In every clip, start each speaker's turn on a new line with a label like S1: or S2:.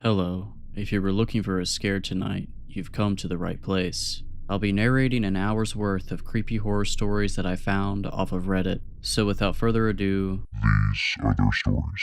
S1: Hello. If you were looking for a scare tonight, you've come to the right place. I'll be narrating an hour's worth of creepy horror stories that I found off of Reddit. So without further ado,
S2: These are their stories.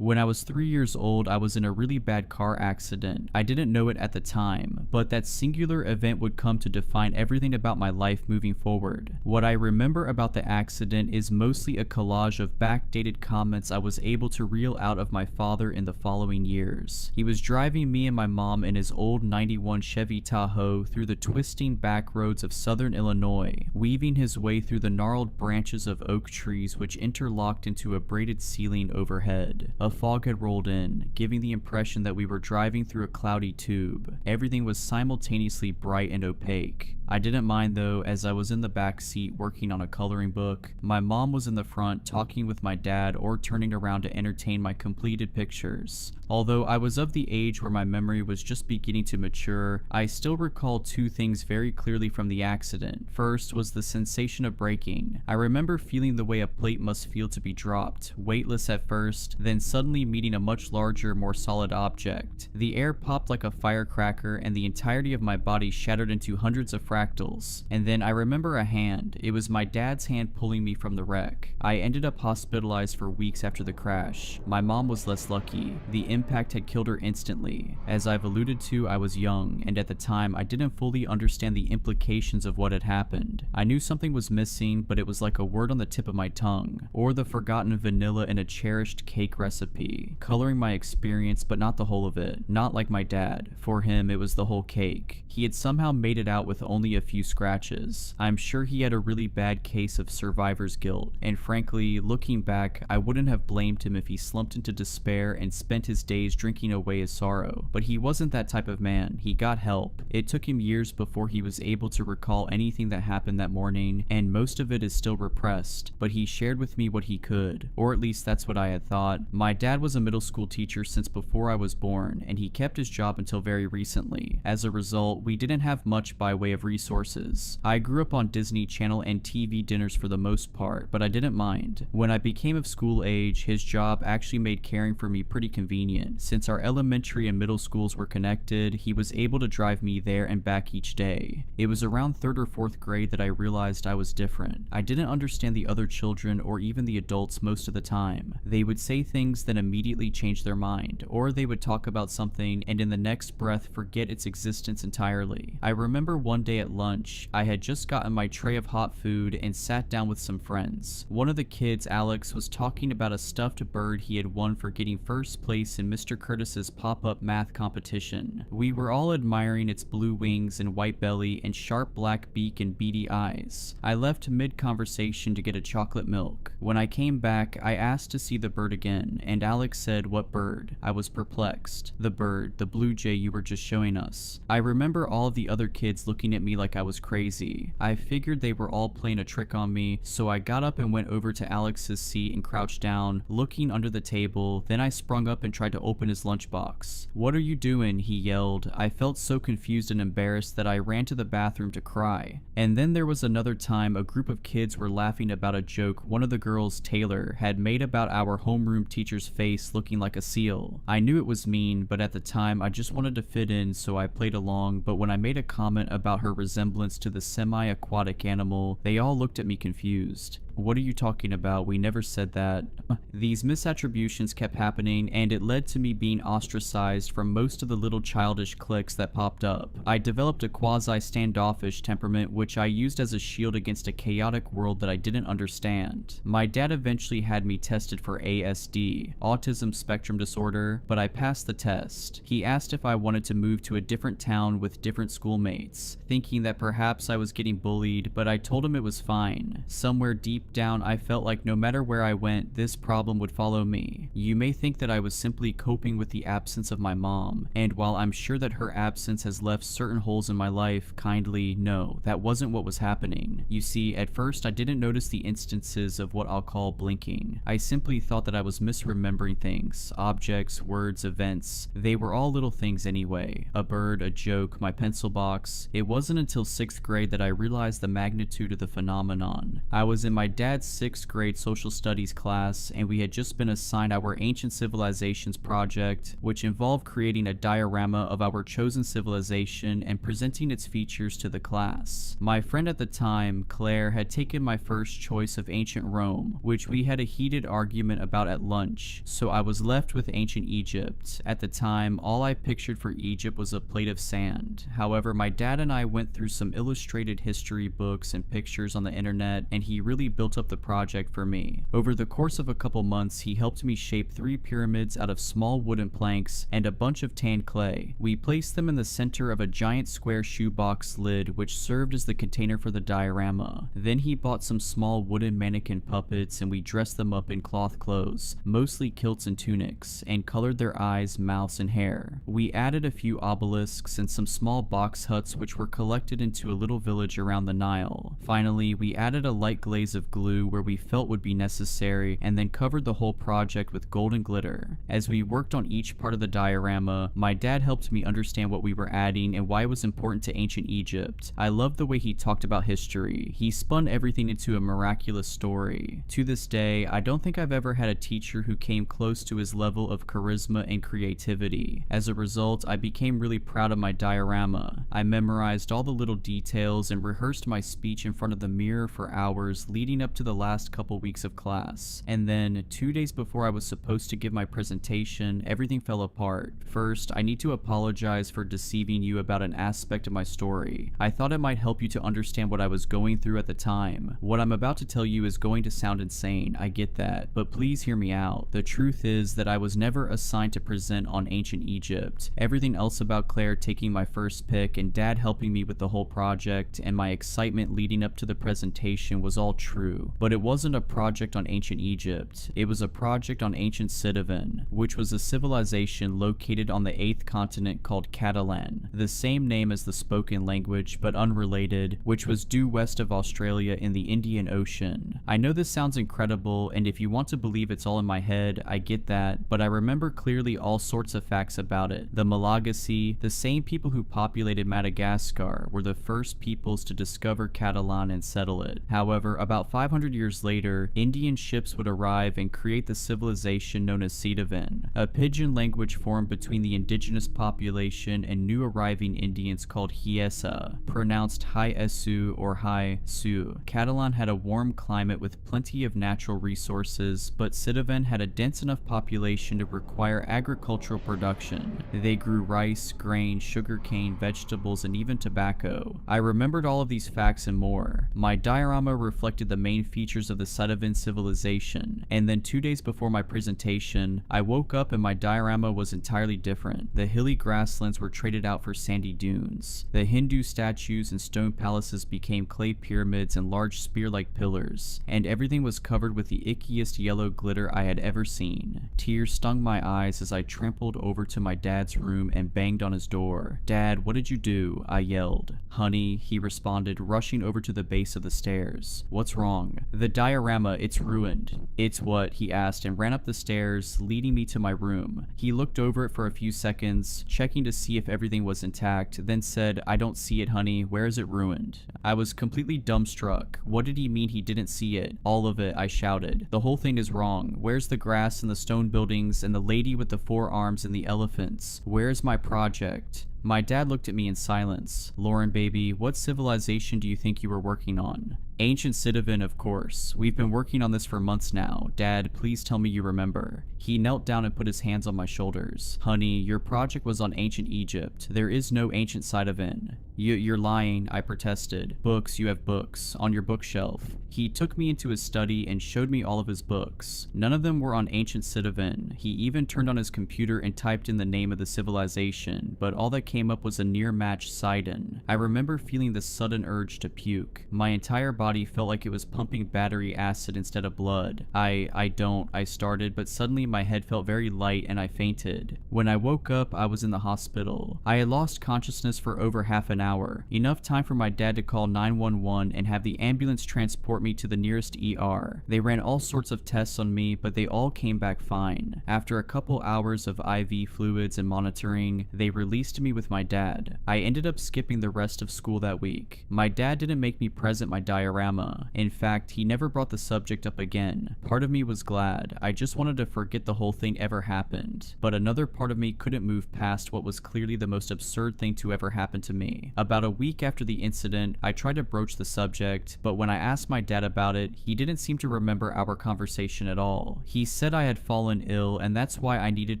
S3: When I was 3 years old, I was in a really bad car accident. I didn't know it at the time, but that singular event would come to define everything about my life moving forward. What I remember about the accident is mostly a collage of backdated comments I was able to reel out of my father in the following years. He was driving me and my mom in his old 91 Chevy Tahoe through the twisting back roads of southern Illinois, weaving his way through the gnarled branches of oak trees which interlocked into a braided ceiling overhead. A fog had rolled in, giving the impression that we were driving through a cloudy tube. Everything was simultaneously bright and opaque. I didn't mind though, as I was in the back seat working on a coloring book. My mom was in the front talking with my dad or turning around to entertain my completed pictures. Although I was of the age where my memory was just beginning to mature, I still recall two things very clearly from the accident. First was the sensation of braking. I remember feeling the way a plate must feel to be dropped, weightless at first, then suddenly meeting a much larger, more solid object. The air popped like a firecracker and the entirety of my body shattered into hundreds of fractals. And then I remember a hand. It was my dad's hand pulling me from the wreck. I ended up hospitalized for weeks after the crash. My mom was less lucky. The impact had killed her instantly. As I've alluded to, I was young, and at the time I didn't fully understand the implications of what had happened. I knew something was missing, but it was like a word on the tip of my tongue, or the forgotten vanilla in a cherished cake recipe, coloring my experience but not the whole of it. Not like my dad. For him, it was the whole cake. He had somehow made it out with only a few scratches. I'm sure he had a really bad case of survivor's guilt, and frankly, looking back, I wouldn't have blamed him if he slumped into despair and spent his days drinking away his sorrow. But he wasn't that type of man. He got help. It took him years before he was able to recall anything that happened that morning, and most of it is still repressed, but he shared with me what he could, or at least that's what I had thought. My dad was a middle school teacher since before I was born, and he kept his job until very recently. As a result, we didn't have much by way of resources. I grew up on Disney Channel and TV dinners for the most part, but I didn't mind. When I became of school age, his job actually made caring for me pretty convenient. Since our elementary and middle schools were connected, he was able to drive me there and back each day. It was around 3rd or 4th grade that I realized I was different. I didn't understand the other children or even the adults most of the time. They would say things that immediately change their mind, or they would talk about something and in the next breath forget its existence entirely. I remember one day at lunch, I had just gotten my tray of hot food and sat down with some friends. One of the kids, Alex, was talking about a stuffed bird he had won for getting first place in Mr. Curtis's pop-up math competition. We were all admiring its blue wings and white belly and sharp black beak and beady eyes. I left mid-conversation to get a chocolate milk. When I came back, I asked to see the bird again, and Alex said, "What bird?" I was perplexed. "The bird, the blue jay you were just showing us." I remember all of the other kids looking at me like I was crazy. I figured they were all playing a trick on me, so I got up and went over to Alex's seat and crouched down, looking under the table. Then I sprung up and tried to open his lunchbox. "What are you doing?" he yelled. I felt so confused and embarrassed that I ran to the bathroom to cry. And then there was another time a group of kids were laughing about a joke one of the girls, Taylor, had made about our homeroom teacher's face looking like a seal. I knew it was mean, but at the time I just wanted to fit in, so I played along. But when I made a comment about her resemblance to the semi-aquatic animal, they all looked at me confused. "What are you talking about? We never said that." These misattributions kept happening, and it led to me being ostracized from most of the little childish cliques that popped up. I developed a quasi-standoffish temperament which I used as a shield against a chaotic world that I didn't understand. My dad eventually had me tested for ASD, autism spectrum disorder, but I passed the test. He asked if I wanted to move to a different town with different schoolmates, thinking that perhaps I was getting bullied, but I told him it was fine. Somewhere deep down, I felt like no matter where I went, this problem would follow me. You may think that I was simply coping with the absence of my mom, and while I'm sure that her absence has left certain holes in my life, kindly, no, that wasn't what was happening. You see, at first I didn't notice the instances of what I'll call blinking. I simply thought that I was misremembering things, objects, words, events. They were all little things anyway. A bird, a joke, my pencil box. It wasn't until 6th grade that I realized the magnitude of the phenomenon. I was in my dad's 6th grade social studies class, and we had just been assigned our Ancient Civilizations project, which involved creating a diorama of our chosen civilization and presenting its features to the class. My friend at the time, Claire, had taken my first choice of ancient Rome, which we had a heated argument about at lunch, so I was left with ancient Egypt. At the time, all I pictured for Egypt was a plate of sand. However, my dad and I went through some illustrated history books and pictures on the internet, and he really built up the project for me. Over the course of a couple months, he helped me shape 3 pyramids out of small wooden planks and a bunch of tan clay. We placed them in the center of a giant square shoebox lid, which served as the container for the diorama. Then he bought some small wooden mannequin puppets, and we dressed them up in cloth clothes, mostly kilts and tunics, and colored their eyes, mouths, and hair. We added a few obelisks and some small box huts which were collected into a little village around the Nile. Finally, we added a light glaze of glue where we felt would be necessary, and then covered the whole project with golden glitter. As we worked on each part of the diorama, my dad helped me understand what we were adding and why it was important to ancient Egypt. I loved the way he talked about history. He spun everything into a miraculous story. To this day, I don't think I've ever had a teacher who came close to his level of charisma and creativity. As a result, I became really proud of my diorama. I memorized all the little details and rehearsed my speech in front of the mirror for hours leading up to the last couple weeks of class. And then, 2 days before I was supposed to give my presentation, everything fell apart. First, I need to apologize for deceiving you about an aspect of my story. I thought it might help you to understand what I was going through at the time. What I'm about to tell you is going to sound insane, I get that, but please hear me out. The truth is that I was never assigned to present on ancient Egypt. Everything else about Claire taking my first pick and Dad helping me with the whole project and my excitement leading up to the presentation was all true. But it wasn't a project on ancient Egypt. It was a project on ancient Citizen, which was a civilization located on the 8th continent called Catalan, the same name as the spoken language but unrelated, which was due west of Australia in the Indian Ocean. I know this sounds incredible, and if you want to believe it's all in my head, I get that, but I remember clearly all sorts of facts about it. The Malagasy, the same people who populated Madagascar, were the first peoples to discover Catalan and settle it. However, about 500 years later, Indian ships would arrive and create the civilization known as Citizen, a pidgin language formed between the indigenous population and new arriving Indians called Hiesa, pronounced Hi-Esu or Hi-Su. Catalan had a warm climate with plenty of natural resources, but Citizen had a dense enough population to require agricultural production. They grew rice, grain, sugarcane, vegetables, and even tobacco. I remembered all of these facts and more. My diorama reflected the main features of the Citizen civilization, and then 2 days before my presentation, I woke up and my diorama was entirely different. The hilly grasslands were traded out for sandy dunes. The Hindu statues and stone palaces became clay pyramids and large spear-like pillars, and everything was covered with the ickiest yellow glitter I had ever seen. Tears stung my eyes as I trampled over to my dad's room and banged on his door. "Dad, what did you do?" I yelled. "Honey," he responded, rushing over to the base of the stairs. "What's wrong?" "The diorama, it's ruined." "It's what?" he asked and ran up the stairs, leading me to my room. He looked over it for a few seconds, checking to see if everything was intact, then said, "I don't see it, honey. Where is it ruined?" I was completely dumbstruck. What did he mean he didn't see it? "All of it," I shouted. "The whole thing is wrong. Where's the grass and the stone buildings and the lady with the 4 arms and the elephants? Where's my project?" My dad looked at me in silence. "Lauren, baby, what civilization do you think you were working on?" "Ancient Citizen, of course. We've been working on this for months now. Dad, please tell me you remember." He knelt down and put his hands on my shoulders. "Honey, your project was on ancient Egypt. There is no ancient Citizen." You're lying," I protested. "Books, you have books. On your bookshelf." He took me into his study and showed me all of his books. None of them were on ancient Citizen. He even turned on his computer and typed in the name of the civilization, but all that came up was a near-matched Sidon. I remember feeling the sudden urge to puke. My entire body felt like it was pumping battery acid instead of blood. I started, but suddenly my head felt very light and I fainted. When I woke up, I was in the hospital. I had lost consciousness for over half an hour hour, enough time for my dad to call 911 and have the ambulance transport me to the nearest ER. They ran all sorts of tests on me, but they all came back fine. After a couple hours of IV fluids and monitoring, they released me with my dad. I ended up skipping the rest of school that week. My dad didn't make me present my diorama. In fact, he never brought the subject up again. Part of me was glad. I just wanted to forget the whole thing ever happened. But another part of me couldn't move past what was clearly the most absurd thing to ever happen to me. About a week after the incident, I tried to broach the subject, but when I asked my dad about it, he didn't seem to remember our conversation at all. He said I had fallen ill and that's why I needed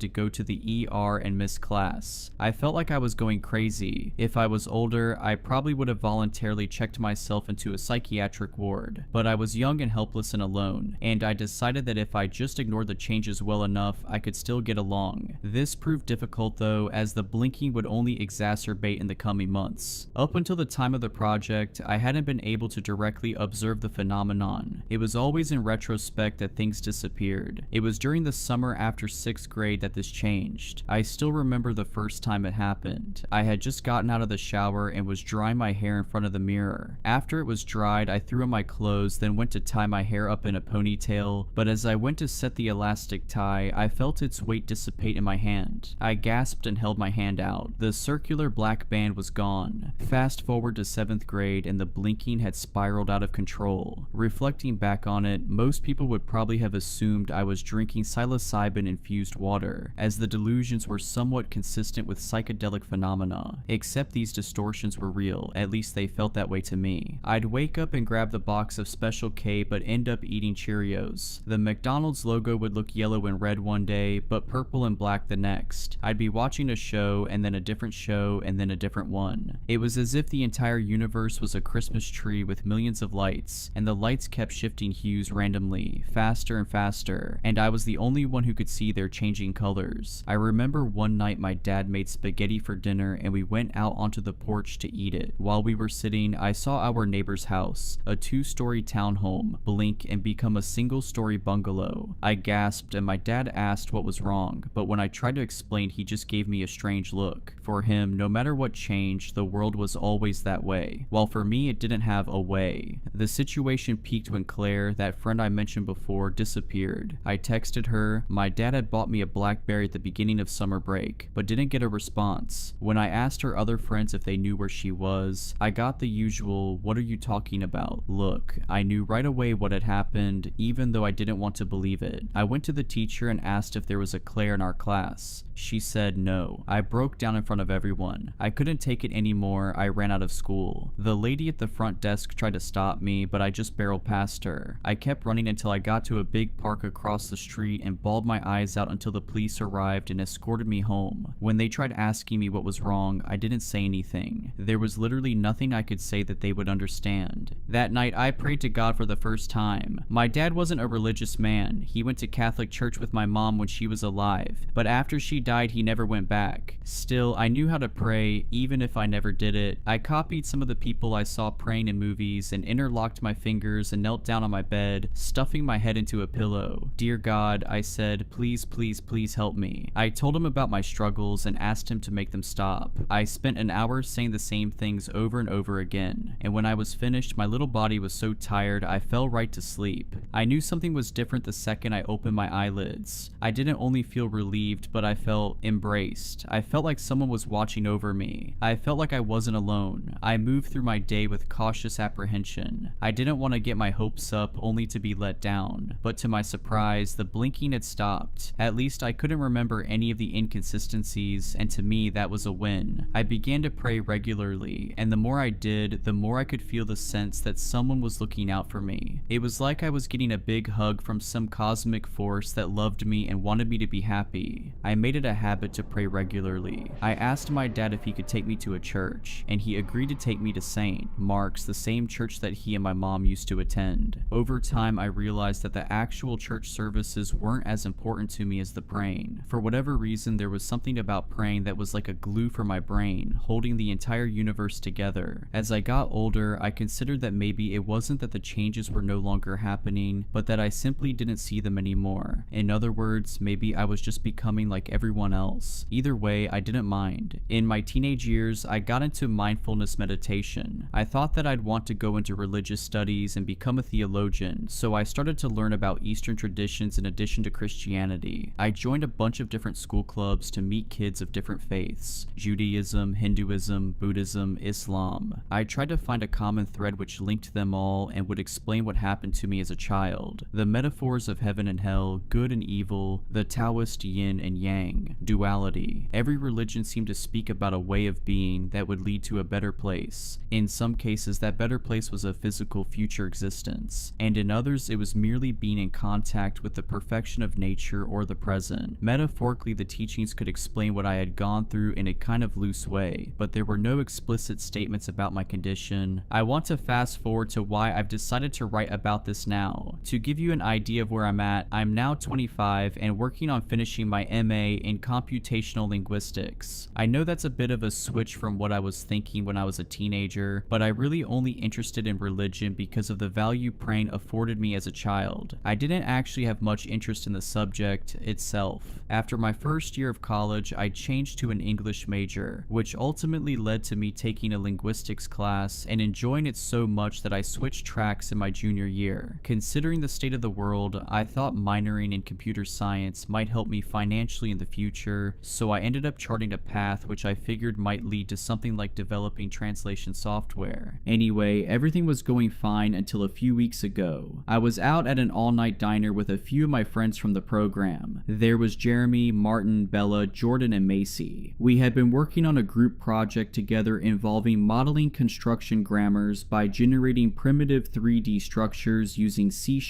S3: to go to the ER and miss class. I felt like I was going crazy. If I was older, I probably would have voluntarily checked myself into a psychiatric ward, but I was young and helpless and alone, and I decided that if I just ignored the changes well enough, I could still get along. This proved difficult though, as the blinking would only exacerbate in the coming months. Up until the time of the project, I hadn't been able to directly observe the phenomenon. It was always in retrospect that things disappeared. It was during the summer after 6th grade that this changed. I still remember the first time it happened. I had just gotten out of the shower and was drying my hair in front of the mirror. After it was dried, I threw on my clothes, then went to tie my hair up in a ponytail, but as I went to set the elastic tie, I felt its weight dissipate in my hand. I gasped and held my hand out. The circular black band was gone. Fast forward to 7th grade and the blinking had spiraled out of control. Reflecting back on it, most people would probably have assumed I was drinking psilocybin infused water, as the delusions were somewhat consistent with psychedelic phenomena, except these distortions were real, at least they felt that way to me. I'd wake up and grab the box of Special K but end up eating Cheerios. The McDonald's logo would look yellow and red one day, but purple and black the next. I'd be watching a show and then a different show and then a different one. It was as if the entire universe was a Christmas tree with millions of lights, and the lights kept shifting hues randomly, faster and faster, and I was the only one who could see their changing colors. I remember one night my dad made spaghetti for dinner and we went out onto the porch to eat it. While we were sitting, I saw our neighbor's house, a 2-story townhome, blink and become a single-story bungalow. I gasped and my dad asked what was wrong, but when I tried to explain, he just gave me a strange look. For him, no matter what changed, the world was always that way, while for me it didn't have a way. The situation peaked when Claire, that friend I mentioned before, disappeared. I texted her. My dad had bought me a BlackBerry at the beginning of summer break, but didn't get a response. When I asked her other friends if they knew where she was, I got the usual, "What are you talking about?" look. I knew right away what had happened, even though I didn't want to believe it. I went to the teacher and asked if there was a Claire in our class. She said no. I broke down in front of everyone. I couldn't take it anymore. I ran out of school. The lady at the front desk tried to stop me, but I just barreled past her. I kept running until I got to a big park across the street and bawled my eyes out until the police arrived and escorted me home. When they tried asking me what was wrong, I didn't say anything. There was literally nothing I could say that they would understand. That night, I prayed to God for the first time. My dad wasn't a religious man. He went to Catholic church with my mom when she was alive, but after she died, he never went back. Still, I knew how to pray, even if I never did it. I copied some of the people I saw praying in movies and interlocked my fingers and knelt down on my bed, stuffing my head into a pillow. "Dear God," I said, "please, please, please help me." I told him about my struggles and asked him to make them stop. I spent an hour saying the same things over and over again, and when I was finished, my little body was so tired I fell right to sleep. I knew something was different the second I opened my eyelids. I didn't only feel relieved, but I felt embraced. I felt like someone was watching over me. I felt like I wasn't alone. I moved through my day with cautious apprehension. I didn't want to get my hopes up only to be let down, but to my surprise, the blinking had stopped. At least I couldn't remember any of the inconsistencies, and to me that was a win. I began to pray regularly, and the more I did, the more I could feel the sense that someone was looking out for me. It was like I was getting a big hug from some cosmic force that loved me and wanted me to be happy. I made it a habit to pray regularly. I asked my dad if he could take me to a church, and he agreed to take me to St. Mark's, the same church that he and my mom used to attend. Over time, I realized that the actual church services weren't as important to me as the praying. For whatever reason, there was something about praying that was like a glue for my brain, holding the entire universe together. As I got older, I considered that maybe it wasn't that the changes were no longer happening, but that I simply didn't see them anymore. In other words, maybe I was just becoming like everyone else. Either way, I didn't mind. In my teenage years, I got got into mindfulness meditation. I thought that I'd want to go into religious studies and become a theologian, so I started to learn about Eastern traditions in addition to Christianity. I joined a bunch of different school clubs to meet kids of different faiths: Judaism, Hinduism, Buddhism, Islam. I tried to find a common thread which linked them all and would explain what happened to me as a child. The metaphors of heaven and hell, good and evil, the Taoist yin and yang, duality. Every religion seemed to speak about a way of being that would lead to a better place. In some cases, that better place was a physical future existence, and in others it was merely being in contact with the perfection of nature or the present. Metaphorically, the teachings could explain what I had gone through in a kind of loose way, but there were no explicit statements about my condition. I want to fast forward to why I've decided to write about this now. To give you an idea of where I'm at, I'm now 25 and working on finishing my MA in computational linguistics. I know that's a bit of a switch from what I was thinking when I was a teenager, but I really only interested in religion because of the value praying afforded me as a child. I didn't actually have much interest in the subject itself. After my first year of college, I changed to an English major, which ultimately led to me taking a linguistics class and enjoying it so much that I switched tracks in my junior year. Considering the state of the world, I thought minoring in computer science might help me financially in the future, so I ended up charting a path which I figured might lead to something like developing translation software. Anyway, everything was going fine until a few weeks ago. I was out at an all-night diner with a few of my friends from the program. There was Jeremy, Martin, Bella, Jordan, and Macy. We had been working on a group project together involving modeling construction grammars by generating primitive 3D structures using C#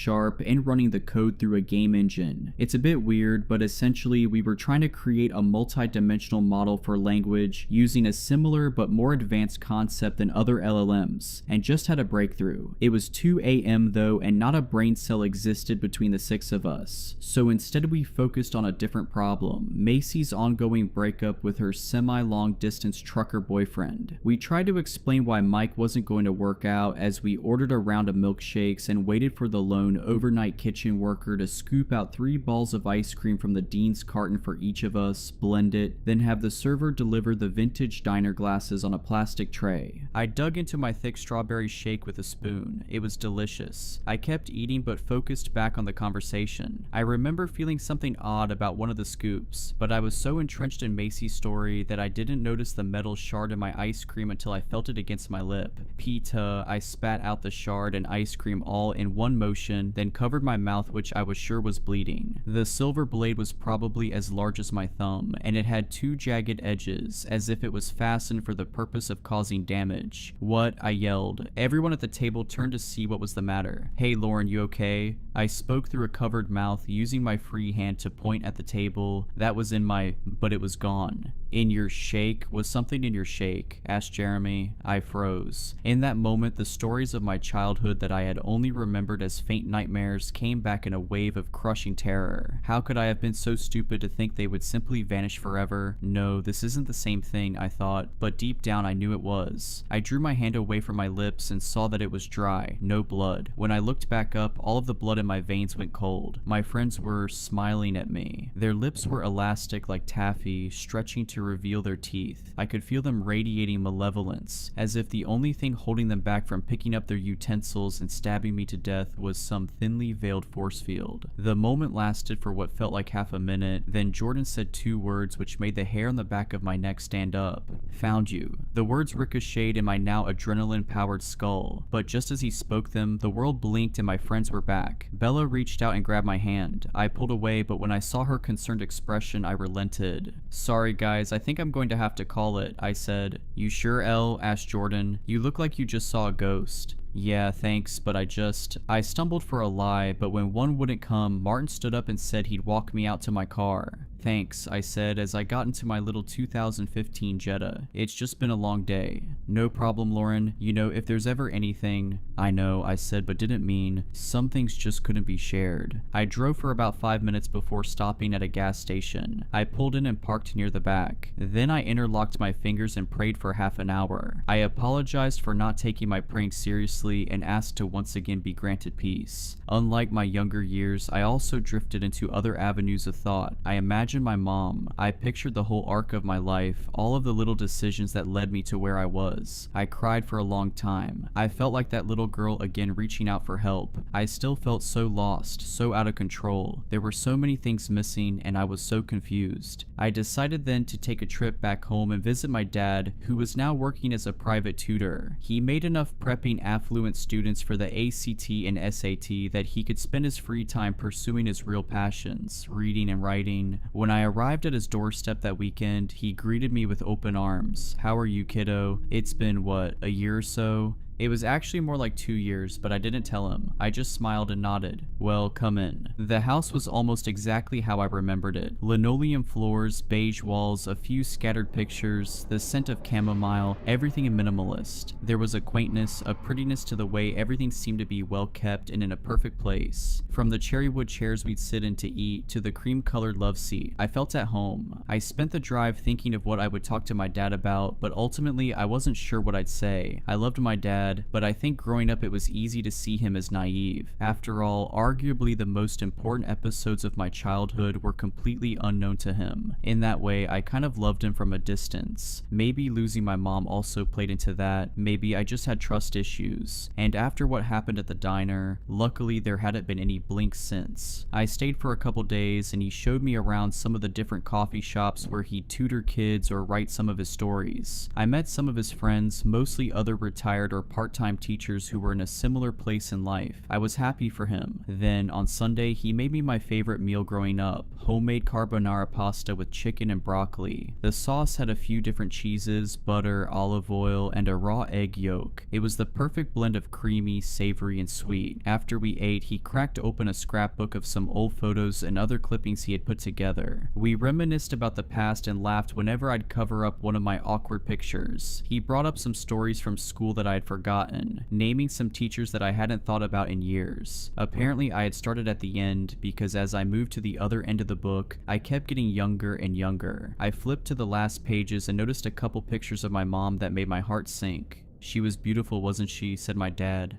S3: and running the code through a game engine. It's a bit weird, but essentially we were trying to create a multi-dimensional model for language using a similar but more advanced concept than other LLMs, and just had a breakthrough. It was 2 a.m. though, and not a brain cell existed between the 6 of us. So instead we focused on a different problem: Macy's ongoing breakup with her semi-long distance trucker boyfriend. We tried to explain why Mike wasn't going to work out as we ordered a round of milkshakes and waited for the lone overnight kitchen worker to scoop out 3 balls of ice cream from the Dean's carton for each of us, blend it, then have the server deliver the vintage diner glasses on a plastic tray. I dug into my thick strawberry shake with a spoon. It was delicious. I kept eating but focused back on the conversation. I remember feeling something odd about one of the scoops, but I was so entrenched in Macy's story that I didn't notice the metal shard in my ice cream until I felt it against my lip. Pita, I spat out the shard and ice cream all in one motion, then covered my mouth, which I was sure was bleeding. The silver blade was probably as large as my thumb, and it had 2 jagged edges, as if it was fastened for the purpose of causing damage. "What?" I yelled. Everyone at the table turned to see what was the matter. "Hey Lauren, you okay?" I spoke through a covered mouth, using my free hand to point at the table. That was in my, but it was gone. "In your shake? Was something in your shake?" asked Jeremy. I froze. In that moment, the stories of my childhood that I had only remembered as faint nightmares came back in a wave of crushing terror. How could I have been so stupid to think they would simply vanish forever? No, this isn't the same thing, I thought, but deep down I knew it was. I drew my hand away from my lips and saw that it was dry, no blood. When I looked back up, all of the blood in my veins went cold. My friends were smiling at me. Their lips were elastic like taffy, stretching to reveal their teeth. I could feel them radiating malevolence, as if the only thing holding them back from picking up their utensils and stabbing me to death was some thinly veiled force field. The moment lasted for what felt like half a minute, then Jordan said 2 words which made the hair on the back of my neck stand up. "Found you." The words ricocheted in my now adrenaline-powered skull, but just as he spoke them, the world blinked and my friends were back. Bella reached out and grabbed my hand. I pulled away, but when I saw her concerned expression, I relented. "Sorry guys, I think I'm going to have to call it," I said. "You sure, Elle?" asked Jordan. "You look like you just saw a ghost." "Yeah, thanks, but I stumbled for a lie, but when one wouldn't come, Martin stood up and said he'd walk me out to my car. "Thanks," I said as I got into my little 2015 Jetta. "It's just been a long day." "No problem, Lauren. You know, if there's ever anything—" "I know," I said, but didn't mean. Some things just couldn't be shared. I drove for about 5 minutes before stopping at a gas station. I pulled in and parked near the back. Then I interlocked my fingers and prayed for half an hour. I apologized for not taking my prank seriously and asked to once again be granted peace. Unlike my younger years, I also drifted into other avenues of thought. I imagined imagined my mom. I pictured the whole arc of my life, all of the little decisions that led me to where I was. I cried for a long time. I felt like that little girl again reaching out for help. I still felt so lost, so out of control. There were so many things missing and I was so confused. I decided then to take a trip back home and visit my dad, who was now working as a private tutor. He made enough prepping affluent students for the ACT and SAT that he could spend his free time pursuing his real passions, reading and writing. When I arrived at his doorstep that weekend, he greeted me with open arms. "How are you, kiddo? It's been, what, a year or so?" It was actually more like 2 years, but I didn't tell him. I just smiled and nodded. "Well, come in." The house was almost exactly how I remembered it. Linoleum floors, beige walls, a few scattered pictures, the scent of chamomile, everything minimalist. There was a quaintness, a prettiness to the way everything seemed to be well kept and in a perfect place. From the cherry wood chairs we'd sit in to eat to the cream-colored love seat, I felt at home. I spent the drive thinking of what I would talk to my dad about, but ultimately I wasn't sure what I'd say. I loved my dad, but I think growing up it was easy to see him as naive. After all, arguably the most important episodes of my childhood were completely unknown to him. In that way, I kind of loved him from a distance. Maybe losing my mom also played into that. Maybe I just had trust issues. And after what happened at the diner, luckily there hadn't been any blink since. I stayed for a couple days and he showed me around some of the different coffee shops where he'd tutor kids or write some of his stories. I met some of his friends, mostly other retired or part-time teachers who were in a similar place in life. I was happy for him. Then, on Sunday, he made me my favorite meal growing up, homemade carbonara pasta with chicken and broccoli. The sauce had a few different cheeses, butter, olive oil, and a raw egg yolk. It was the perfect blend of creamy, savory, and sweet. After we ate, he cracked open a scrapbook of some old photos and other clippings he had put together. We reminisced about the past and laughed whenever I'd cover up one of my awkward pictures. He brought up some stories from school that I had forgotten, naming some teachers that I hadn't thought about in years. Apparently I had started at the end because as I moved to the other end of the book, I kept getting younger and younger. I flipped to the last pages and noticed a couple pictures of my mom that made my heart sink. "She was beautiful, wasn't she?" said my dad.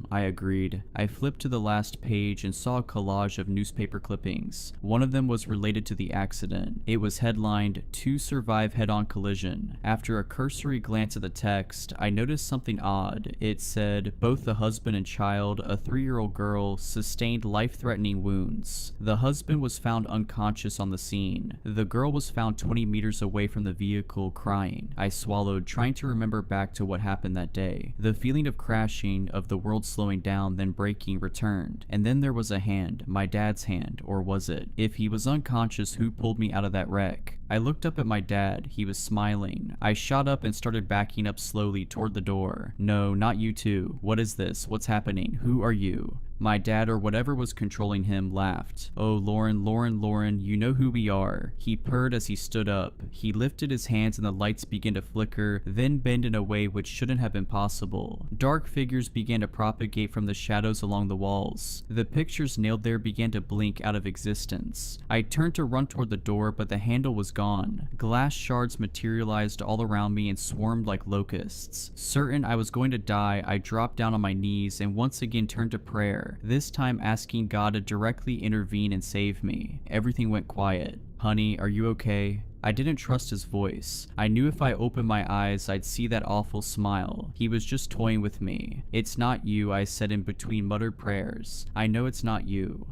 S3: I agreed. I flipped to the last page and saw a collage of newspaper clippings. One of them was related to the accident. It was headlined, "Two Survive Head-On Collision." After a cursory glance at the text, I noticed something odd. It said, "Both the husband and child, a 3-year-old girl, sustained life-threatening wounds. The husband was found unconscious on the scene. The girl was found 20 meters away from the vehicle, crying." I swallowed, trying to remember back to what happened that day. The feeling of crashing, of the world slowing down, then breaking, returned. And then there was a hand, my dad's hand, or was it? If he was unconscious, who pulled me out of that wreck? I looked up at my dad. He was smiling. I shot up and started backing up slowly toward the door. "No, not you two. What is this? What's happening? Who are you?" My dad, or whatever was controlling him, laughed. "Oh, Lauren, Lauren, Lauren, you know who we are." He purred as he stood up. He lifted his hands and the lights began to flicker, then bend in a way which shouldn't have been possible. Dark figures began to propagate from the shadows along the walls. The pictures nailed there began to blink out of existence. I turned to run toward the door, but the handle was gone. Glass shards materialized all around me and swarmed like locusts. Certain I was going to die, I dropped down on my knees and once again turned to prayer. This time asking God to directly intervene and save me. Everything went quiet. "Honey, are you okay?" I didn't trust his voice. I knew if I opened my eyes, I'd see that awful smile. He was just toying with me. "It's not you," I said in between muttered prayers. "I know it's not you."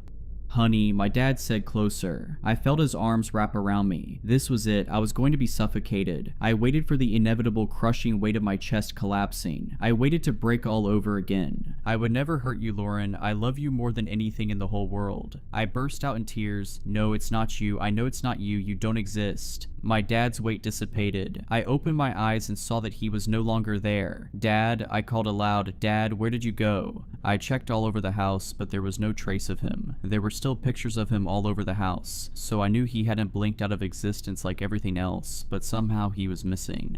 S3: "Honey," my dad said closer. I felt his arms wrap around me. This was it. I was going to be suffocated. I waited for the inevitable crushing weight of my chest collapsing. I waited to break all over again. "I would never hurt you, Lauren. I love you more than anything in the whole world." I burst out in tears. "No, it's not you. I know it's not you. You don't exist." My dad's weight dissipated. I opened my eyes and saw that he was no longer there. "Dad," I called aloud. "Dad, where did you go?" I checked all over the house, but there was no trace of him. There were still pictures of him all over the house, so I knew he hadn't blinked out of existence like everything else, but somehow he was missing.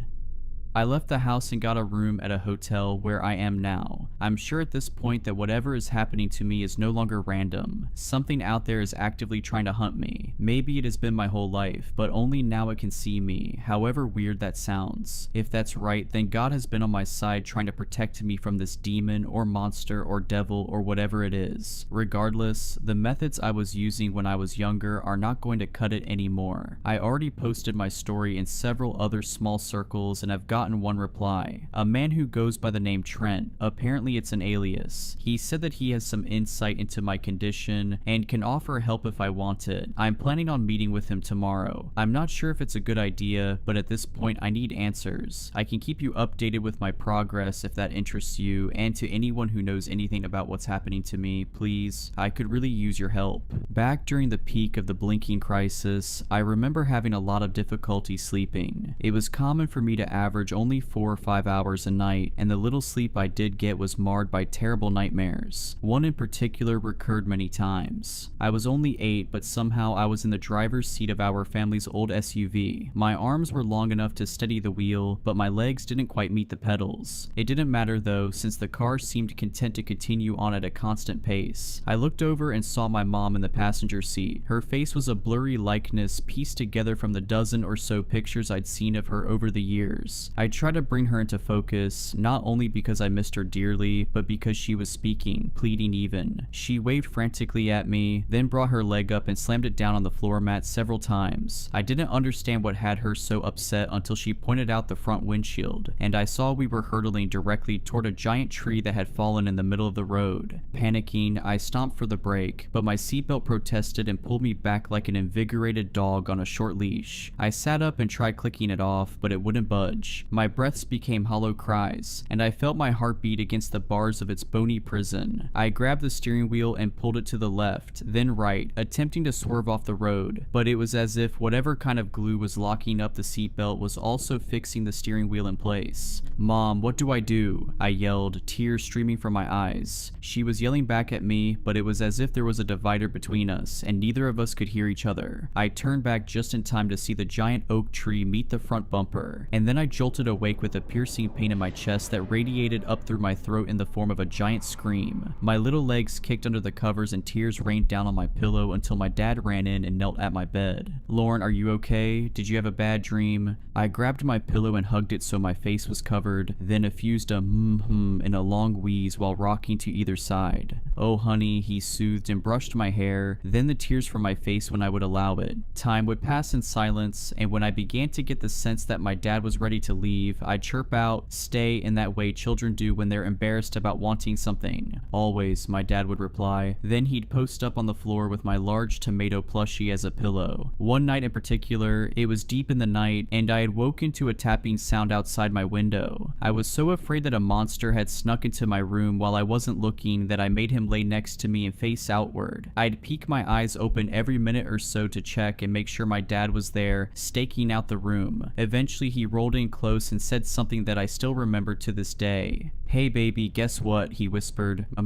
S3: I left the house and got a room at a hotel where I am now. I'm sure at this point that whatever is happening to me is no longer random. Something out there is actively trying to hunt me. Maybe it has been my whole life, but only now it can see me, however weird that sounds. If that's right, then God has been on my side trying to protect me from this demon or monster or devil or whatever it is. Regardless, the methods I was using when I was younger are not going to cut it anymore. I already posted my story in several other small circles and have gotten one reply. A man who goes by the name Trent, apparently it's an alias. He said that he has some insight into my condition and can offer help if I want it. I'm planning on meeting with him tomorrow. I'm not sure if it's a good idea, but at this point I need answers. I can keep you updated with my progress if that interests you, and to anyone who knows anything about what's happening to me, please, I could really use your help. Back during the peak of the blinking crisis, I remember having a lot of difficulty sleeping. It was common for me to average only 4 or 5 hours a night, and the little sleep I did get was marred by terrible nightmares. One in particular recurred many times. I was only 8, but somehow I was in the driver's seat of our family's old SUV. My arms were long enough to steady the wheel, but my legs didn't quite meet the pedals. It didn't matter though, since the car seemed content to continue on at a constant pace. I looked over and saw my mom in the passenger seat. Her face was a blurry likeness pieced together from the dozen or so pictures I'd seen of her over the years. I tried to bring her into focus, not only because I missed her dearly, but because she was speaking, pleading even. She waved frantically at me, then brought her leg up and slammed it down on the floor mat several times. I didn't understand what had her so upset until she pointed out the front windshield, and I saw we were hurtling directly toward a giant tree that had fallen in the middle of the road. Panicking, I stomped for the brake, but my seatbelt protested and pulled me back like an invigorated dog on a short leash. I sat up and tried clicking it off, but it wouldn't budge. My breaths became hollow cries, and I felt my heart beat against the bars of its bony prison. I grabbed the steering wheel and pulled it to the left, then right, attempting to swerve off the road, but it was as if whatever kind of glue was locking up the seatbelt was also fixing the steering wheel in place. "Mom, what do I do?" I yelled, tears streaming from my eyes. She was yelling back at me, but it was as if there was a divider between us, and neither of us could hear each other. I turned back just in time to see the giant oak tree meet the front bumper, and then I jolted awake with a piercing pain in my chest that radiated up through my throat in the form of a giant scream. My little legs kicked under the covers and tears rained down on my pillow until my dad ran in and knelt at my bed. "Lauren, are you okay? Did you have a bad dream?" I grabbed my pillow and hugged it so my face was covered, then effused a in a long wheeze while rocking to either side. "Oh honey," he soothed and brushed my hair, then the tears from my face when I would allow it. Time would pass in silence, and when I began to get the sense that my dad was ready to leave, I'd chirp out, "Stay," in that way children do when they're embarrassed about wanting something. "Always," my dad would reply. Then he'd post up on the floor with my large tomato plushie as a pillow. One night in particular, it was deep in the night, and I had woken to a tapping sound outside my window. I was so afraid that a monster had snuck into my room while I wasn't looking that I made him lay next to me and face outward. I'd peek my eyes open every minute or so to check and make sure my dad was there, staking out the room. Eventually he rolled in close and said something that I still remember to this day. "Hey baby, guess what?" he whispered. I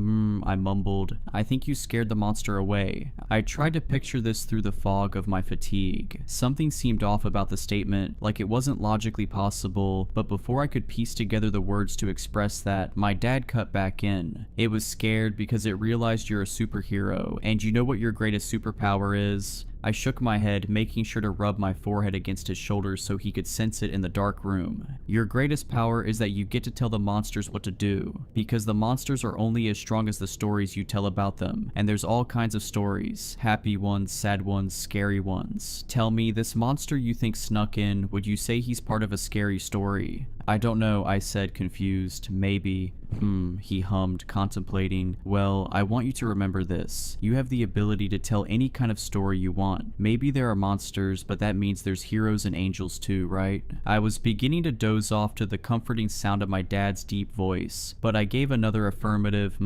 S3: mumbled. "I think you scared the monster away." I tried to picture this through the fog of my fatigue. Something seemed off about the statement, like it wasn't logically possible, but before I could piece together the words to express that, my dad cut back in. "It was scared because it realized you're a superhero, and you know what your greatest superpower is?" I shook my head, making sure to rub my forehead against his shoulders so he could sense it in the dark room. "Your greatest power is that you get to tell the monsters what to do, because the monsters are only as strong as the stories you tell about them, and there's all kinds of stories. Happy ones, sad ones, scary ones. Tell me, this monster you think snuck in, would you say he's part of a scary story?" "I don't know," I said, confused. "Maybe." He hummed, contemplating. "Well, I want you to remember this. You have the ability to tell any kind of story you want. Maybe there are monsters, but that means there's heroes and angels too, right?" I was beginning to doze off to the comforting sound of my dad's deep voice, but I gave another affirmative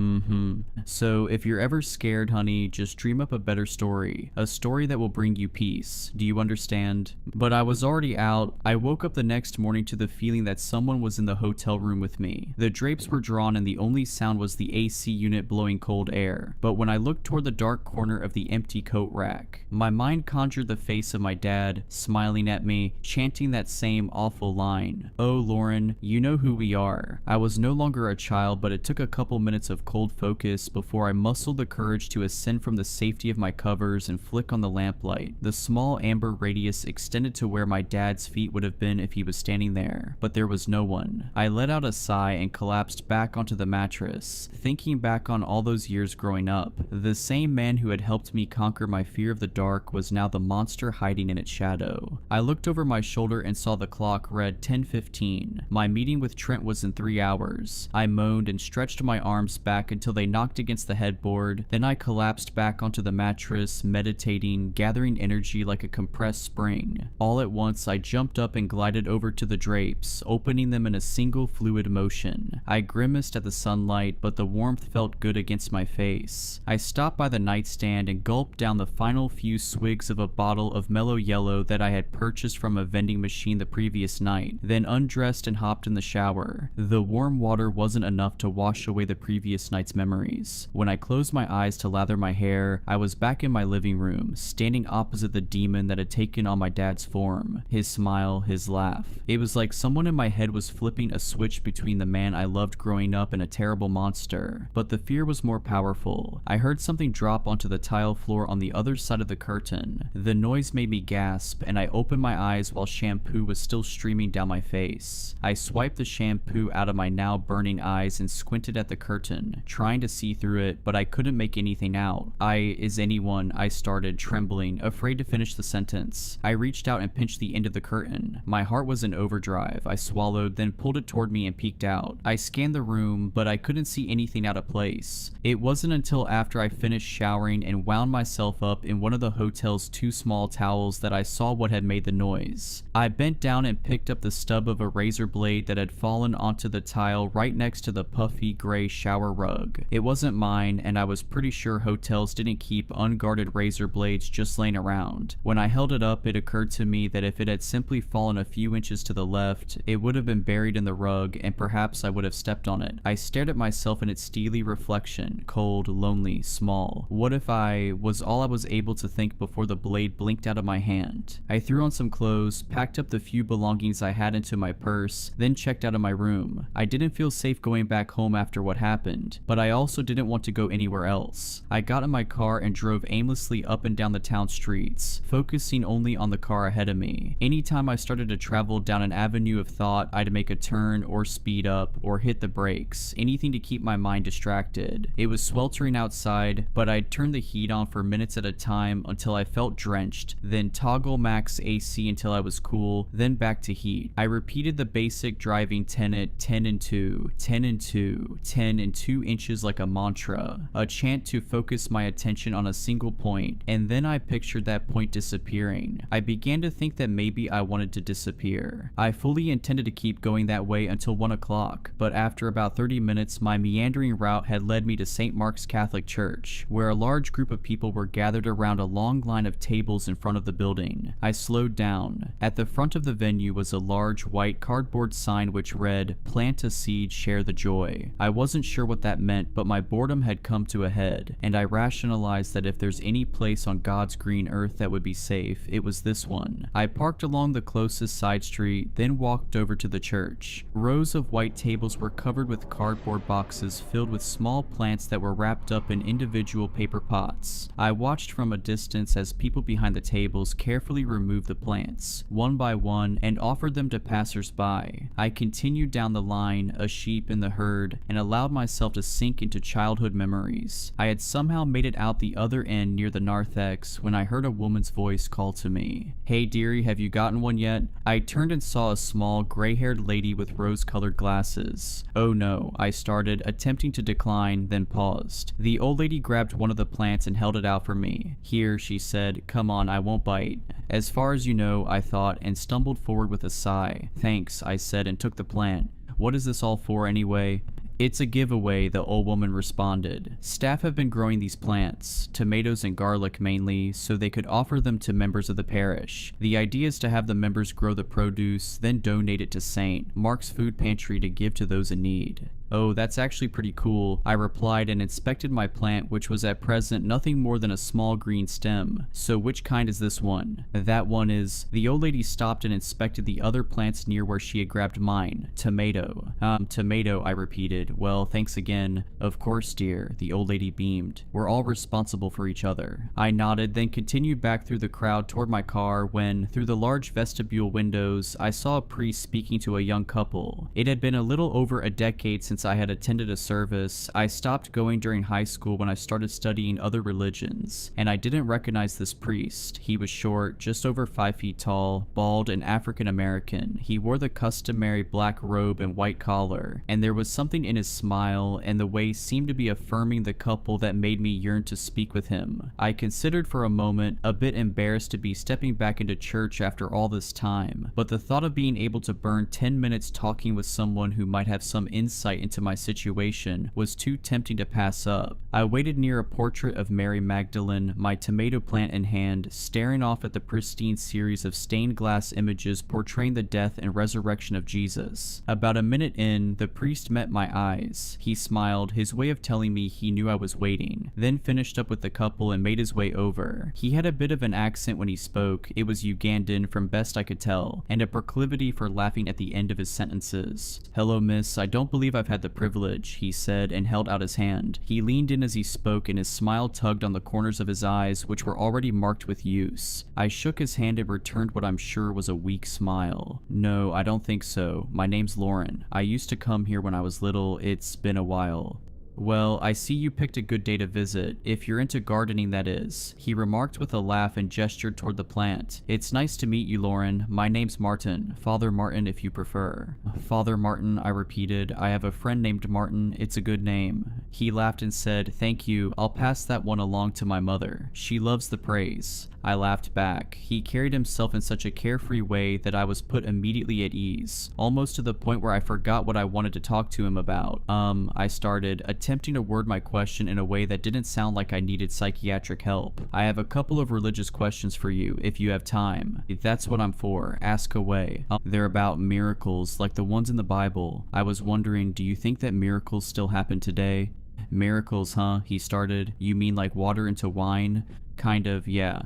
S3: "So if you're ever scared, honey, just dream up a better story. A story that will bring you peace. Do you understand?" But I was already out. I woke up the next morning to the feeling that someone was in the hotel room with me. The drapes were drawn and the only sound was the AC unit blowing cold air. But when I looked toward the dark corner of the empty coat rack, my mind conjured the face of my dad, smiling at me, chanting that same awful line, "Oh Lauren, you know who we are." I was no longer a child, but it took a couple minutes of cold focus before I muscled the courage to ascend from the safety of my covers and flick on the lamplight. The small amber radius extended to where my dad's feet would have been if he was standing there, but there was no one. I let out a sigh and collapsed back onto the mattress, thinking back on all those years growing up. The same man who had helped me conquer my fear of the dark was now the monster hiding in its shadow. I looked over my shoulder and saw the clock read 10:15. My meeting with Trent was in 3 hours. I moaned and stretched my arms back until they knocked against the headboard. Then I collapsed back onto the mattress, meditating, gathering energy like a compressed spring. All at once, I jumped up and glided over to the drapes, opening them in a single fluid motion. I grimaced at the sunlight, but the warmth felt good against my face. I stopped by the nightstand and gulped down the final few swigs of a bottle of mellow yellow that I had purchased from a vending machine the previous night, then undressed and hopped in the shower. The warm water wasn't enough to wash away the previous night's memories. When I closed my eyes to lather my hair, I was back in my living room, standing opposite the demon that had taken on my dad's form. His smile, his laugh. It was like someone in my head was flipping a switch between the man I loved growing up and a terrible monster. But the fear was more powerful. I heard something drop onto the tile floor on the other side of the curtain. The noise made me gasp, and I opened my eyes while shampoo was still streaming down my face. I swiped the shampoo out of my now burning eyes and squinted at the curtain, trying to see through it, but I couldn't make anything out. Is anyone, I started, trembling, afraid to finish the sentence. I reached out and pinched the end of the curtain. My heart was in overdrive. I swallowed, then pulled it toward me and peeked out. I scanned the room, but I couldn't see anything out of place. It wasn't until after I finished showering and wound myself up in one of the hotel's 2 small towels that I saw what had made the noise. I bent down and picked up the stub of a razor blade that had fallen onto the tile right next to the puffy gray shower rug. It wasn't mine, and I was pretty sure hotels didn't keep unguarded razor blades just laying around. When I held it up, it occurred to me that if it had simply fallen a few inches to the left, it would have been buried in the rug, and perhaps I would have stepped on it. I stared at myself in its steely reflection, cold, lonely, small. What if I was all I was able to think before the blade blinked out of my hand? I threw on some clothes, packed up the few belongings I had into my purse, then checked out of my room. I didn't feel safe going back home after what happened, but I also didn't want to go anywhere else. I got in my car and drove aimlessly up and down the town streets, focusing only on the car ahead of me. Anytime I started to travel down an avenue of thought, I'd make a turn or speed up or hit the brakes, anything to keep my mind distracted. It was sweltering outside, but I'd turn the heat on for minutes at a time until I felt drenched, then toggle max AC until I was cool, then back to heat. I repeated the basic driving tenet 10 and 2, 10 and 2, 10 and 2 inches like a mantra, a chant to focus my attention on a single point, and then I pictured that point disappearing. I began to think that maybe I wanted to disappear. I fully intended to keep going that way until 1 o'clock, but after about 30 minutes, my meandering route had led me to St. Mark's Catholic Church, where a large group of people were gathered around a long line of tables in front of the building. I slowed down. At the front of the venue was a large white cardboard sign which read, "Plant a seed, share the joy." I wasn't sure what that meant, but my boredom had come to a head, and I rationalized that if there's any place on God's green earth that would be safe, it was this one. I parked along the closest side street, then walked over to the church. Rows of white tables were covered with cardboard boxes filled with small plants that were wrapped up in individual paper pots. I watched from a distance as people behind the tables carefully removed the plants, one by one, and offered them to passers-by. I continued down the line, a sheep in the herd, and allowed myself to sink into childhood memories. I had somehow made it out the other end near the narthex when I heard a woman's voice call to me. "Hey dearie, have you gotten one yet?" I turned and saw a small, gray-haired lady with rose-colored glasses. "Oh no," I started, attempting to decline, then paused. The old lady grabbed one of the plants and held it out for me. "Here," she said, "come on, I won't bite." "As far as you know," I thought, and stumbled forward with a sigh. "Thanks," I said, and took the plant. "What is this all for anyway?" It's a giveaway, the old woman responded. Staff have been growing these plants, tomatoes and garlic mainly, so they could offer them to members of the parish. The idea is to have the members grow the produce, then donate it to St. Mark's food pantry to give to those in need. Oh, that's actually pretty cool, I replied and inspected my plant, which was at present nothing more than a small green stem. So which kind is this one? That one is... The old lady stopped and inspected the other plants near where she had grabbed mine. Tomato. Tomato, I repeated. Well, thanks again. Of course, dear, the old lady beamed. We're all responsible for each other. I nodded, then continued back through the crowd toward my car when, through the large vestibule windows, I saw a priest speaking to a young couple. It had been a little over a decade since I had attended a service. I stopped going during high school when I started studying other religions, and I didn't recognize this priest. He was short, just over 5 feet tall, bald, and African American. He wore the customary black robe and white collar, and there was something in his smile and the way he seemed to be affirming the couple that made me yearn to speak with him. I considered for a moment, a bit embarrassed to be stepping back into church after all this time, but the thought of being able to burn 10 minutes talking with someone who might have some insight into my situation was too tempting to pass up. I waited near a portrait of Mary Magdalene, my tomato plant in hand, staring off at the pristine series of stained glass images portraying the death and resurrection of Jesus. About a minute in, the priest met my eyes. He smiled, his way of telling me he knew I was waiting, then finished up with the couple and made his way over. He had a bit of an accent when he spoke. It was Ugandan from best I could tell, and a proclivity for laughing at the end of his sentences. Hello, miss, I don't believe I've had the privilege, he said and held out his hand. He leaned in as he spoke and his smile tugged on the corners of his eyes, which were already marked with use. I shook his hand and returned what I'm sure was a weak smile. No, I don't think so. My name's Lauren. I used to come here when I was little. It's been a while. Well, I see you picked a good day to visit, if you're into gardening that is, he remarked with a laugh and gestured toward the plant. It's nice to meet you, Lauren. My name's Martin. Father Martin if you prefer. Father Martin, I repeated. I have a friend named Martin. It's a good name. He laughed and said, thank you. I'll pass that one along to my mother. She loves the praise. I laughed back. He carried himself in such a carefree way that I was put immediately at ease, almost to the point where I forgot what I wanted to talk to him about. I started, attempting to word my question in a way that didn't sound like I needed psychiatric help. I have a couple of religious questions for you, if you have time. That's what I'm for. Ask away. They're about miracles, like the ones in the Bible. I was wondering, do you think that miracles still happen today? Miracles, huh? He started. You mean like water into wine? Kind of, yeah.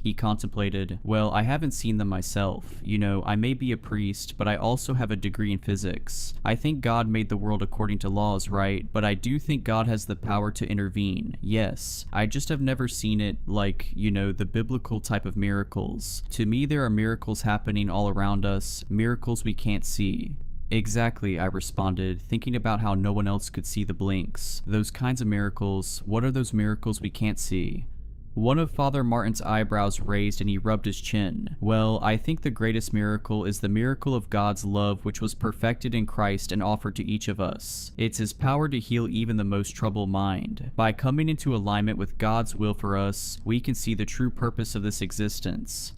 S3: He contemplated. Well, I haven't seen them myself. You know, I may be a priest, but I also have a degree in physics. I think God made the world according to laws, right? But I do think God has the power to intervene. Yes. I just have never seen it like, you know, the biblical type of miracles. To me, there are miracles happening all around us, miracles we can't see. Exactly, I responded, thinking about how no one else could see the blinks. Those kinds of miracles, what are those miracles we can't see? One of Father Martin's eyebrows raised and he rubbed his chin. Well, I think the greatest miracle is the miracle of God's love which was perfected in Christ and offered to each of us. It's his power to heal even the most troubled mind. By coming into alignment with God's will for us, we can see the true purpose of this existence.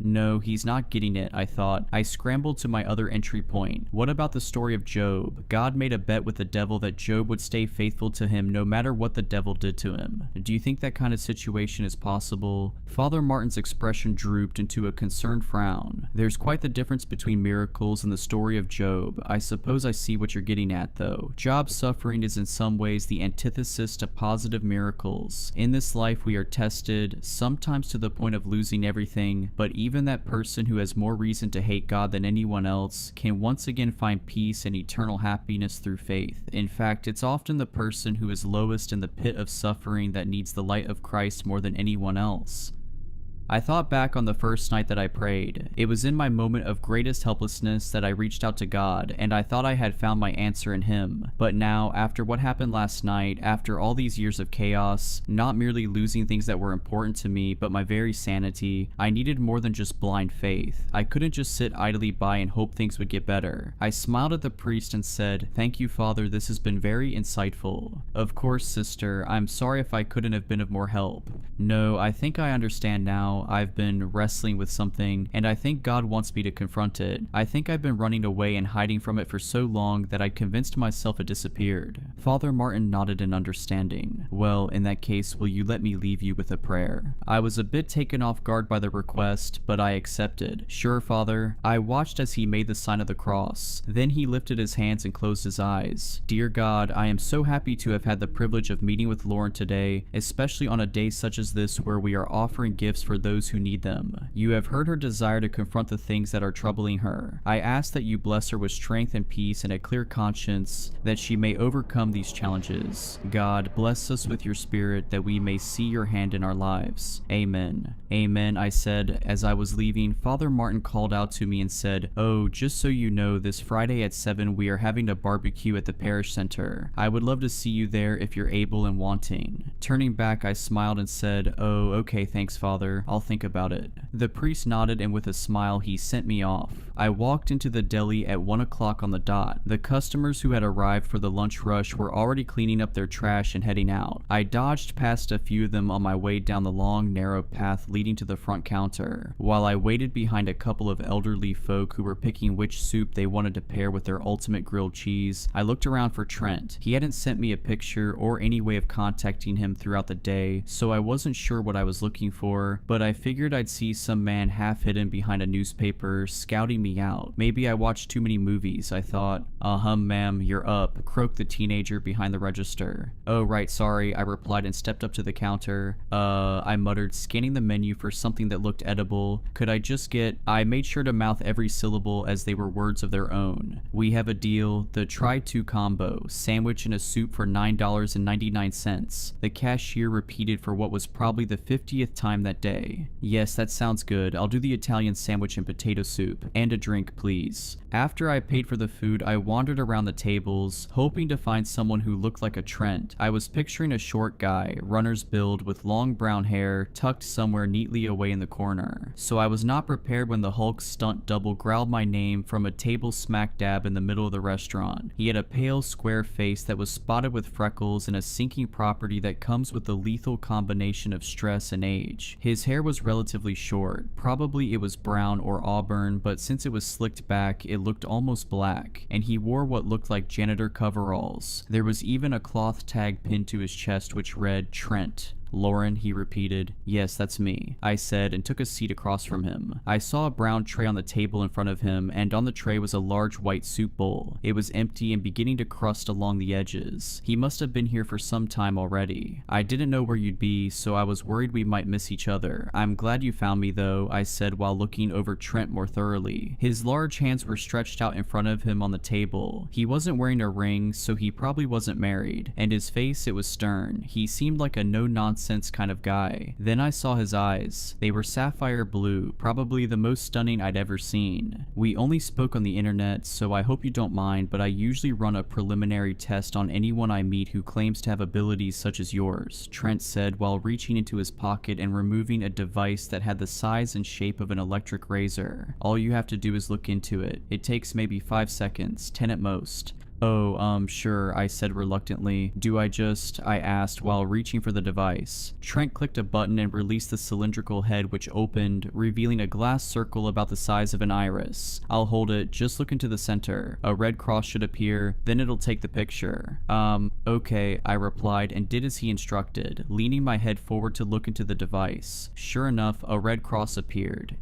S3: No, he's not getting it, I thought. I scrambled to my other entry point. What about the story of Job? God made a bet with the devil that Job would stay faithful to him no matter what the devil did to him. Do you think that kind of situation is possible? Father Martin's expression drooped into a concerned frown. There's quite the difference between miracles and the story of Job. I suppose I see what you're getting at, though. Job's suffering is in some ways the antithesis to positive miracles. In this life we are tested, sometimes to the point of losing everything, but even that person who has more reason to hate God than anyone else can once again find peace and eternal happiness through faith. In fact, it's often the person who is lowest in the pit of suffering that needs the light of Christ more than anyone else. I thought back on the first night that I prayed. It was in my moment of greatest helplessness that I reached out to God, and I thought I had found my answer in Him. But now, after what happened last night, after all these years of chaos, not merely losing things that were important to me, but my very sanity, I needed more than just blind faith. I couldn't just sit idly by and hope things would get better. I smiled at the priest and said, "Thank you, Father, this has been very insightful." "Of course, sister, I'm sorry if I couldn't have been of more help." "No, I think I understand now. now. I've been wrestling with something, and I think God wants me to confront it. I think I've been running away and hiding from it for so long that I'd convinced myself it disappeared. Father Martin nodded in understanding. Well, in that case, will you let me leave you with a prayer? I was a bit taken off guard by the request, but I accepted. Sure, Father. I watched as he made the sign of the cross. Then he lifted his hands and closed his eyes. Dear God, I am so happy to have had the privilege of meeting with Lauren today, especially on a day such as this where we are offering gifts for those who need them. You have heard her desire to confront the things that are troubling her. I ask that you bless her with strength and peace and a clear conscience that she may overcome these challenges. God, bless us with your spirit that we may see your hand in our lives. Amen. Amen, I said. As I was leaving, Father Martin called out to me and said, "Oh, just so you know, this Friday at 7 we are having a barbecue at the parish center. I would love to see you there if you're able and wanting." Turning back, I smiled and said, "Oh, okay, thanks, Father. I'll think about it." The priest nodded, and with a smile, he sent me off. I walked into the deli at 1 o'clock on the dot. The customers who had arrived for the lunch rush were already cleaning up their trash and heading out. I dodged past a few of them on my way down the long, narrow path leading to the front counter, while I waited behind a couple of elderly folk who were picking which soup they wanted to pair with their ultimate grilled cheese. I looked around for Trent. He hadn't sent me a picture or any way of contacting him throughout the day, so I wasn't sure what I was looking for, but I figured I'd see some man half hidden behind a newspaper scouting me out. Maybe I watched too many movies, I thought. Ma'am, you're up," croaked the teenager behind the register. "Oh, right, sorry," I replied and stepped up to the counter. I muttered, scanning the menu for something that looked edible. Could I just get... I made sure to mouth every syllable as they were words of their own. "We have a deal, the try-two combo, sandwich and a soup for $9.99. The cashier repeated for what was probably the 50th time that day. "Yes, that sounds good. I'll do the Italian sandwich and potato soup. And a drink, please." After I paid for the food, I wandered around the tables, hoping to find someone who looked like a Trent. I was picturing a short guy, runner's build, with long brown hair, tucked somewhere neatly away in the corner. So I was not prepared when the Hulk stunt double growled my name from a table smack dab in the middle of the restaurant. He had a pale, square face that was spotted with freckles and a sinking property that comes with the lethal combination of stress and age. His hair was relatively short. Probably it was brown or auburn, but since it was slicked back, it looked almost black, and he wore what looked like janitor coveralls. There was even a cloth tag pinned to his chest which read, "Trent." "Lauren," he repeated. "Yes, that's me," I said, and took a seat across from him. I saw a brown tray on the table in front of him, and on the tray was a large white soup bowl. It was empty and beginning to crust along the edges. He must have been here for some time already. "I didn't know where you'd be, so I was worried we might miss each other. I'm glad you found me, though," I said while looking over Trent more thoroughly. His large hands were stretched out in front of him on the table. He wasn't wearing a ring, so he probably wasn't married, and his face, it was stern. He seemed like a no-nonsense kind of guy. Then I saw his eyes. They were sapphire blue, probably the most stunning I'd ever seen. "We only spoke on the internet, so I hope you don't mind, but I usually run a preliminary test on anyone I meet who claims to have abilities such as yours," Trent said while reaching into his pocket and removing a device that had the size and shape of an electric razor. "All you have to do is look into it. It takes maybe 5 seconds, 10 at most." "Oh, sure," I said reluctantly. I asked while reaching for the device. Trent clicked a button and released the cylindrical head which opened, revealing a glass circle about the size of an iris. "I'll hold it, just look into the center. A red cross should appear, then it'll take the picture." Okay," I replied and did as he instructed, leaning my head forward to look into the device. Sure enough, a red cross appeared.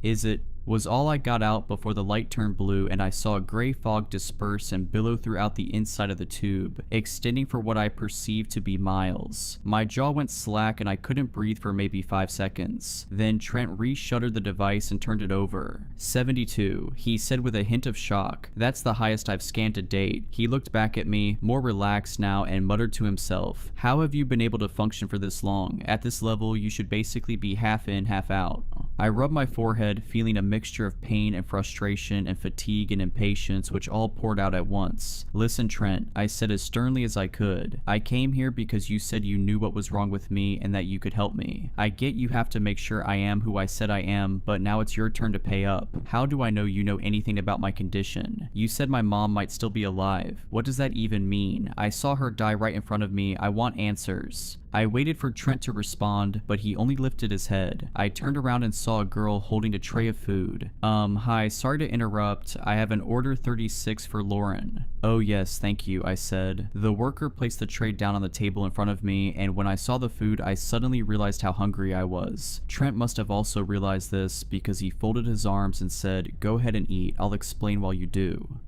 S3: Was all I got out before the light turned blue and I saw a gray fog disperse and billow throughout the inside of the tube, extending for what I perceived to be miles. My jaw went slack and I couldn't breathe for maybe 5 seconds. Then Trent re-shuttered the device and turned it over. 72, he said with a hint of shock. "That's the highest I've scanned to date." He looked back at me, more relaxed now, and muttered to himself, "How have you been able to function for this long? At this level, you should basically be half in, half out." I rubbed my forehead, feeling a mixture of pain and frustration and fatigue and impatience which all poured out at once. "Listen, Trent," I said as sternly as I could. "I came here because you said you knew what was wrong with me and that you could help me. I get you have to make sure I am who I said I am, but now it's your turn to pay up. How do I know you know anything about my condition? You said my mom might still be alive. What does that even mean? I saw her die right in front of me. I want answers." I waited for Trent to respond, but he only lifted his head. I turned around and saw a girl holding a tray of food. Hi, sorry to interrupt. I have an order 36 for Lauren. Oh yes, thank you, I said. The worker placed the tray down on the table in front of me, and when I saw the food, I suddenly realized how hungry I was. Trent must have also realized this because he folded his arms and said, "Go ahead and eat, I'll explain while you do."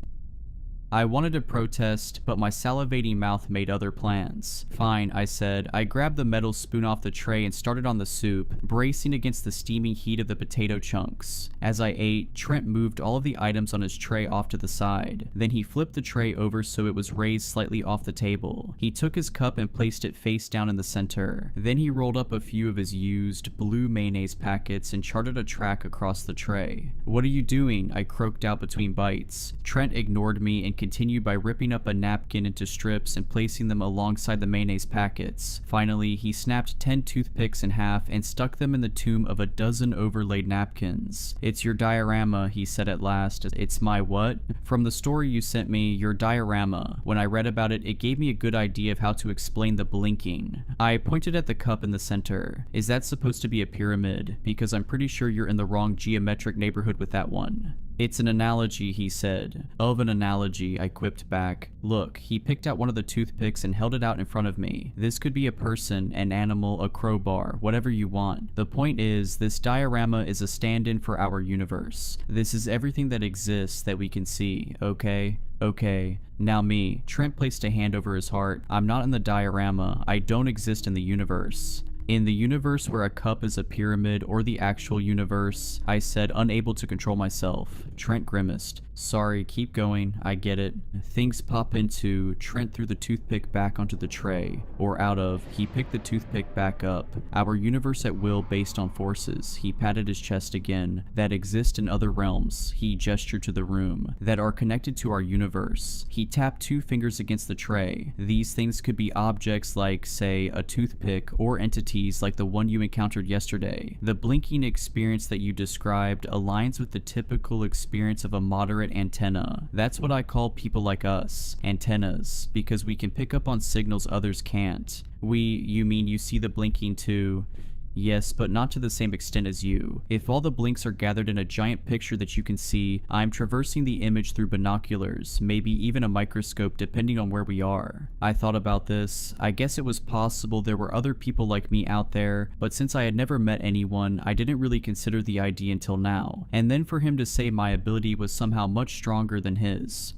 S3: I wanted to protest, but my salivating mouth made other plans. Fine, I said. I grabbed the metal spoon off the tray and started on the soup, bracing against the steaming heat of the potato chunks. As I ate, Trent moved all of the items on his tray off to the side. Then he flipped the tray over so it was raised slightly off the table. He took his cup and placed it face down in the center. Then he rolled up a few of his used, blue mayonnaise packets and charted a track across the tray. "What are you doing?" I croaked out between bites. Trent ignored me and continued by ripping up a napkin into strips and placing them alongside the mayonnaise packets. Finally, he snapped 10 toothpicks in half and stuck them in the tomb of a dozen overlaid napkins. "It's your diorama," he said at last. "It's my what?" "From the story you sent me, your diorama. When I read about it, it gave me a good idea of how to explain the blinking." I pointed at the cup in the center. "Is that supposed to be a pyramid? Because I'm pretty sure you're in the wrong geometric neighborhood with that one." "It's an analogy," he said. "Of an analogy," I quipped back. "Look," he picked out one of the toothpicks and held it out in front of me. "This could be a person, an animal, a crowbar, whatever you want. The point is, this diorama is a stand-in for our universe. This is everything that exists that we can see, okay? Okay. Now me." Trent placed a hand over his heart. "I'm not in the diorama. I don't exist in the universe." "In the universe where a cup is a pyramid, or the actual universe," I said, unable to control myself. Trent grimaced. "Sorry, keep going, I get it." Things pop into. Trent threw the toothpick back onto the tray. Or out of. He picked the toothpick back up. "Our universe at will based on forces," he patted his chest again, "that exist in other realms," he gestured to the room, "that are connected to our universe." He tapped 2 fingers against the tray. These things could be objects like, say, a toothpick, or entities like the one you encountered yesterday. The blinking experience that you described aligns with the typical experience of a moderate antenna. That's what I call people like us, antennas, because we can pick up on signals others can't. You mean you see the blinking too? Yes, but not to the same extent as you. If all the blinks are gathered in a giant picture that you can see, I'm traversing the image through binoculars, maybe even a microscope depending on where we are. I thought about this. I guess it was possible there were other people like me out there, but since I had never met anyone, I didn't really consider the idea until now. And then for him to say my ability was somehow much stronger than his.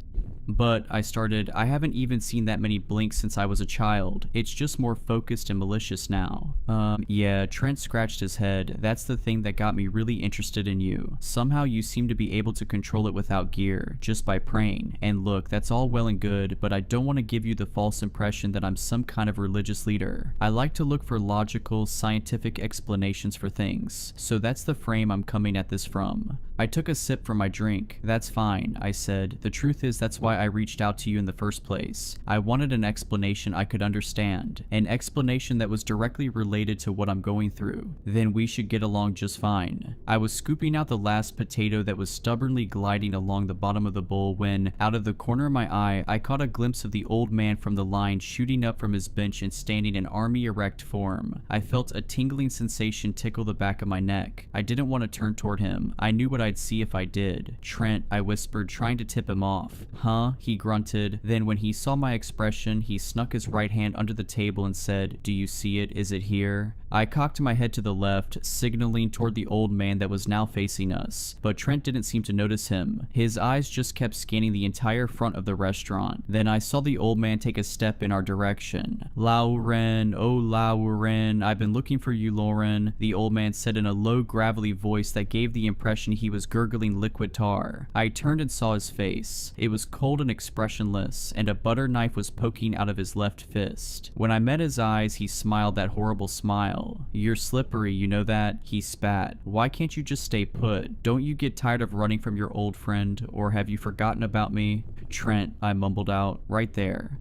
S3: "But," I started, "I haven't even seen that many blinks since I was a child. It's just more focused and malicious now." Yeah, Trent scratched his head. "That's the thing that got me really interested in you. Somehow you seem to be able to control it without gear, just by praying. And look, that's all well and good, but I don't want to give you the false impression that I'm some kind of religious leader. I like to look for logical, scientific explanations for things, so that's the frame I'm coming at this from." I took a sip from my drink. "That's fine," I said. "The truth is that's why I reached out to you in the first place. I wanted an explanation I could understand, an explanation that was directly related to what I'm going through. Then we should get along just fine." I was scooping out the last potato that was stubbornly gliding along the bottom of the bowl when, out of the corner of my eye, I caught a glimpse of the old man from the line shooting up from his bench and standing in army erect form. I felt a tingling sensation tickle the back of my neck. I didn't want to turn toward him. I knew what I'd see if I did. "Trent," I whispered, trying to tip him off. "Huh?" he grunted. Then when he saw my expression, he snuck his right hand under the table and said, "Do you see it? Is it here?" I cocked my head to the left, signaling toward the old man that was now facing us, but Trent didn't seem to notice him. His eyes just kept scanning the entire front of the restaurant. Then I saw the old man take a step in our direction. "Lauren, oh Lauren, I've been looking for you, Lauren," the old man said in a low, gravelly voice that gave the impression he was gurgling liquid tar. I turned and saw his face. It was cold and expressionless, and a butter knife was poking out of his left fist. When I met his eyes, he smiled that horrible smile. "You're slippery, you know that?" he spat. "Why can't you just stay put? Don't you get tired of running from your old friend, or have you forgotten about me?" "Trent," I mumbled out, "right there.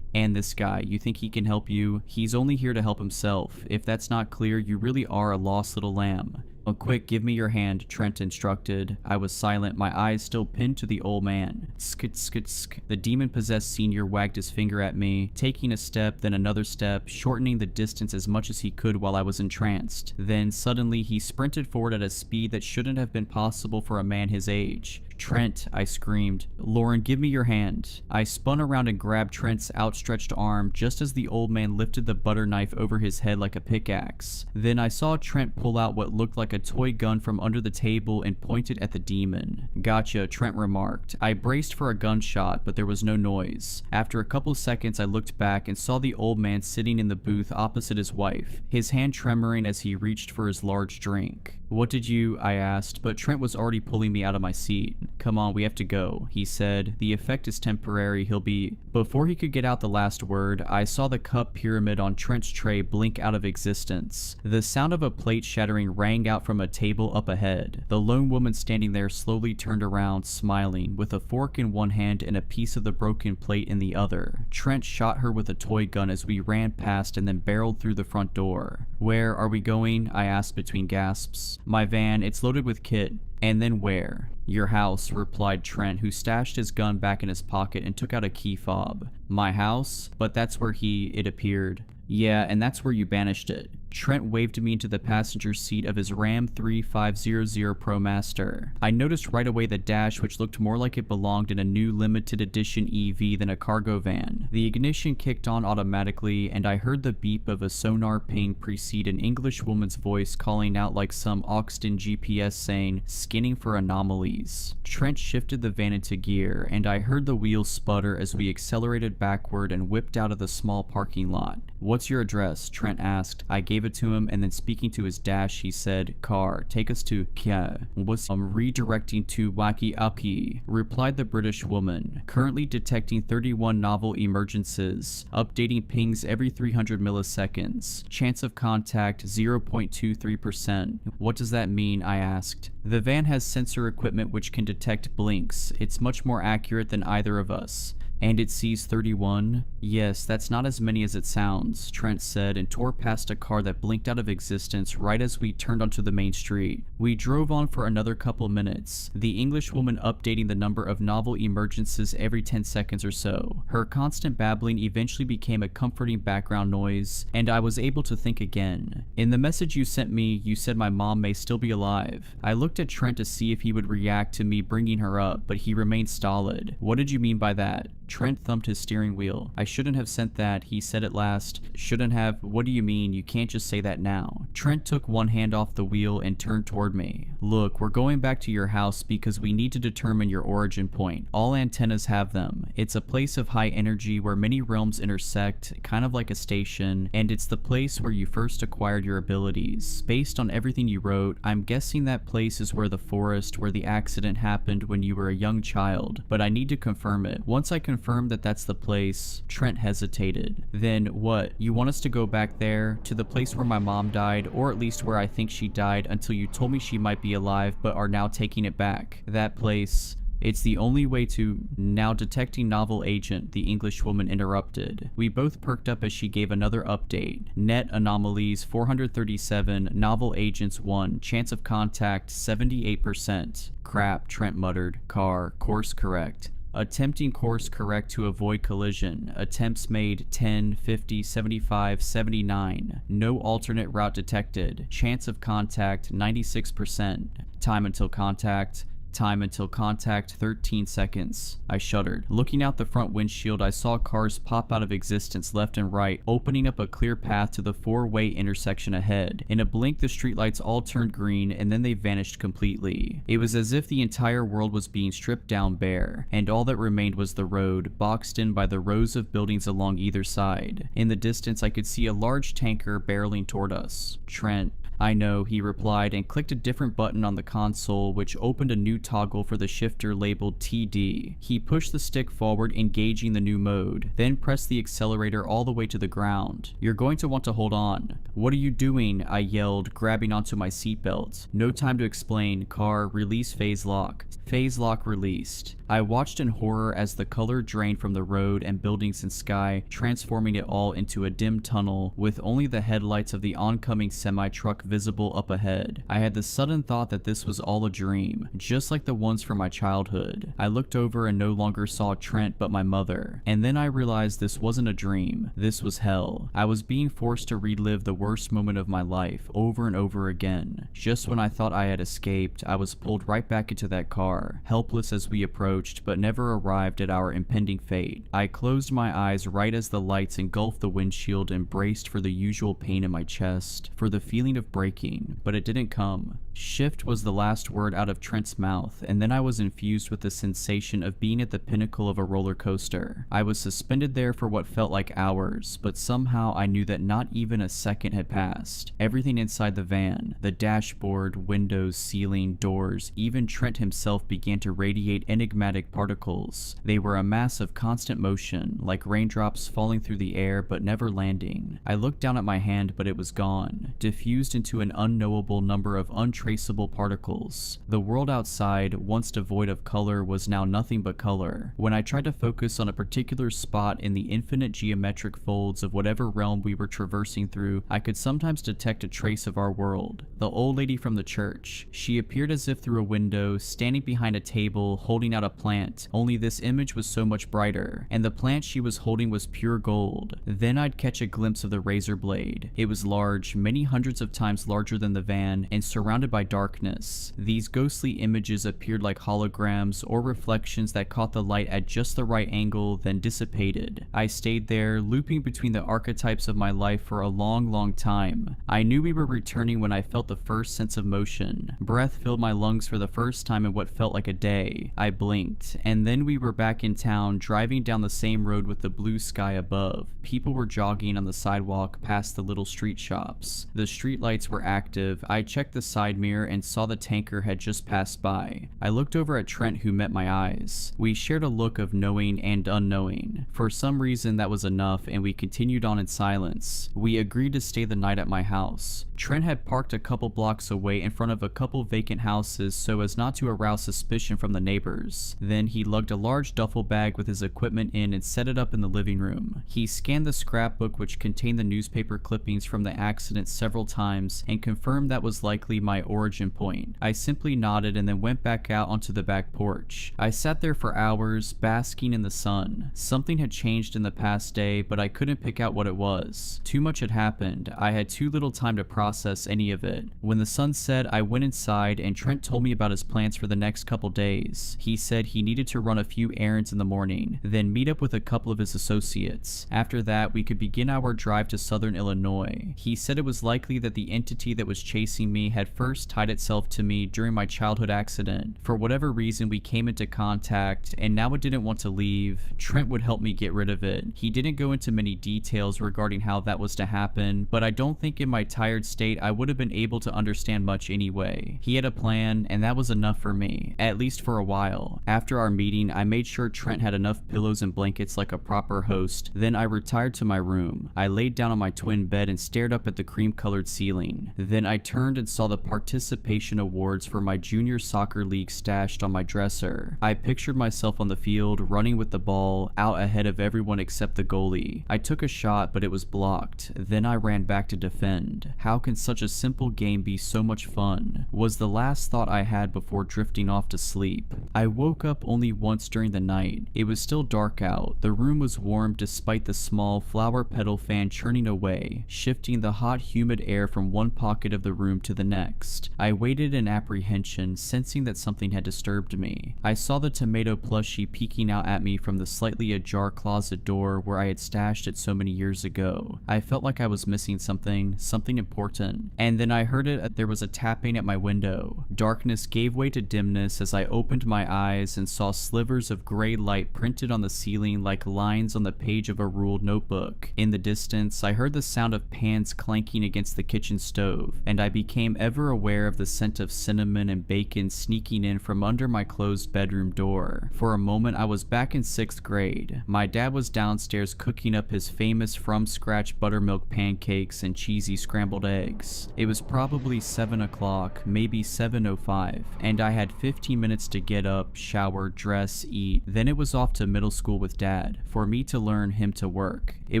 S3: And this guy, you think he can help you? He's only here to help himself. If that's not clear, you really are a lost little lamb." "Oh, quick, give me your hand," Trent instructed. I was silent, my eyes still pinned to the old man. Skit, skit, sk. The demon-possessed senior wagged his finger at me, taking a step, then another step, shortening the distance as much as he could while I was entranced. Then, suddenly, he sprinted forward at a speed that shouldn't have been possible for a man his age. "Trent," I screamed. "Lauren, give me your hand." I spun around and grabbed Trent's outstretched arm just as the old man lifted the butter knife over his head like a pickaxe. Then I saw Trent pull out what looked like a toy gun from under the table and point it at the demon. "Gotcha," Trent remarked. I braced for a gunshot, but there was no noise. After a couple seconds, I looked back and saw the old man sitting in the booth opposite his wife, his hand tremoring as he reached for his large drink. "What did you?" I asked, but Trent was already pulling me out of my seat. "Come on, we have to go," he said. "The effect is temporary, he'll be..." Before he could get out the last word, I saw the cup pyramid on Trent's tray blink out of existence. The sound of a plate shattering rang out from a table up ahead. The lone woman standing there slowly turned around, smiling, with a fork in one hand and a piece of the broken plate in the other. Trent shot her with a toy gun as we ran past and then barreled through the front door. "Where are we going?" I asked between gasps. "My van, it's loaded with kit." "And then where?" "Your house," replied Trent, who stashed his gun back in his pocket and took out a key fob. "My house? But that's where it appeared." "Yeah, and that's where you banished it." Trent waved me into the passenger seat of his Ram 3500 ProMaster. I noticed right away the dash, which looked more like it belonged in a new limited edition EV than a cargo van. The ignition kicked on automatically, and I heard the beep of a sonar ping precede an English woman's voice calling out like some Oxton GPS saying, "Scanning for anomalies." Trent shifted the van into gear, and I heard the wheels sputter as we accelerated backward and whipped out of the small parking lot. "What's your address?" Trent asked. I gave it to him, and then speaking to his dash, he said, "Car, take us to Kya." "Was redirecting to Waki Api," replied the British woman. "Currently detecting 31 novel emergencies. Updating pings every 300 milliseconds. Chance of contact 0.23%. "What does that mean?" I asked. "The van has sensor equipment which can detect blinks. It's much more accurate than either of us." "And it sees 31? "Yes, that's not as many as it sounds," Trent said, and tore past a car that blinked out of existence right as we turned onto the main street. We drove on for another couple minutes, the English woman updating the number of novel emergencies every 10 seconds or so. Her constant babbling eventually became a comforting background noise, and I was able to think again. "In the message you sent me, you said my mom may still be alive." I looked at Trent to see if he would react to me bringing her up, but he remained stolid. "What did you mean by that?" Trent thumped his steering wheel. "I shouldn't have sent that," he said at last. "Shouldn't have? What do you mean? You can't just say that now." Trent took one hand off the wheel and turned toward me. "Look, we're going back to your house because we need to determine your origin point. All antennas have them. It's a place of high energy where many realms intersect, kind of like a station, and it's the place where you first acquired your abilities. Based on everything you wrote, I'm guessing that place is where the forest where the accident happened when you were a young child, but I need to confirm it. Once I confirm that that's the place..." Trent hesitated. "Then what? You want us to go back there, to the place where my mom died, or at least where I think she died until you told me she might be alive but are now taking it back? That place..." "It's the only way to..." "Now detecting novel agent," the English woman interrupted. We both perked up as she gave another update. "Net anomalies 437, novel agents 1, chance of contact 78%. "Crap," Trent muttered. "Car, course correct." Attempting course correct to avoid collision. Attempts made 10, 50, 75, 79. No alternate route detected. Chance of contact 96%. Time until contact. Time until contact 13 seconds. I shuddered. Looking out the front windshield, I saw cars pop out of existence left and right, opening up a clear path to the four-way intersection ahead. In a blink, the streetlights all turned green, and then they vanished completely. It was as if the entire world was being stripped down bare, and all that remained was the road, boxed in by the rows of buildings along either side. In the distance, I could see a large tanker barreling toward us. "Trent..." "I know," he replied, and clicked a different button on the console, which opened a new toggle for the shifter labeled TD. He pushed the stick forward, engaging the new mode, then pressed the accelerator all the way to the ground. "You're going to want to hold on." "What are you doing?" I yelled, grabbing onto my seatbelt. "No time to explain. Car, release phase lock." Phase lock released. I watched in horror as the color drained from the road and buildings and sky, transforming it all into a dim tunnel with only the headlights of the oncoming semi-truck visible up ahead. I had the sudden thought that this was all a dream, just like the ones from my childhood. I looked over and no longer saw Trent but my mother, and then I realized this wasn't a dream, this was hell. I was being forced to relive the worst moment of my life over and over again. Just when I thought I had escaped, I was pulled right back into that car, helpless as we approached but never arrived at our impending fate. I closed my eyes right as the lights engulfed the windshield and braced for the usual pain in my chest, for the feeling of braking, but it didn't come. Shift was the last word out of Trent's mouth, and then I was infused with the sensation of being at the pinnacle of a roller coaster. I was suspended there for what felt like hours, but somehow I knew that not even a second had passed. Everything inside the van, the dashboard, windows, ceiling, doors, even Trent himself began to radiate enigmatic particles. They were a mass of constant motion, like raindrops falling through the air but never landing. I looked down at my hand, but it was gone, diffused into an unknowable number of untraceable particles. The world outside, once devoid of color, was now nothing but color. When I tried to focus on a particular spot in the infinite geometric folds of whatever realm we were traversing through, I could sometimes detect a trace of our world. The old lady from the church. She appeared as if through a window, standing behind a table, holding out a plant, only this image was so much brighter, and the plant she was holding was pure gold. Then I'd catch a glimpse of the razor blade. It was large, many hundreds of times larger than the van, and surrounded by darkness. These ghostly images appeared like holograms or reflections that caught the light at just the right angle, then dissipated. I stayed there, looping between the archetypes of my life for a long time. I knew we were returning when I felt the first sense of motion. Breath filled my lungs for the first time in what felt like a day. I blinked, and then we were back in town, driving down the same road with the blue sky above. People were jogging on the sidewalk past the little street shops. The street lights were active. I checked the side mirror and saw the tanker had just passed by. I looked over at Trent, who met my eyes. We shared a look of knowing and unknowing. For some reason that was enough, and we continued on in silence. We agreed to stay the night at my house. Trent had parked a couple blocks away in front of a couple vacant houses so as not to arouse suspicion from the neighbors. Then he lugged a large duffel bag with his equipment in and set it up in the living room. He scanned the scrapbook, which contained the newspaper clippings from the accident, several times and confirmed that was likely my origin point. I simply nodded and then went back out onto the back porch. I sat there for hours, basking in the sun. Something had changed in the past day, but I couldn't pick out what it was. Too much had happened. I had too little time to process any of it. When the sun set, I went inside and Trent told me about his plans for the next couple days. He said he needed to run a few errands in the morning, then meet up with a couple of his associates. After that, we could begin our drive to southern Illinois. He said it was likely that the entity that was chasing me had first tied itself to me during my childhood accident. For whatever reason, we came into contact, and now it didn't want to leave. Trent would help me get rid of it. He didn't go into many details regarding how that was to happen, but I don't think in my tired state I would have been able to understand much anyway. He had a plan, and that was enough for me, at least for a while. After our meeting, I made sure Trent had enough pillows and blankets like a proper host. Then I retired to my room. I laid down on my twin bed and stared up at the cream-colored ceiling. Then I turned and saw the participation awards for my junior soccer league stashed on my dresser. I pictured myself on the field, running with the ball, out ahead of everyone except the goalie. I took a shot, but it was blocked. Then I ran back to defend. How can such a simple game be so much fun? Was the last thought I had before drifting off to sleep. I woke up only once during the night. It was still dark out. The room was warm despite the small flower petal fan churning away, shifting the hot, humid air from one pocket of the room to the next. I waited in apprehension, sensing that something had disturbed me. I saw the tomato plushie peeking out at me from the slightly ajar closet door where I had stashed it so many years ago. I felt like I was missing something important. And then I heard it. There was a tapping at my window. Darkness gave way to dimness as I opened my eyes and saw slivers of gray light printed on the ceiling like lines on the page of a ruled notebook. In the distance, I heard the sound of pans clanking against the kitchen stove, and I became ever aware of the scent of cinnamon and bacon sneaking in from under my closed bedroom door. For a moment, I was back in 6th grade. My dad was downstairs cooking up his famous from-scratch buttermilk pancakes and cheesy scrambled eggs. It was probably 7 o'clock, maybe 7:05, and I had 15 minutes to get up, shower, dress, eat. Then it was off to middle school with Dad, for me to learn, him to work. It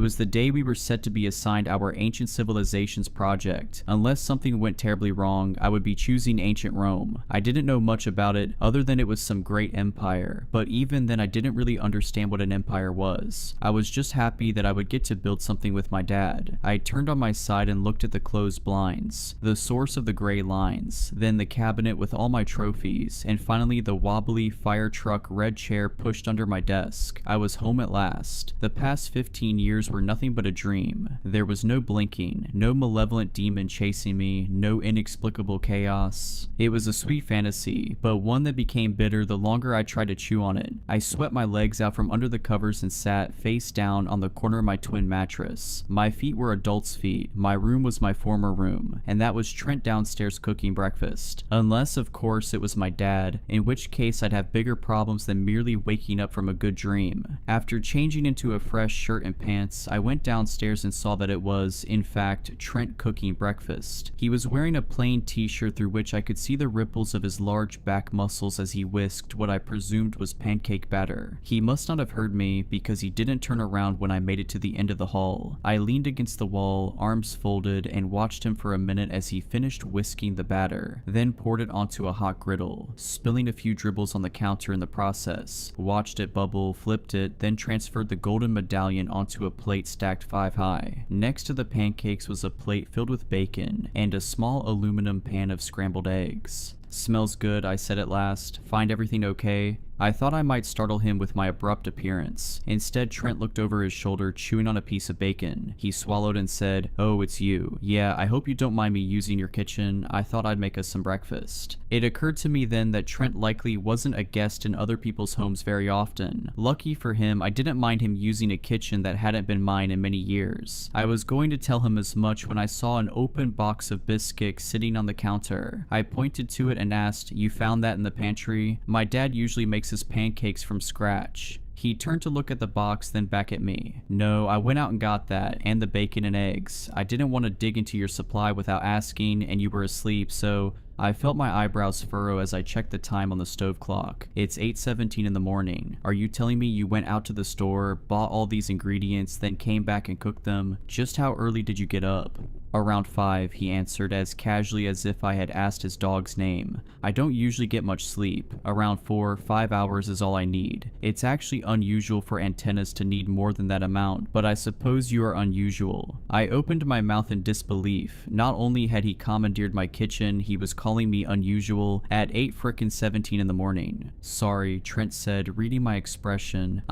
S3: was the day we were set to be assigned our Ancient Civilizations project. perfect. Unless something went terribly wrong, I would be choosing ancient Rome. I didn't know much about it other than it was some great empire, but even then I didn't really understand what an empire was. I was just happy that I would get to build something with my dad. I turned on my side and looked at the closed blinds, the source of the gray lines, then the cabinet with all my trophies, and finally the wobbly fire truck red chair pushed under my desk. I was home at last. The past 15 years were nothing but a dream. There was no blinking, no malevolent demon chasing me, no inexplicable chaos. It was a sweet fantasy, but one that became bitter the longer I tried to chew on it. I swept my legs out from under the covers and sat face down on the corner of my twin mattress. My feet were adults' feet. My room was my former room, and that was Trent downstairs cooking breakfast. Unless, of course, it was my dad, in which case I'd have bigger problems than merely waking up from a good dream. After changing into a fresh shirt and pants, I went downstairs and saw that it was, in fact, Trent cooking breakfast. He was wearing a plain t-shirt through which I could see the ripples of his large back muscles as he whisked what I presumed was pancake batter. He must not have heard me because he didn't turn around when I made it to the end of the hall. I leaned against the wall, arms folded, and watched him for a minute as he finished whisking the batter, then poured it onto a hot griddle, spilling a few dribbles on the counter in the process, watched it bubble, flipped it, then transferred the golden medallion onto a plate stacked 5 high. Next to the pancakes was a plate filled with bacon and a small aluminum pan of scrambled eggs. "Smells good," I said at last. "Find everything okay?" I thought I might startle him with my abrupt appearance. Instead, Trent looked over his shoulder, chewing on a piece of bacon. He swallowed and said, "Oh, it's you. Yeah, I hope you don't mind me using your kitchen. I thought I'd make us some breakfast." It occurred to me then that Trent likely wasn't a guest in other people's homes very often. Lucky for him, I didn't mind him using a kitchen that hadn't been mine in many years. I was going to tell him as much when I saw an open box of biscuits sitting on the counter. I pointed to it and asked, "You found that in the pantry? My dad usually makes his pancakes from scratch." He turned to look at the box, then back at me. "No, I went out and got that, and the bacon and eggs. I didn't want to dig into your supply without asking, and you were asleep, so..." I felt my eyebrows furrow as I checked the time on the stove clock. "It's 8:17 in the morning. Are you telling me you went out to the store, bought all these ingredients, then came back and cooked them? Just how early did you get up?" "Around 5, he answered as casually as if I had asked his dog's name. "I don't usually get much sleep. Around 4-5 hours is all I need. It's actually unusual for antennas to need more than that amount, but I suppose you are unusual." I opened my mouth in disbelief. Not only had he commandeered my kitchen, he was calling me unusual at 8:17 in the morning. "Sorry," Trent said, reading my expression.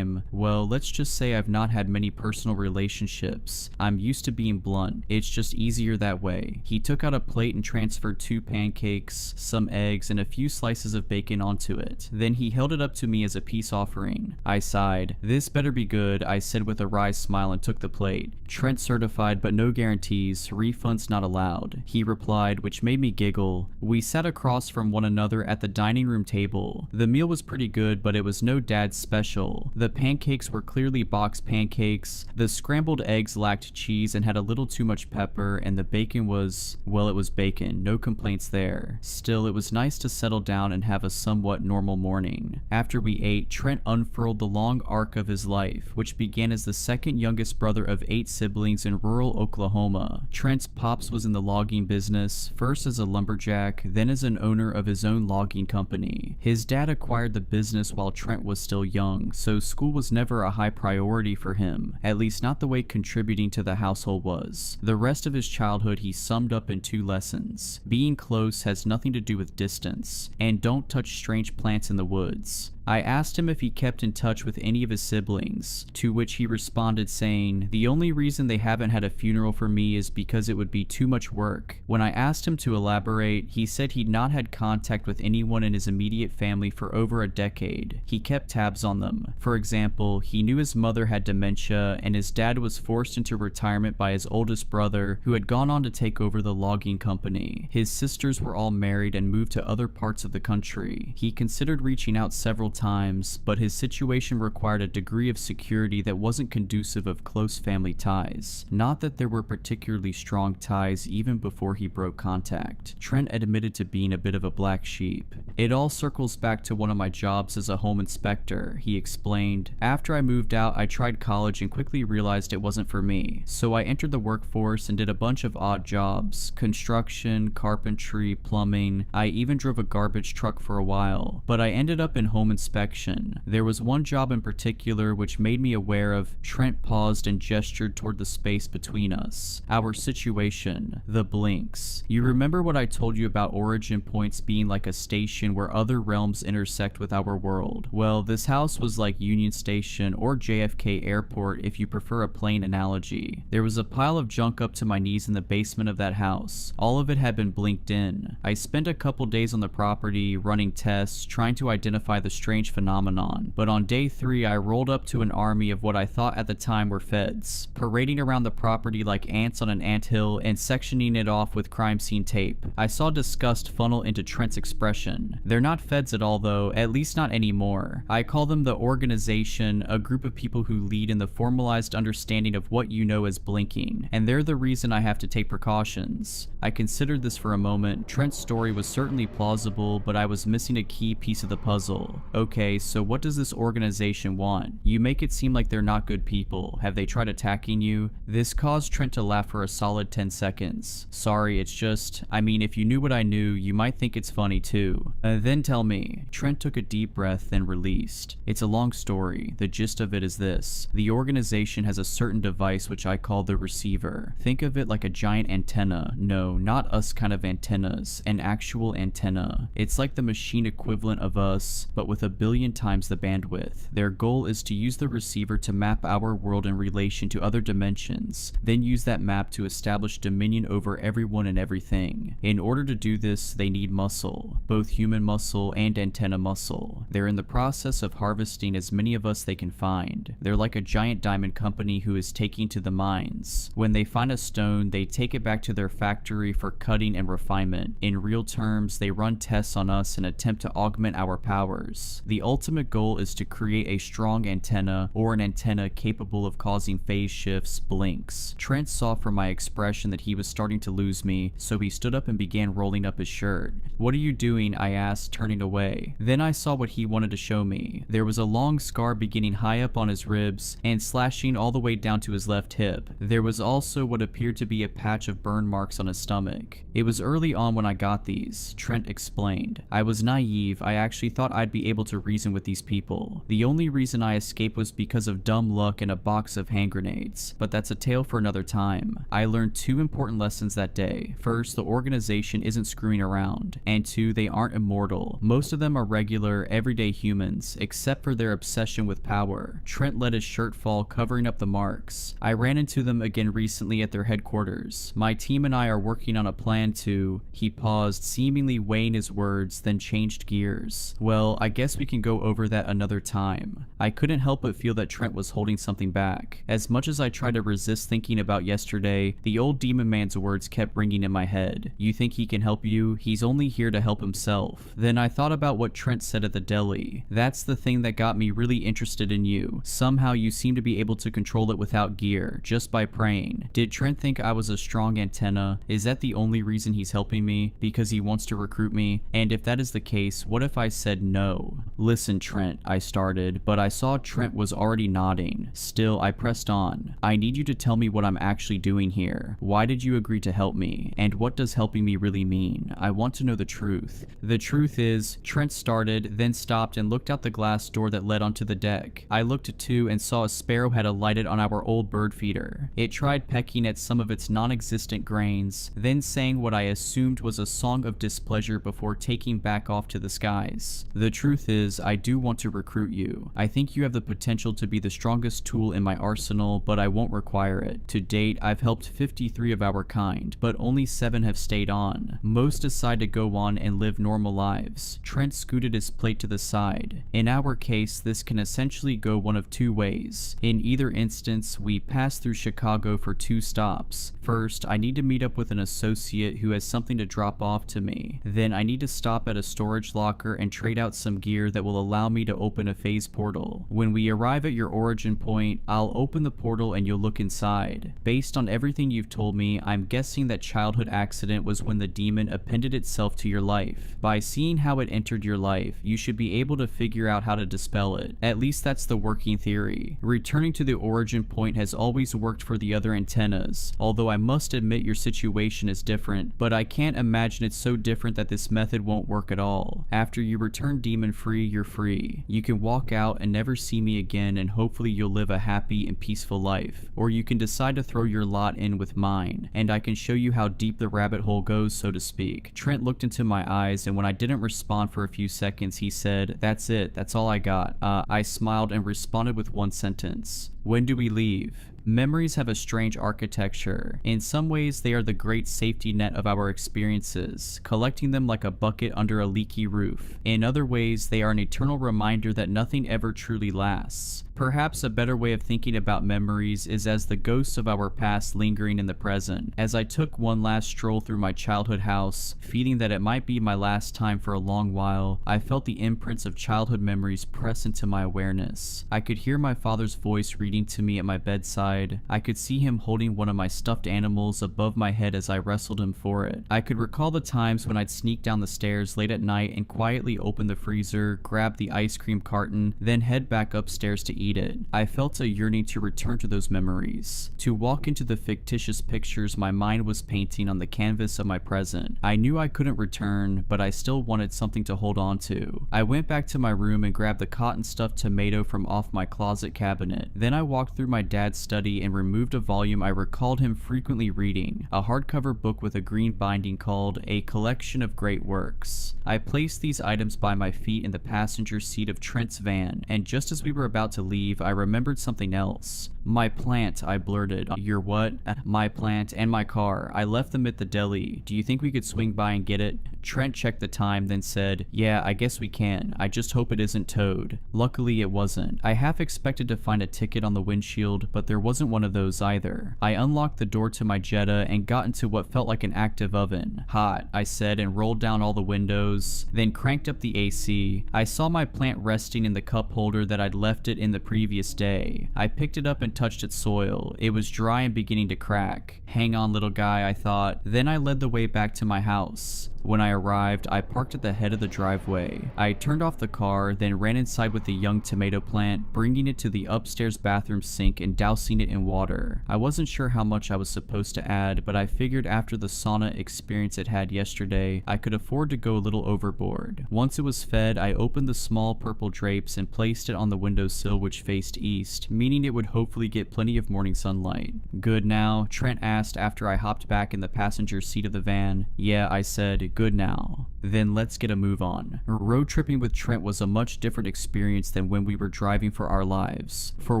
S3: Well, let's just say I've not had many personal relationships. I'm used to being blunt. It's just easier that way." He took out a plate and transferred 2 pancakes, some eggs, and a few slices of bacon onto it. Then he held it up to me as a peace offering. I sighed. "This better be good," I said with a wry smile and took the plate. "Trent certified, but no guarantees. Refunds not allowed," he replied, which made me giggle. We sat across from one another at the dining room table. The meal was pretty good, but it was no dad's special. The pancakes were clearly box pancakes. The scrambled eggs lacked cheese and had a little too much pepper, and the bacon was, well, it was bacon. No complaints there. Still, it was nice to settle down and have a somewhat normal morning. After we ate, Trent unfurled the long arc of his life, which began as the second youngest brother of 8 siblings in rural Oklahoma. Trent's pops was in the logging business, first as a lumberjack, then as an owner of his own logging company. His dad acquired the business while Trent was still young, so school was never a high priority for him, at least not the way contributing to the household was. The rest of his childhood he summed up in 2 lessons. Being close has nothing to do with distance, and don't touch strange plants in the woods. I asked him if he kept in touch with any of his siblings, to which he responded saying, "The only reason they haven't had a funeral for me is because it would be too much work." When I asked him to elaborate, he said he'd not had contact with anyone in his immediate family for over a decade. He kept tabs on them. For example, he knew his mother had dementia, and his dad was forced into retirement by his oldest brother, who had gone on to take over the logging company. His sisters were all married and moved to other parts of the country. He considered reaching out several times, but his situation required a degree of security that wasn't conducive of close family ties. Not that there were particularly strong ties even before he broke contact. Trent admitted to being a bit of a black sheep. It all circles back to one of my jobs as a home inspector, he explained. After I moved out, I tried college and quickly realized it wasn't for me. So I entered the workforce and did a bunch of odd jobs: construction, carpentry, plumbing. I even drove a garbage truck for a while, but I ended up in home inspection. There was one job in particular which made me aware of. Trent paused and gestured toward the space between us. Our situation, the blinks. You remember what I told you about origin points being like a station where other realms intersect with our world? Well, this house was like Union Station or JFK Airport if you prefer a plane analogy. There was a pile of junk up to my knees in the basement of that house. All of it had been blinked in. I spent a couple days on the property, running tests, trying to identify the strange phenomenon, but on day 3 I rolled up to an army of what I thought at the time were feds, parading around the property like ants on an anthill and sectioning it off with crime scene tape. I saw disgust funnel into Trent's expression. They're not feds at all though, at least not anymore. I call them the organization, a group of people who lead in the formalized understanding of what you know as blinking, and they're the reason I have to take precautions. I considered this for a moment. Trent's story was certainly plausible, but I was missing a key piece of the puzzle. Okay, so what does this organization want? You make it seem like they're not good people. Have they tried attacking you? This caused Trent to laugh for a solid 10 seconds. Sorry, it's just, I mean, if you knew what I knew, you might think it's funny too. Then tell me. Trent took a deep breath, then released. It's a long story. The gist of it is this. The organization has a certain device which I call the receiver. Think of it like a giant antenna. No, not us kind of antennas. An actual antenna. It's like the machine equivalent of us, but with 1 billion times the bandwidth. Their goal is to use the receiver to map our world in relation to other dimensions, then use that map to establish dominion over everyone and everything. In order to do this, they need muscle, both human muscle and antenna muscle. They're in the process of harvesting as many of us they can find. They're like a giant diamond company who is taking to the mines. When they find a stone, they take it back to their factory for cutting and refinement. In real terms, they run tests on us and attempt to augment our powers. The ultimate goal is to create a strong antenna, or an antenna capable of causing phase shifts, blinks. Trent saw from my expression that he was starting to lose me, so he stood up and began rolling up his shirt. "What are you doing?" I asked, turning away. Then I saw what he wanted to show me. There was a long scar beginning high up on his ribs and slashing all the way down to his left hip. There was also what appeared to be a patch of burn marks on his stomach. "It was early on when I got these," Trent explained. "I was naive. I actually thought I'd be able to reason with these people. The only reason I escaped was because of dumb luck and a box of hand grenades, but that's a tale for another time. I learned 2 important lessons that day. First, the organization isn't screwing around, and 2, they aren't immortal. Most of them are regular, everyday humans, except for their obsession with power." Trent let his shirt fall, covering up the marks. "I ran into them again recently at their headquarters. My team and I are working on a plan to..." He paused, seemingly weighing his words, then changed gears. "Well, I guess we can go over that another time." I couldn't help but feel that Trent was holding something back. As much as I tried to resist thinking about yesterday, the old demon man's words kept ringing in my head. "You think he can help you? He's only here to help himself." Then I thought about what Trent said at the deli. "That's the thing that got me really interested in you. Somehow you seem to be able to control it without gear, just by praying." Did Trent think I was a strong antenna? Is that the only reason he's helping me? Because he wants to recruit me? And if that is the case, what if I said no? "Listen, Trent," I started, but I saw Trent was already nodding. Still, I pressed on. "I need you to tell me what I'm actually doing here. Why did you agree to help me? And what does helping me really mean? I want to know the truth." "The truth is..." Trent started, then stopped and looked out the glass door that led onto the deck. I looked too and saw a sparrow had alighted on our old bird feeder. It tried pecking at some of its non-existent grains, then sang what I assumed was a song of displeasure before taking back off to the skies. "The truth is, I do want to recruit you. I think you have the potential to be the strongest tool in my arsenal, but I won't require it. To date, I've helped 53 of our kind, but only 7 have stayed on. Most decide to go on and live normal lives." Trent scooted his plate to the side. "In our case, this can essentially go one of 2 ways. In either instance, we pass through Chicago for 2 stops. First, I need to meet up with an associate who has something to drop off to me. Then I need to stop at a storage locker and trade out some gear here that will allow me to open a phase portal. When we arrive at your origin point, I'll open the portal and you'll look inside. Based on everything you've told me, I'm guessing that childhood accident was when the demon appended itself to your life. By seeing how it entered your life, you should be able to figure out how to dispel it. At least that's the working theory. Returning to the origin point has always worked for the other antennas, although I must admit your situation is different, but I can't imagine it's so different that this method won't work at all. After you return demon free, you're free. You can walk out and never see me again, and hopefully you'll live a happy and peaceful life. Or you can decide to throw your lot in with mine, and I can show you how deep the rabbit hole goes, so to speak. Trent looked into my eyes, and when I didn't respond for a few seconds, he said, "That's it, that's all I got." I smiled and responded with one sentence. "When do we leave?" Memories have a strange architecture. In some ways, they are the great safety net of our experiences, collecting them like a bucket under a leaky roof. In other ways, they are an eternal reminder that nothing ever truly lasts. Perhaps a better way of thinking about memories is as the ghosts of our past lingering in the present. As I took one last stroll through my childhood house, feeling that it might be my last time for a long while, I felt the imprints of childhood memories press into my awareness. I could hear my father's voice reading to me at my bedside. I could see him holding one of my stuffed animals above my head as I wrestled him for it. I could recall the times when I'd sneak down the stairs late at night and quietly open the freezer, grab the ice cream carton, then head back upstairs to eat it. I felt a yearning to return to those memories, to walk into the fictitious pictures my mind was painting on the canvas of my present. I knew I couldn't return, but I still wanted something to hold on to. I went back to my room and grabbed the cotton stuffed tomato from off my closet cabinet. Then I walked through my dad's study and removed a volume I recalled him frequently reading, a hardcover book with a green binding called A Collection of Great Works. I placed these items by my feet in the passenger seat of Trent's van, and just as we were about to leave, I remembered something else. "My plant," I blurted. "Your what?" "My plant and my car. I left them at the deli. Do you think we could swing by and get it?" Trent checked the time, then said, "Yeah, I guess we can. I just hope it isn't towed." Luckily it wasn't. I half expected to find a ticket on the windshield, but there wasn't one of those either. I unlocked the door to my Jetta and got into what felt like an active oven. "Hot," I said, and rolled down all the windows, then cranked up the AC. I saw my plant resting in the cup holder that I'd left it in the previous day. I picked it up and touched its soil. It was dry and beginning to crack. "Hang on, little guy," I thought. Then I led the way back to my house. When I arrived, I parked at the head of the driveway. I turned off the car, then ran inside with the young tomato plant, bringing it to the upstairs bathroom sink and dousing it in water. I wasn't sure how much I was supposed to add, but I figured after the sauna experience it had yesterday, I could afford to go a little overboard. Once it was fed, I opened the small purple drapes and placed it on the windowsill which faced east, meaning it would hopefully get plenty of morning sunlight. "Good now?" Trent asked after I hopped back in the passenger seat of the van. "Yeah," I said. "Good now." "Then let's get a move on." Road tripping with Trent was a much different experience than when we were driving for our lives. For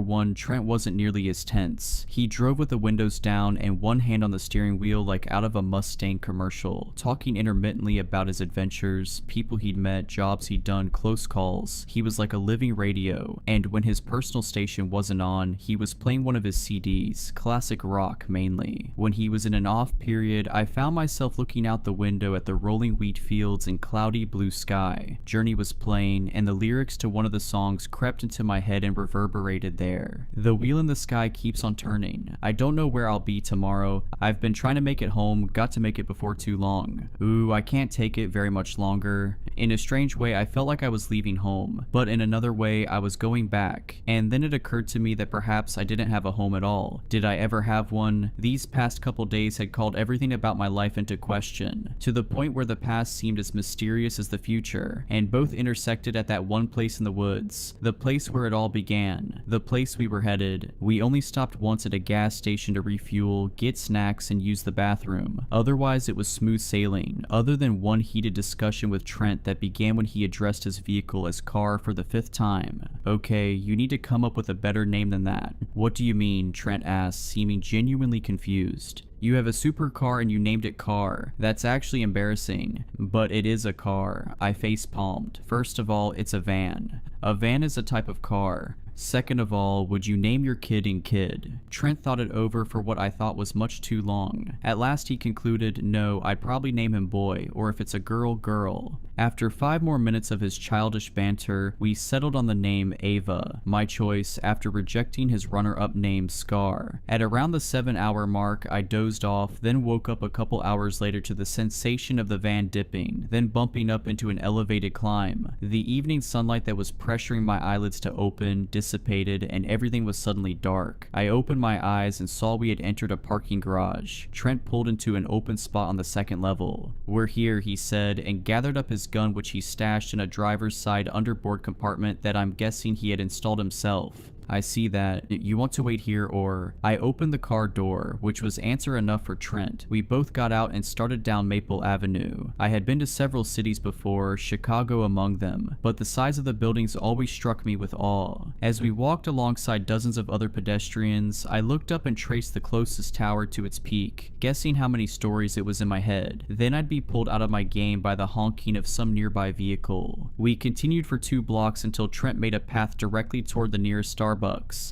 S3: one, Trent wasn't nearly as tense. He drove with the windows down and one hand on the steering wheel like out of a Mustang commercial, talking intermittently about his adventures, people he'd met, jobs he'd done, close calls. He was like a living radio, and when his personal station wasn't on, he was playing one of his CDs, classic rock mainly. When he was in an off period, I found myself looking out the window at the rolling wheat fields and cloudy blue sky. Journey was playing, and the lyrics to one of the songs crept into my head and reverberated there. "The wheel in the sky keeps on turning. I don't know where I'll be tomorrow. I've been trying to make it home, got to make it before too long. Ooh, I can't take it very much longer." In a strange way, I felt like I was leaving home, but in another way, I was going back. And then it occurred to me that perhaps I didn't have a home at all. Did I ever have one? These past couple days had called everything about my life into question, to the point where the past seemed as mysterious as the future, and both intersected at that one place in the woods, the place where it all began, the place we were headed. We only stopped once at a gas station to refuel, get snacks, and use the bathroom. Otherwise, it was smooth sailing, other than one heated discussion with Trent that began when he addressed his vehicle as car for the 5th time. "Okay, you need to come up with a better name than that." "What do you mean?" Trent asked, seeming genuinely confused. "You have a supercar and you named it Car. That's actually embarrassing, but it is a car." I face-palmed. "First of all, it's a van. A van is a type of car. Second of all, would you name your kid in Kid?" Trent thought it over for what I thought was much too long. At last he concluded, no, I'd probably name him Boy, or if it's a girl, Girl. After 5 more minutes of his childish banter, we settled on the name Ava, my choice after rejecting his runner-up name Scar. At around the 7-hour mark, I dozed off, then woke up a couple hours later to the sensation of the van dipping, then bumping up into an elevated climb. The evening sunlight that was pressuring my eyelids to open dissipated, and everything was suddenly dark. I opened my eyes and saw we had entered a parking garage. Trent pulled into an open spot on the second level. "We're here," he said, and gathered up his gun, which he stashed in a driver's side underboard compartment that I'm guessing he had installed himself. "I see that. You want to wait here or—" I opened the car door, which was answer enough for Trent. We both got out and started down Maple Avenue. I had been to several cities before, Chicago among them, but the size of the buildings always struck me with awe. As we walked alongside dozens of other pedestrians, I looked up and traced the closest tower to its peak, guessing how many stories it was in my head. Then I'd be pulled out of my game by the honking of some nearby vehicle. We continued for 2 blocks until Trent made a path directly toward the nearest Starbucks.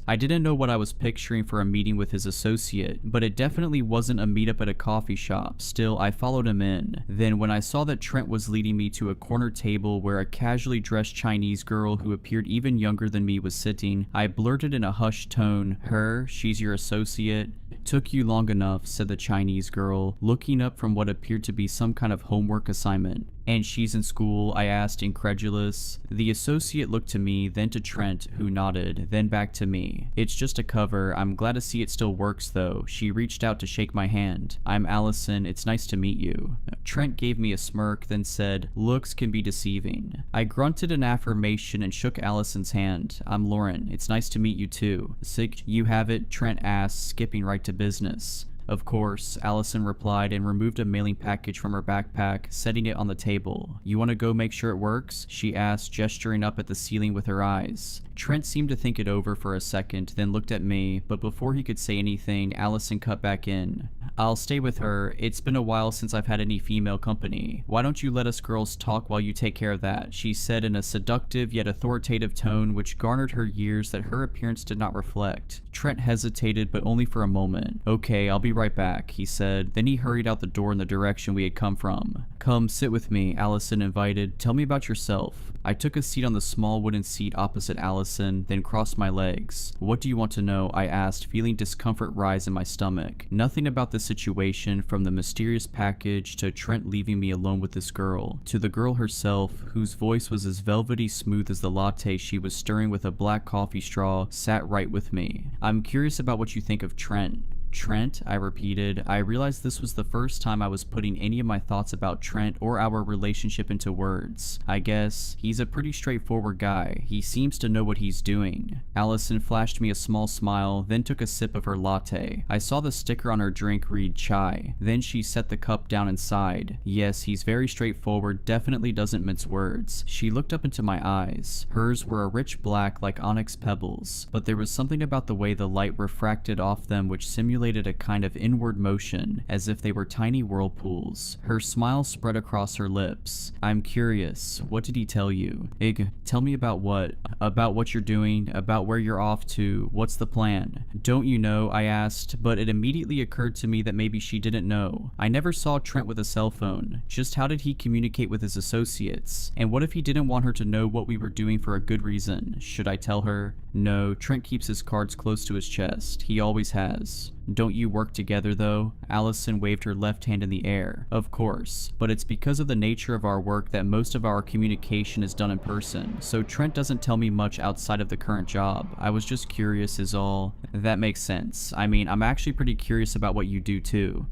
S3: I didn't know what I was picturing for a meeting with his associate, but it definitely wasn't a meetup at a coffee shop. Still, I followed him in. Then when I saw that Trent was leading me to a corner table where a casually dressed Chinese girl who appeared even younger than me was sitting, I blurted in a hushed tone, "Her? She's your associate?" "Took you long enough," said the Chinese girl, looking up from what appeared to be some kind of homework assignment. "And she's in school?" I asked, incredulous. The associate looked to me, then to Trent, who nodded, then back to me. "It's just a cover. I'm glad to see it still works, though." She reached out to shake my hand. "I'm Allison. It's nice to meet you." Trent gave me a smirk, then said, "Looks can be deceiving." I grunted an affirmation and shook Allison's hand. "I'm Lauren. It's nice to meet you, too." "Sig, you have it?" Trent asked, skipping right to business. "Of course," Allison replied and removed a mailing package from her backpack, setting it on the table. "You want to go make sure it works?" she asked, gesturing up at the ceiling with her eyes. Trent seemed to think it over for a second, then looked at me, but before he could say anything, Allison cut back in. "I'll stay with her. It's been a while since I've had any female company. Why don't you let us girls talk while you take care of that?" she said in a seductive yet authoritative tone which garnered her years that her appearance did not reflect. Trent hesitated, but only for a moment. "Okay, I'll be right back," he said. Then he hurried out the door in the direction we had come from. "Come sit with me," Allison invited. "Tell me about yourself." I took a seat on the small wooden seat opposite Allison, then crossed my legs. "What do you want to know?" I asked, feeling discomfort rise in my stomach. Nothing about the situation, from the mysterious package to Trent leaving me alone with this girl, to the girl herself, whose voice was as velvety smooth as the latte she was stirring with a black coffee straw, sat right with me. "I'm curious about what you think of Trent." "Trent?" I repeated. I realized this was the first time I was putting any of my thoughts about Trent or our relationship into words. "I guess he's a pretty straightforward guy. He seems to know what he's doing." Allison flashed me a small smile, then took a sip of her latte. I saw the sticker on her drink read chai. Then she set the cup down and sighed. "Yes, he's very straightforward, definitely doesn't mince words." She looked up into my eyes. Hers were a rich black like onyx pebbles, but there was something about the way the light refracted off them which simulated a kind of inward motion, as if they were tiny whirlpools. Her smile spread across her lips. "I'm curious. What did he tell you?" Tell me about what?" "About what you're doing, about where you're off to, what's the plan?" "Don't you know?" I asked, but it immediately occurred to me that maybe she didn't know. I never saw Trent with a cell phone. Just how did he communicate with his associates? And what if he didn't want her to know what we were doing for a good reason? Should I tell her? No, Trent keeps his cards close to his chest. He always has. "Don't you work together, though?" Allison waved her left hand in the air. "Of course, but it's because of the nature of our work that most of our communication is done in person, so Trent doesn't tell me much outside of the current job. I was just curious is all." "That makes sense. I mean, I'm actually pretty curious about what you do, too."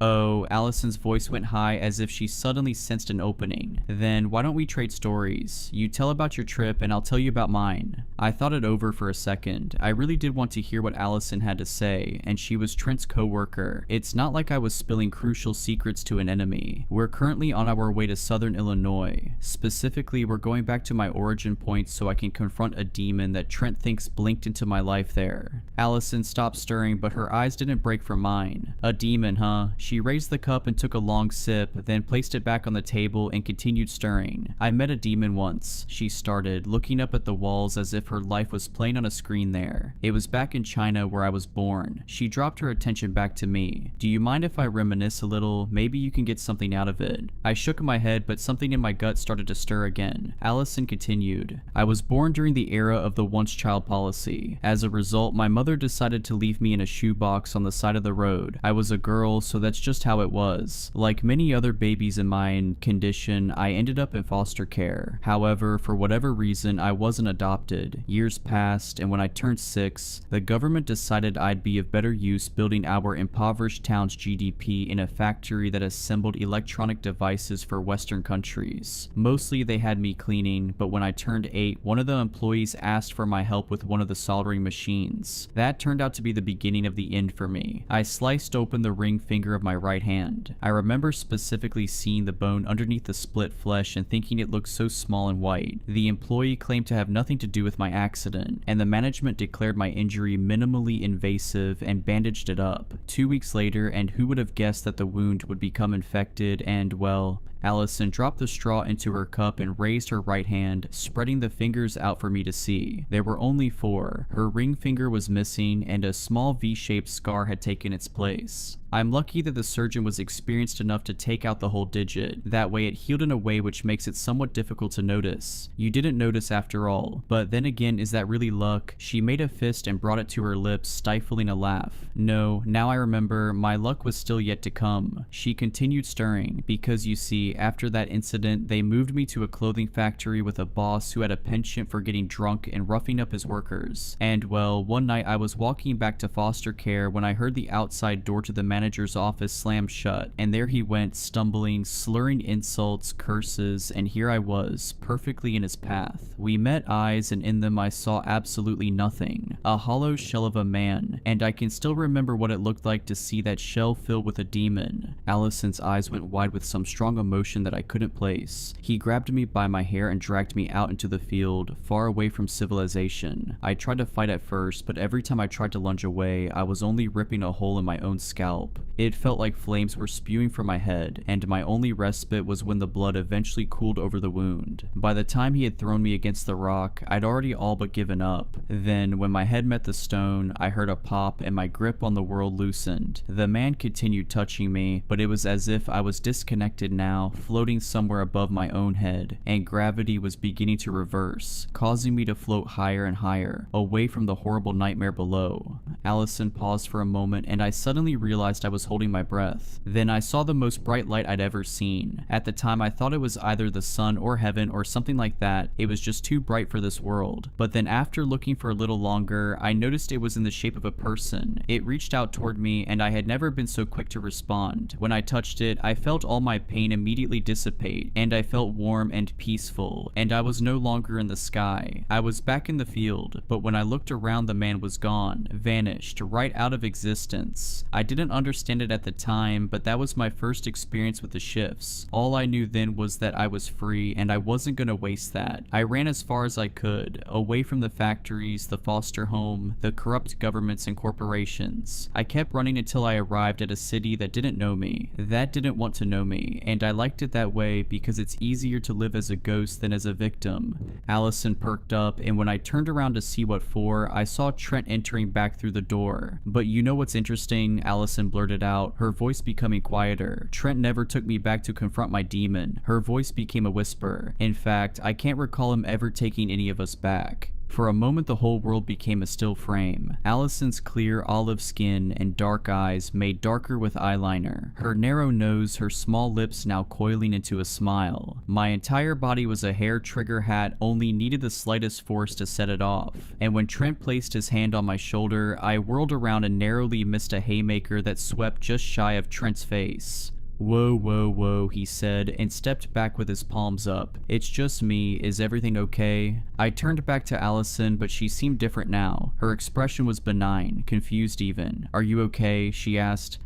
S3: "Oh," Allison's voice went high as if she suddenly sensed an opening. "Then why don't we trade stories? You tell about your trip and I'll tell you about mine." I thought it over for a second. I really did want to hear what Allison had to say, and she was Trent's co-worker. It's not like I was spilling crucial secrets to an enemy. We're currently on our way to Southern Illinois. Specifically, we're going back to my origin point so I can confront a demon that Trent thinks blinked into my life there. Allison stopped stirring, but her eyes didn't break from mine. "A demon, huh? She raised the cup and took a long sip, then placed it back on the table and continued stirring. I met a demon once, she started, looking up at the walls as if her life was playing on a screen there. It was back in China where I was born. She dropped her attention back to me. Do you mind if I reminisce a little? Maybe you can get something out of it. I shook my head, but something in my gut started to stir again. Allison continued. I was born during the era of the once-child policy. As a result, my mother decided to leave me in a shoebox on the side of the road. I was a girl, so that's just how it was. Like many other babies in my condition, I ended up in foster care. However, for whatever reason, I wasn't adopted. Years passed, and when I turned 6, the government decided I'd be of better use building our impoverished town's GDP in a factory that assembled electronic devices for Western countries. Mostly they had me cleaning, but when I turned 8, one of the employees asked for my help with one of the soldering machines. That turned out to be the beginning of the end for me. I sliced open the ring finger of my right hand. I remember specifically seeing the bone underneath the split flesh and thinking it looked so small and white. The employee claimed to have nothing to do with my accident, and the management declared my injury minimally invasive and bandaged it up. 2 weeks later, and who would have guessed that the wound would become infected and, well, Allison dropped the straw into her cup and raised her right hand, spreading the fingers out for me to see. There were only 4. Her ring finger was missing, and a small V-shaped scar had taken its place. I'm lucky that the surgeon was experienced enough to take out the whole digit. That way it healed in a way which makes it somewhat difficult to notice. You didn't notice after all. But then again, is that really luck? She made a fist and brought it to her lips, stifling a laugh. No, now I remember, my luck was still yet to come. She continued stirring, because you see, after that incident, they moved me to a clothing factory with a boss who had a penchant for getting drunk and roughing up his workers. And well, one night I was walking back to foster care when I heard the outside door to the manager's office slam shut, and there he went, stumbling, slurring insults, curses, and here I was, perfectly in his path. We met eyes, and in them I saw absolutely nothing. A hollow shell of a man, and I can still remember what it looked like to see that shell filled with a demon. Allison's eyes went wide with some strong emotion that I couldn't place. He grabbed me by my hair and dragged me out into the field, far away from civilization. I tried to fight at first, but every time I tried to lunge away, I was only ripping a hole in my own scalp. It felt like flames were spewing from my head, and my only respite was when the blood eventually cooled over the wound. By the time he had thrown me against the rock, I'd already all but given up. Then, when my head met the stone, I heard a pop and my grip on the world loosened. The man continued touching me, but it was as if I was disconnected now, floating somewhere above my own head, and gravity was beginning to reverse, causing me to float higher and higher, away from the horrible nightmare below. Allison paused for a moment, and I suddenly realized I was holding my breath. Then I saw the most bright light I'd ever seen. At the time I thought it was either the sun or heaven or something like that. It was just too bright for this world. But then after looking for a little longer, I noticed it was in the shape of a person. It reached out toward me, and I had never been so quick to respond. When I touched it, I felt all my pain immediately dissipate, and I felt warm and peaceful, and I was no longer in the sky. I was back in the field, but when I looked around, the man was gone, vanished, right out of existence. I didn't understand it at the time, but that was my first experience with the shifts. All I knew then was that I was free, and I wasn't gonna waste that. I ran as far as I could, away from the factories, the foster home, the corrupt governments and corporations. I kept running until I arrived at a city that didn't know me, that didn't want to know me, and I liked it that way because it's easier to live as a ghost than as a victim. Allison perked up, and when I turned around to see what for, I saw Trent entering back through the door. But you know what's interesting? Allison blurted out, her voice becoming quieter. Trent never took me back to confront my demon. Her voice became a whisper. In fact, I can't recall him ever taking any of us back. For a moment the whole world became a still frame. Allison's clear olive skin and dark eyes made darker with eyeliner. Her narrow nose, her small lips now coiling into a smile. My entire body was a hair trigger hat, only needed the slightest force to set it off. And when Trent placed his hand on my shoulder, I whirled around and narrowly missed a haymaker that swept just shy of Trent's face. "Whoa, whoa, whoa," he said, and stepped back with his palms up. "It's just me. Is everything okay?" I turned back to Allison, but she seemed different now. Her expression was benign, confused even. "Are you okay?" she asked.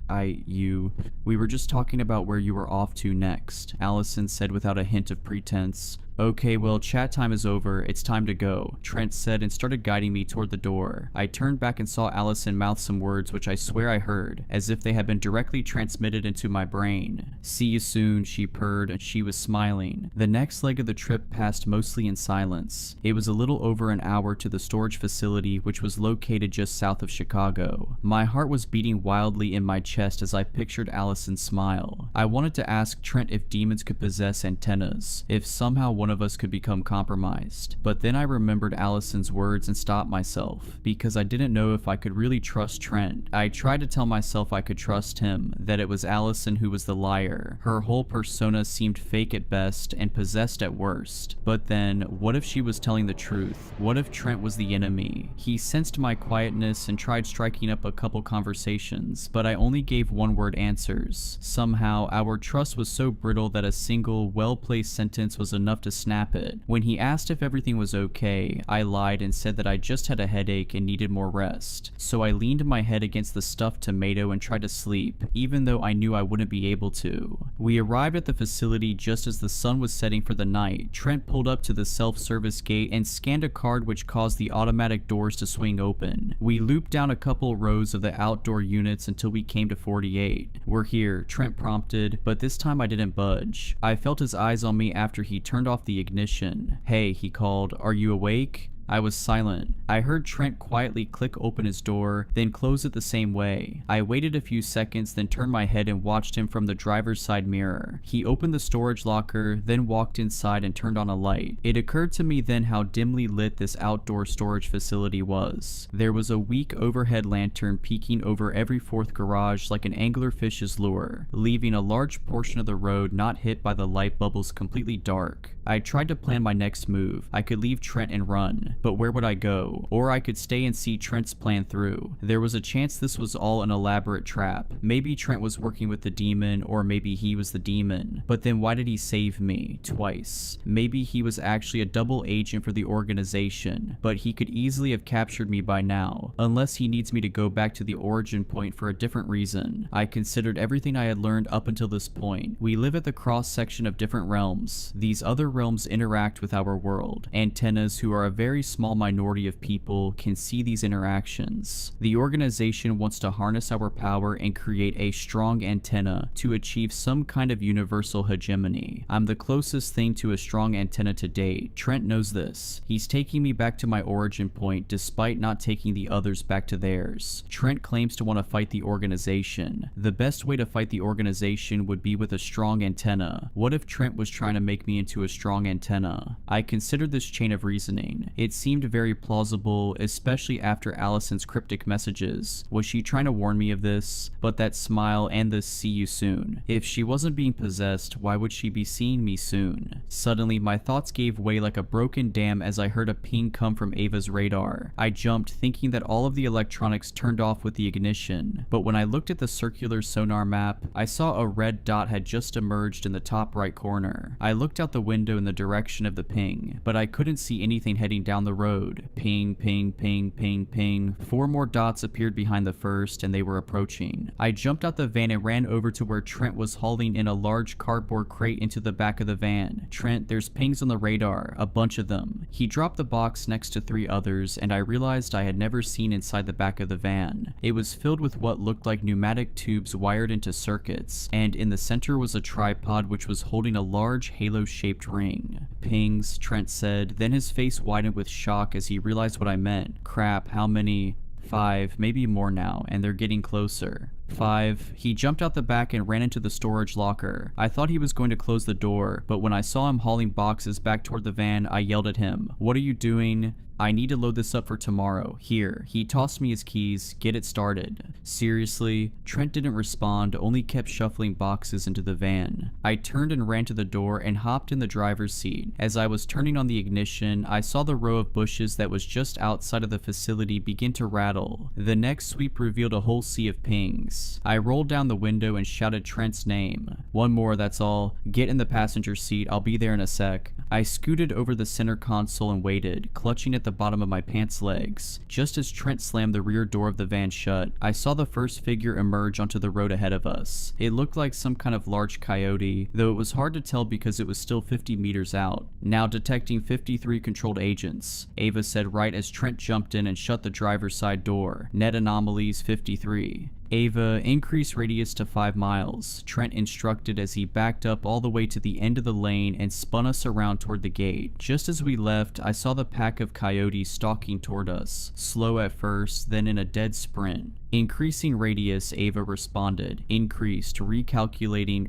S3: We were just talking about where you were off to next," Allison said without a hint of pretense. Okay, well, chat time is over. It's time to go, Trent said and started guiding me toward the door. I turned back and saw Allison mouth some words which I swear I heard, as if they had been directly transmitted into my brain. See you soon, she purred, and she was smiling. The next leg of the trip passed mostly in silence. It was a little over an hour to the storage facility, which was located just south of Chicago. My heart was beating wildly in my chest as I pictured Allison's smile. I wanted to ask Trent if demons could possess antennas, if somehow one of us could become compromised. But then I remembered Allison's words and stopped myself, because I didn't know if I could really trust Trent. I tried to tell myself I could trust him, that it was Allison who was the liar. Her whole persona seemed fake at best and possessed at worst. But then, what if she was telling the truth? What if Trent was the enemy? He sensed my quietness and tried striking up a couple conversations, but I only gave one-word answers. Somehow, our trust was so brittle that a single, well-placed sentence was enough to snap it. When he asked if everything was okay, I lied and said that I just had a headache and needed more rest. So I leaned my head against the stuffed tomato and tried to sleep, even though I knew I wouldn't be able to. We arrived at the facility just as the sun was setting for the night. Trent pulled up to the self-service gate and scanned a card which caused the automatic doors to swing open. We looped down a couple rows of the outdoor units until we came to 48. We're here, Trent prompted, but this time I didn't budge. I felt his eyes on me after he turned off the ignition. Hey, he called, are you awake? I was silent. I heard Trent quietly click open his door, then close it the same way. I waited a few seconds, then turned my head and watched him from the driver's side mirror. He opened the storage locker, then walked inside and turned on a light. It occurred to me then how dimly lit this outdoor storage facility was. There was a weak overhead lantern peeking over every fourth garage like an anglerfish's lure, leaving a large portion of the road not hit by the light bubbles completely dark. I tried to plan my next move. I could leave Trent and run, but where would I go? Or I could stay and see Trent's plan through. There was a chance this was all an elaborate trap. Maybe Trent was working with the demon, or maybe he was the demon. But then why did he save me? Twice. Maybe he was actually a double agent for the organization, but he could easily have captured me by now, unless he needs me to go back to the origin point for a different reason. I considered everything I had learned up until this point. We live at the cross-section of different realms. These other realms interact with our world. Antennas, who are a very small minority of people, can see these interactions. The organization wants to harness our power and create a strong antenna to achieve some kind of universal hegemony. I'm the closest thing to a strong antenna to date. Trent knows this. He's taking me back to my origin point despite not taking the others back to theirs. Trent claims to want to fight the organization. The best way to fight the organization would be with a strong antenna. What if Trent was trying to make me into a strong antenna? I considered this chain of reasoning. It seemed very plausible, especially after Allison's cryptic messages. Was she trying to warn me of this? But that smile and the "see you soon." If she wasn't being possessed, why would she be seeing me soon? Suddenly, my thoughts gave way like a broken dam as I heard a ping come from Ava's radar. I jumped, thinking that all of the electronics turned off with the ignition. But when I looked at the circular sonar map, I saw a red dot had just emerged in the top right corner. I looked out the window in the direction of the ping, but I couldn't see anything heading down the road. Ping, ping, ping, ping, ping. 4 more dots appeared behind the first, and they were approaching. I jumped out the van and ran over to where Trent was hauling in a large cardboard crate into the back of the van. Trent, there's pings on the radar, a bunch of them. He dropped the box next to 3 others, and I realized I had never seen inside the back of the van. It was filled with what looked like pneumatic tubes wired into circuits, and in the center was a tripod which was holding a large halo-shaped ring. Pings, Trent said, then his face widened with shock as he realized what I meant. Crap, how many? 5, maybe more now, and they're getting closer. 5. He jumped out the back and ran into the storage locker. I thought he was going to close the door, but when I saw him hauling boxes back toward the van, I yelled at him. What are you doing? I need to load this up for tomorrow. Here. He tossed me his keys. Get it started. Seriously? Trent didn't respond, only kept shuffling boxes into the van. I turned and ran to the door and hopped in the driver's seat. As I was turning on the ignition, I saw the row of bushes that was just outside of the facility begin to rattle. The next sweep revealed a whole sea of pings. I rolled down the window and shouted Trent's name. One more, that's all. Get in the passenger seat. I'll be there in a sec. I scooted over the center console and waited, clutching at the bottom of my pants legs. Just as Trent slammed the rear door of the van shut, I saw the first figure emerge onto the road ahead of us. It looked like some kind of large coyote, though it was hard to tell because it was still 50 meters out. Now detecting 53 controlled agents, Ava said right as Trent jumped in and shut the driver's side door. Net anomalies 53. Ava, increase radius to 5 miles, Trent instructed as he backed up all the way to the end of the lane and spun us around toward the gate. Just as we left, I saw the pack of coyotes stalking toward us, slow at first, then in a dead sprint. Increasing radius, Ava responded. Increased, recalculating,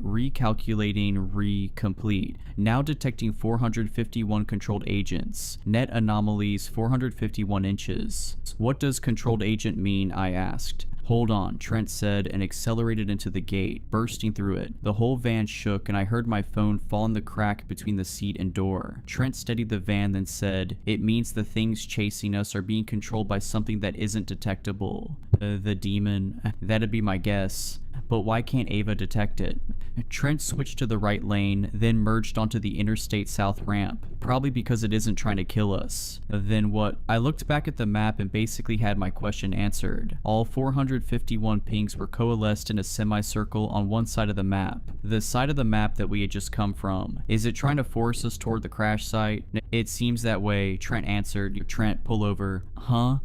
S3: complete. Now detecting 451 controlled agents. Net anomalies 451 inches. What does controlled agent mean? I asked. Hold on, Trent said and accelerated into the gate, bursting through it. The whole van shook and I heard my phone fall in the crack between the seat and door. Trent steadied the van then said, it means the things chasing us are being controlled by something that isn't detectable. The demon. That'd be my guess. But why can't Ava detect it? Trent switched to the right lane, then merged onto the Interstate South ramp, probably because it isn't trying to kill us. Then what? I looked back at the map and basically had my question answered. All 451 pings were coalesced in a semicircle on one side of the map, the side of the map that we had just come from. Is it trying to force us toward the crash site? It seems that way, Trent answered. Trent, pull over. Huh?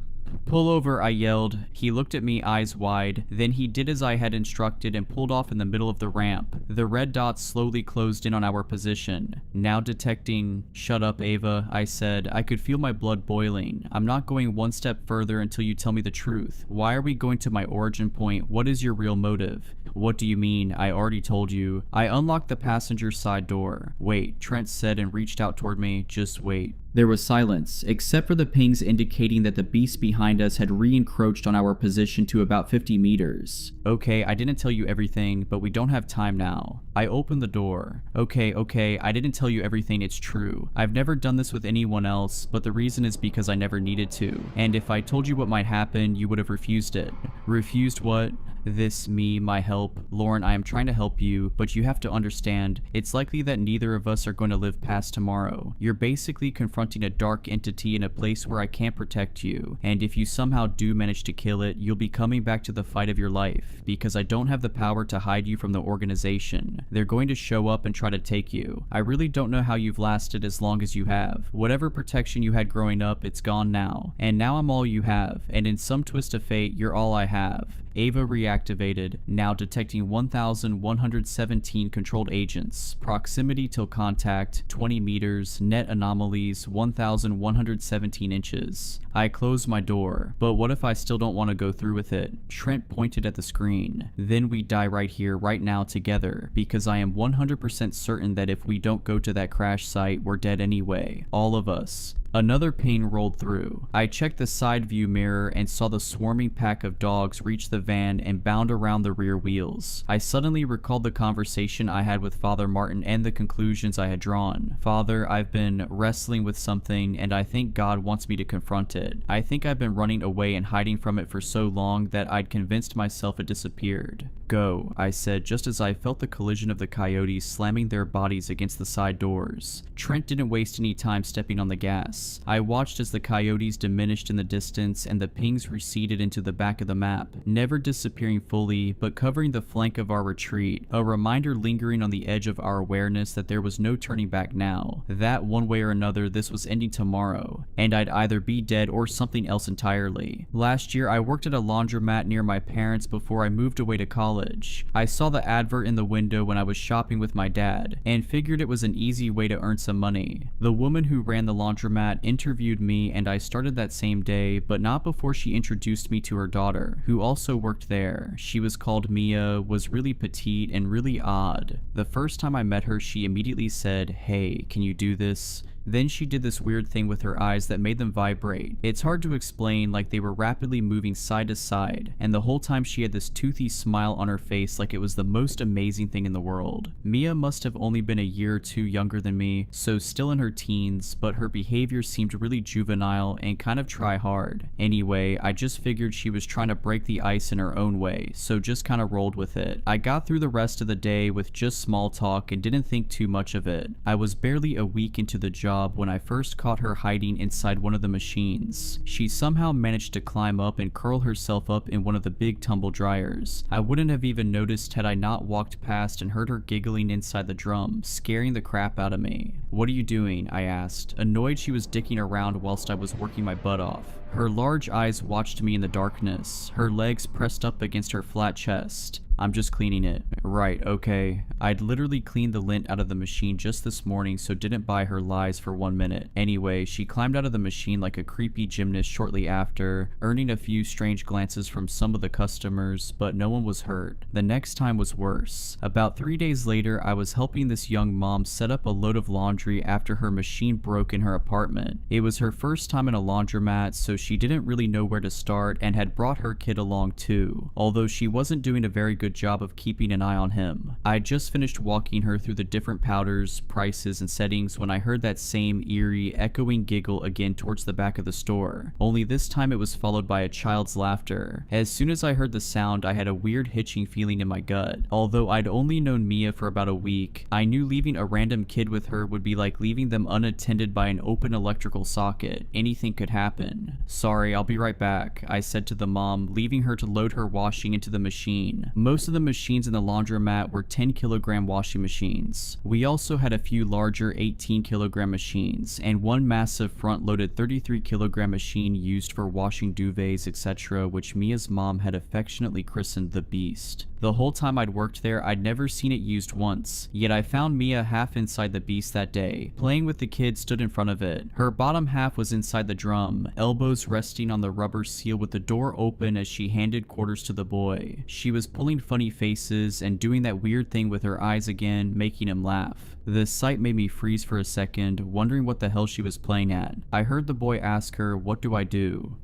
S3: Pull over, I yelled. He looked at me, eyes wide. Then he did as I had instructed and pulled off in the middle of the ramp. The red dots slowly closed in on our position. Now detecting... Shut up, Ava, I said. I could feel my blood boiling. I'm not going one step further until you tell me the truth. Why are we going to my origin point? What is your real motive? What do you mean? I already told you. I unlocked the passenger side door. Wait, Trent said and reached out toward me. Just wait. There was silence, except for the pings indicating that the beast behind us had re-encroached on our position to about 50 meters. Okay, I didn't tell you everything, but we don't have time now. I opened the door. Okay, I didn't tell you everything, it's true. I've never done this with anyone else, but the reason is because I never needed to. And if I told you what might happen, you would have refused it. Refused what? This, me, my help. Lauren, I am trying to help you, but you have to understand, it's likely that neither of us are going to live past tomorrow. You're basically confronting a dark entity in a place where I can't protect you, and if you somehow do manage to kill it, you'll be coming back to the fight of your life, because I don't have the power to hide you from the organization. They're going to show up and try to take you. I really don't know how you've lasted as long as you have. Whatever protection you had growing up, it's gone now. And now I'm all you have, and in some twist of fate, you're all I have. Ava reactivated, now detecting 1,117 controlled agents. Proximity till contact, 20 meters, net anomalies, 1,117 inches. I closed my door, but what if I still don't want to go through with it? Trent pointed at the screen. Then we die right here, right now together, because I am 100% certain that if we don't go to that crash site, we're dead anyway. All of us. Another ping rolled through. I checked the side view mirror and saw the swarming pack of dogs reach the van and bound around the rear wheels. I suddenly recalled the conversation I had with Father Martin and the conclusions I had drawn. Father, I've been wrestling with something and I think God wants me to confront it. I think I've been running away and hiding from it for so long that I'd convinced myself it disappeared. Go, I said just as I felt the collision of the coyotes slamming their bodies against the side doors. Trent didn't waste any time stepping on the gas. I watched as the coyotes diminished in the distance and the pings receded into the back of the map, never disappearing fully, but covering the flank of our retreat, a reminder lingering on the edge of our awareness that there was no turning back now, that one way or another this was ending tomorrow, and I'd either be dead or something else entirely. Last year I worked at a laundromat near my parents before I moved away to college. I saw the advert in the window when I was shopping with my dad, and figured it was an easy way to earn some money. The woman who ran the laundromat interviewed me and I started that same day, but not before she introduced me to her daughter, who also worked there. She was called Mia, was really petite and really odd. The first time I met her, she immediately said, "Hey, can you do this?" Then she did this weird thing with her eyes that made them vibrate. It's hard to explain, like they were rapidly moving side to side, and the whole time she had this toothy smile on her face like it was the most amazing thing in the world. Mia must have only been a year or two younger than me, so still in her teens, but her behavior seemed really juvenile and kind of try hard. Anyway, I just figured she was trying to break the ice in her own way, so just kind of rolled with it. I got through the rest of the day with just small talk and didn't think too much of it. I was barely a week into the job when I first caught her hiding inside one of the machines. She somehow managed to climb up and curl herself up in one of the big tumble dryers. I wouldn't have even noticed had I not walked past and heard her giggling inside the drum, scaring the crap out of me. "What are you doing?" I asked, annoyed she was dicking around whilst I was working my butt off. Her large eyes watched me in the darkness, her legs pressed up against her flat chest. "I'm just cleaning it." "Right, okay." I'd literally cleaned the lint out of the machine just this morning, so didn't buy her lies for 1 minute. Anyway, she climbed out of the machine like a creepy gymnast shortly after, earning a few strange glances from some of the customers, but no one was hurt. The next time was worse. About 3 days later, I was helping this young mom set up a load of laundry after her machine broke in her apartment. It was her first time in a laundromat, so she didn't really know where to start and had brought her kid along too, although she wasn't doing a very good job of keeping an eye on him. I just finished walking her through the different powders, prices, and settings when I heard that same eerie, echoing giggle again towards the back of the store, only this time it was followed by a child's laughter. As soon as I heard the sound, I had a weird hitching feeling in my gut. Although I'd only known Mia for about a week, I knew leaving a random kid with her would be like leaving them unattended by an open electrical socket. Anything could happen. "Sorry, I'll be right back," I said to the mom, leaving her to load her washing into the machine. Most of the machines in the laundromat were 10-kilogram washing machines. We also had a few larger 18-kilogram machines, and one massive front-loaded 33-kilogram machine used for washing duvets, etc., which Mia's mom had affectionately christened the Beast. The whole time I'd worked there, I'd never seen it used once, yet I found Mia half inside the Beast that day. Playing with the kid stood in front of it. Her bottom half was inside the drum, elbows resting on the rubber seal with the door open as she handed quarters to the boy. She was pulling funny faces and doing that weird thing with her eyes again, making him laugh. The sight made me freeze for a second, wondering what the hell she was playing at. I heard the boy ask her, "What do I do?"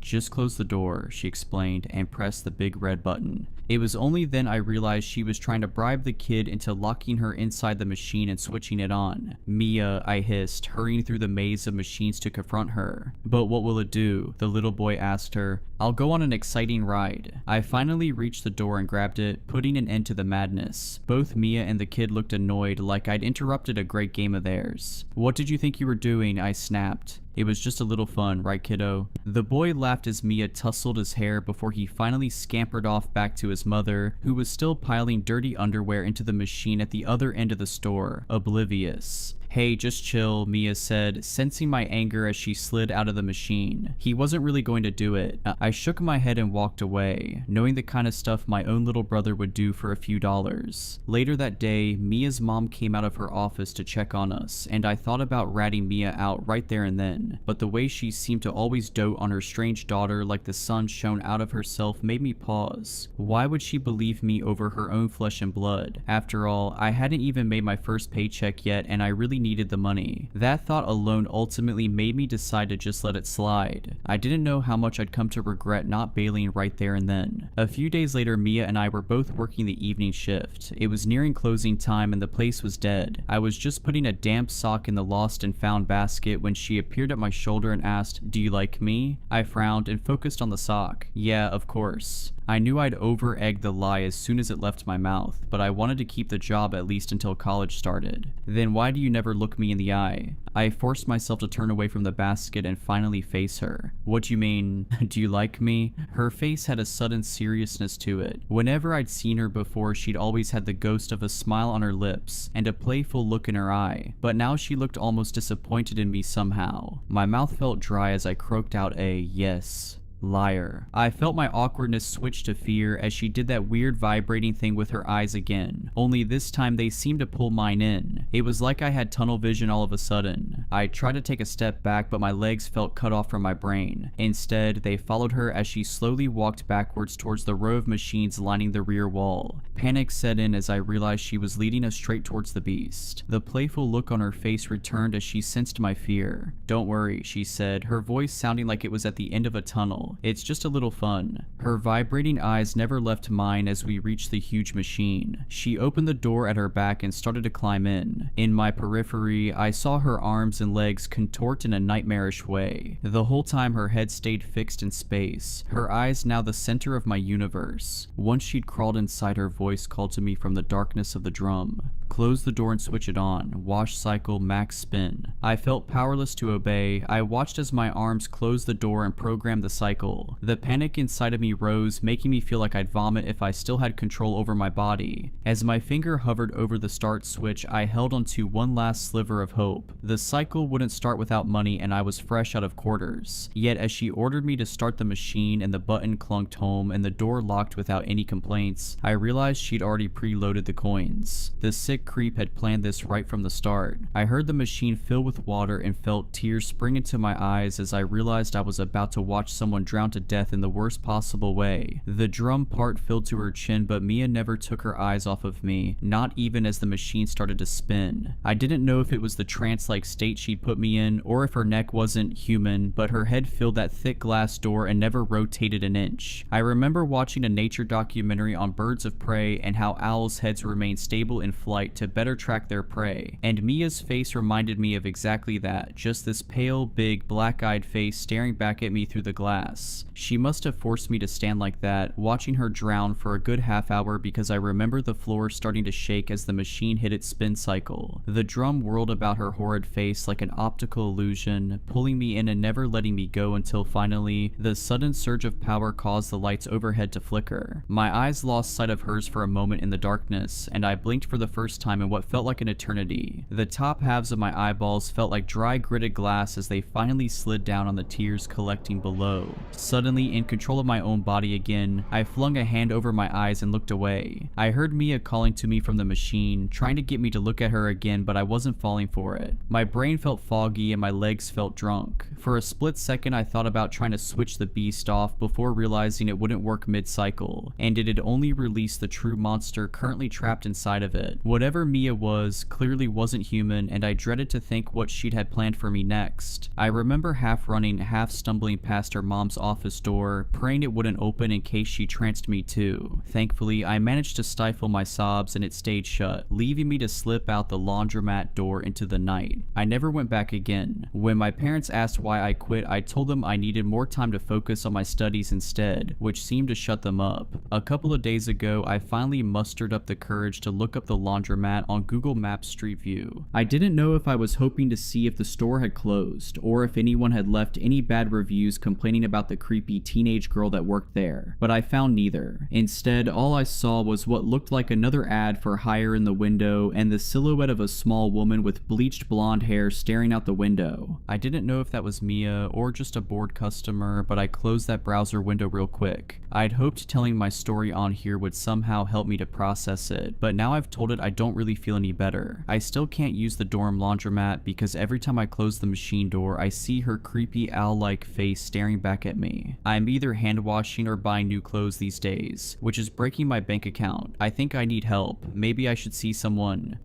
S3: Just close the door," she explained, and pressed the big red button. It was only then I realized she was trying to bribe the kid into locking her inside the machine and switching it on. "Mia," I hissed, hurrying through the maze of machines to confront her. "But what will it do?" the little boy asked her. "I'll go on an exciting ride." I finally reached the door and grabbed it, putting an end to the madness. Both Mia and the kid looked annoyed, like I'd interrupted a great game of theirs. "What did you think you were doing?" I snapped. "It was just a little fun, right, kiddo?" The boy laughed as Mia tousled his hair before he finally scampered off back to his mother, who was still piling dirty underwear into the machine at the other end of the store, oblivious. "Hey, just chill," Mia said, sensing my anger as she slid out of the machine. He wasn't really going to do it. I shook my head and walked away, knowing the kind of stuff my own little brother would do for a few dollars. Later that day, Mia's mom came out of her office to check on us, and I thought about ratting Mia out right there and then, but the way she seemed to always dote on her strange daughter like the sun shone out of herself made me pause. Why would she believe me over her own flesh and blood? After all, I hadn't even made my first paycheck yet, and I really needed the money. That thought alone ultimately made me decide to just let it slide. I didn't know how much I'd come to regret not bailing right there and then. A few days later, Mia and I were both working the evening shift. It was nearing closing time and the place was dead. I was just putting a damp sock in the lost and found basket when she appeared at my shoulder and asked, "Do you like me?" I frowned and focused on the sock. "Yeah, of course." I knew I'd over-egged the lie as soon as it left my mouth, but I wanted to keep the job at least until college started. "Then why do you never look me in the eye?" I forced myself to turn away from the basket and finally face her. "What do you mean, do you like me?" Her face had a sudden seriousness to it. Whenever I'd seen her before, she'd always had the ghost of a smile on her lips and a playful look in her eye, but now she looked almost disappointed in me somehow. My mouth felt dry as I croaked out a yes. Liar. I felt my awkwardness switch to fear as she did that weird vibrating thing with her eyes again, only this time they seemed to pull mine in. It was like I had tunnel vision all of a sudden. I tried to take a step back, but my legs felt cut off from my brain. Instead, they followed her as she slowly walked backwards towards the row of machines lining the rear wall. Panic set in as I realized she was leading us straight towards the beast. The playful look on her face returned as she sensed my fear. "Don't worry," she said, her voice sounding like it was at the end of a tunnel. "It's just a little fun." Her vibrating eyes never left mine as we reached the huge machine. She opened the door at her back and started to climb in. In my periphery, I saw her arms and legs contort in a nightmarish way. The whole time her head stayed fixed in space, her eyes now the center of my universe. Once she'd crawled inside, her voice called to me from the darkness of the drum. "Close the door and switch it on. Wash cycle max spin." I felt powerless to obey. I watched as my arms closed the door and programmed the cycle. The panic inside of me rose, making me feel like I'd vomit if I still had control over my body. As my finger hovered over the start switch, I held onto one last sliver of hope. The cycle wouldn't start without money, and I was fresh out of quarters. Yet as she ordered me to start the machine and the button clunked home and the door locked without any complaints, I realized she'd already preloaded the coins. The sick creep had planned this right from the start. I heard the machine fill with water and felt tears spring into my eyes as I realized I was about to watch someone drown to death in the worst possible way. The drum part filled to her chin, but Mia never took her eyes off of me, not even as the machine started to spin. I didn't know if it was the trance-like state she'd put me in, or if her neck wasn't human, but her head filled that thick glass door and never rotated an inch. I remember watching a nature documentary on birds of prey and how owls' heads remain stable in flight to better track their prey, and Mia's face reminded me of exactly that, just this pale, big, black-eyed face staring back at me through the glass. She must have forced me to stand like that, watching her drown for a good half hour, because I remember the floor starting to shake as the machine hit its spin cycle. The drum whirled about her horrid face like an optical illusion, pulling me in and never letting me go until finally, the sudden surge of power caused the lights overhead to flicker. My eyes lost sight of hers for a moment in the darkness, and I blinked for the first time in what felt like an eternity. The top halves of my eyeballs felt like dry gritted glass as they finally slid down on the tears collecting below. Suddenly, in control of my own body again, I flung a hand over my eyes and looked away. I heard Mia calling to me from the machine, trying to get me to look at her again, but I wasn't falling for it. My brain felt foggy and my legs felt drunk. For a split second, I thought about trying to switch the beast off before realizing it wouldn't work mid-cycle, and it'd only release the true monster currently trapped inside of it. Whatever Mia was, clearly wasn't human, and I dreaded to think what she'd had planned for me next. I remember half running, half stumbling past her mom's office door, praying it wouldn't open in case she tranced me too. Thankfully, I managed to stifle my sobs and it stayed shut, leaving me to slip out the laundromat door into the night. I never went back again. When my parents asked why I quit, I told them I needed more time to focus on my studies instead, which seemed to shut them up. A couple of days ago, I finally mustered up the courage to look up the laundromat on Google Maps Street View. I didn't know if I was hoping to see if the store had closed, or if anyone had left any bad reviews complaining about the creepy teenage girl that worked there, but I found neither. Instead, all I saw was what looked like another ad for hire in the window and the silhouette of a small woman with bleached blonde hair staring out the window. I didn't know if that was Mia or just a bored customer, but I closed that browser window real quick. I'd hoped telling my story on here would somehow help me to process it, but now I've told it I don't really feel any better. I still can't use the dorm laundromat because every time I close the machine door, I see her creepy owl-like face staring back at me. I'm either hand washing or buying new clothes these days, which is breaking my bank account. I think I need help. Maybe I should see someone.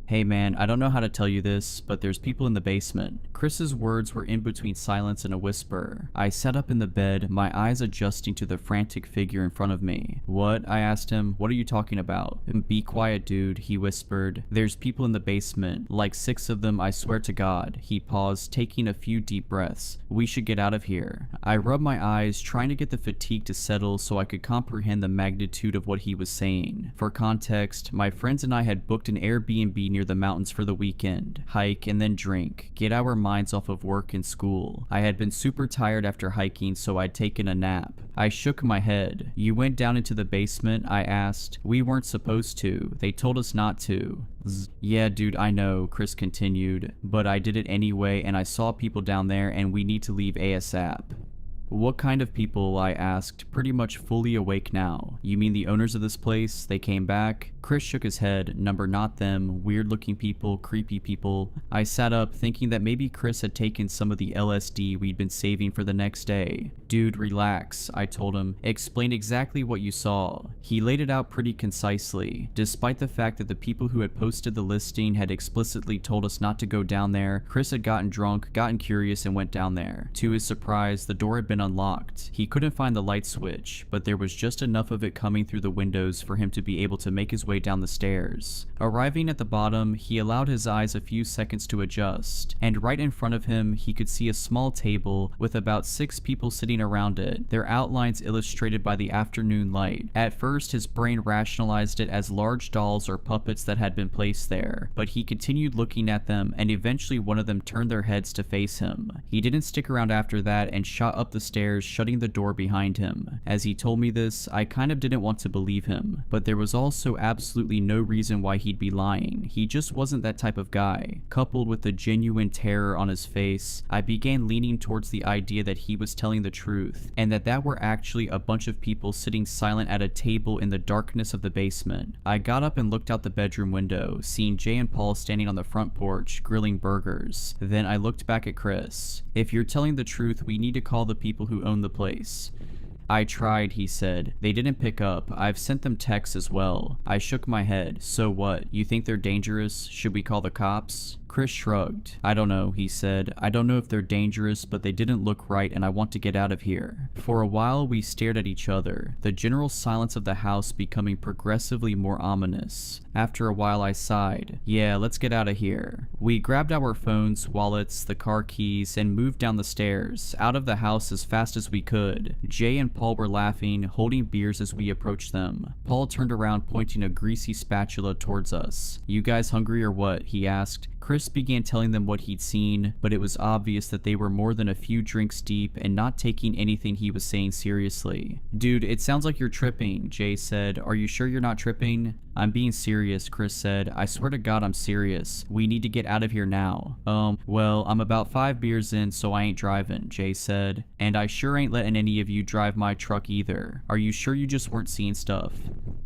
S3: Hey man, I don't know how to tell you this, but there's people in the basement. Chris's words were in between silence and a whisper. I sat up in the bed, my eyes adjusting to the frantic figure in front of me. What? I asked him. What are you talking about? Be quiet, dude, he whispered. There's people in the basement, like 6 of them, I swear to God. He paused, taking a few deep breaths. We should get out of here. I rubbed my eyes, trying to get the fatigue to settle so I could comprehend the magnitude of what he was saying. For context, my friends and I had booked an Airbnb near the mountains for the weekend, hike, and then drink, get our minds off of work and school. I had been super tired after hiking, so I'd taken a nap. I shook my head. You went down into the basement? I asked. We weren't supposed to. They told us not to. Yeah, dude, I know, Chris continued, but I did it anyway, and I saw people down there, and we need to leave ASAP. What kind of people? I asked, pretty much fully awake now. You mean the owners of this place? They came back? Chris shook his head. Number not them. Weird looking people, creepy people. I sat up thinking that maybe Chris had taken some of the LSD we'd been saving for the next day. Dude, relax, I told him. Explain exactly what you saw. He laid it out pretty concisely. Despite the fact that the people who had posted the listing had explicitly told us not to go down there, Chris had gotten drunk, gotten curious, and went down there. To his surprise, the door had been unlocked. He couldn't find the light switch, but there was just enough of it coming through the windows for him to be able to make his way down the stairs. Arriving at the bottom, he allowed his eyes a few seconds to adjust, and right in front of him, he could see a small table with about 6 people sitting around it, their outlines illustrated by the afternoon light. At first, his brain rationalized it as large dolls or puppets that had been placed there, but he continued looking at them, and eventually one of them turned their heads to face him. He didn't stick around after that and shot up the stairs, shutting the door behind him. As he told me this, I kind of didn't want to believe him, but there was also absolutely no reason why he'd be lying. He just wasn't that type of guy. Coupled with the genuine terror on his face, I began leaning towards the idea that he was telling the truth, and that were actually a bunch of people sitting silent at a table in the darkness of the basement. I got up and looked out the bedroom window, seeing Jay and Paul standing on the front porch, grilling burgers. Then I looked back at Chris. If you're telling the truth, we need to call the people who own the place. I tried, he said. They didn't pick up. I've sent them texts as well. I shook my head. So what? You think they're dangerous? Should we call the cops? Chris shrugged. I don't know, he said. I don't know if they're dangerous, but they didn't look right and I want to get out of here. For a while, we stared at each other, the general silence of the house becoming progressively more ominous. After a while, I sighed. Yeah, let's get out of here. We grabbed our phones, wallets, the car keys, and moved down the stairs, out of the house as fast as we could. Jay and Paul were laughing, holding beers as we approached them. Paul turned around, pointing a greasy spatula towards us. You guys hungry or what? He asked. Chris began telling them what he'd seen, but it was obvious that they were more than a few drinks deep and not taking anything he was saying seriously. Dude, it sounds like you're tripping, Jay said. Are you sure you're not tripping? I'm being serious, Chris said. I swear to God I'm serious. We need to get out of here now. Well, I'm about 5 beers in, so I ain't driving, Jay said. And I sure ain't letting any of you drive my truck either. Are you sure you just weren't seeing stuff?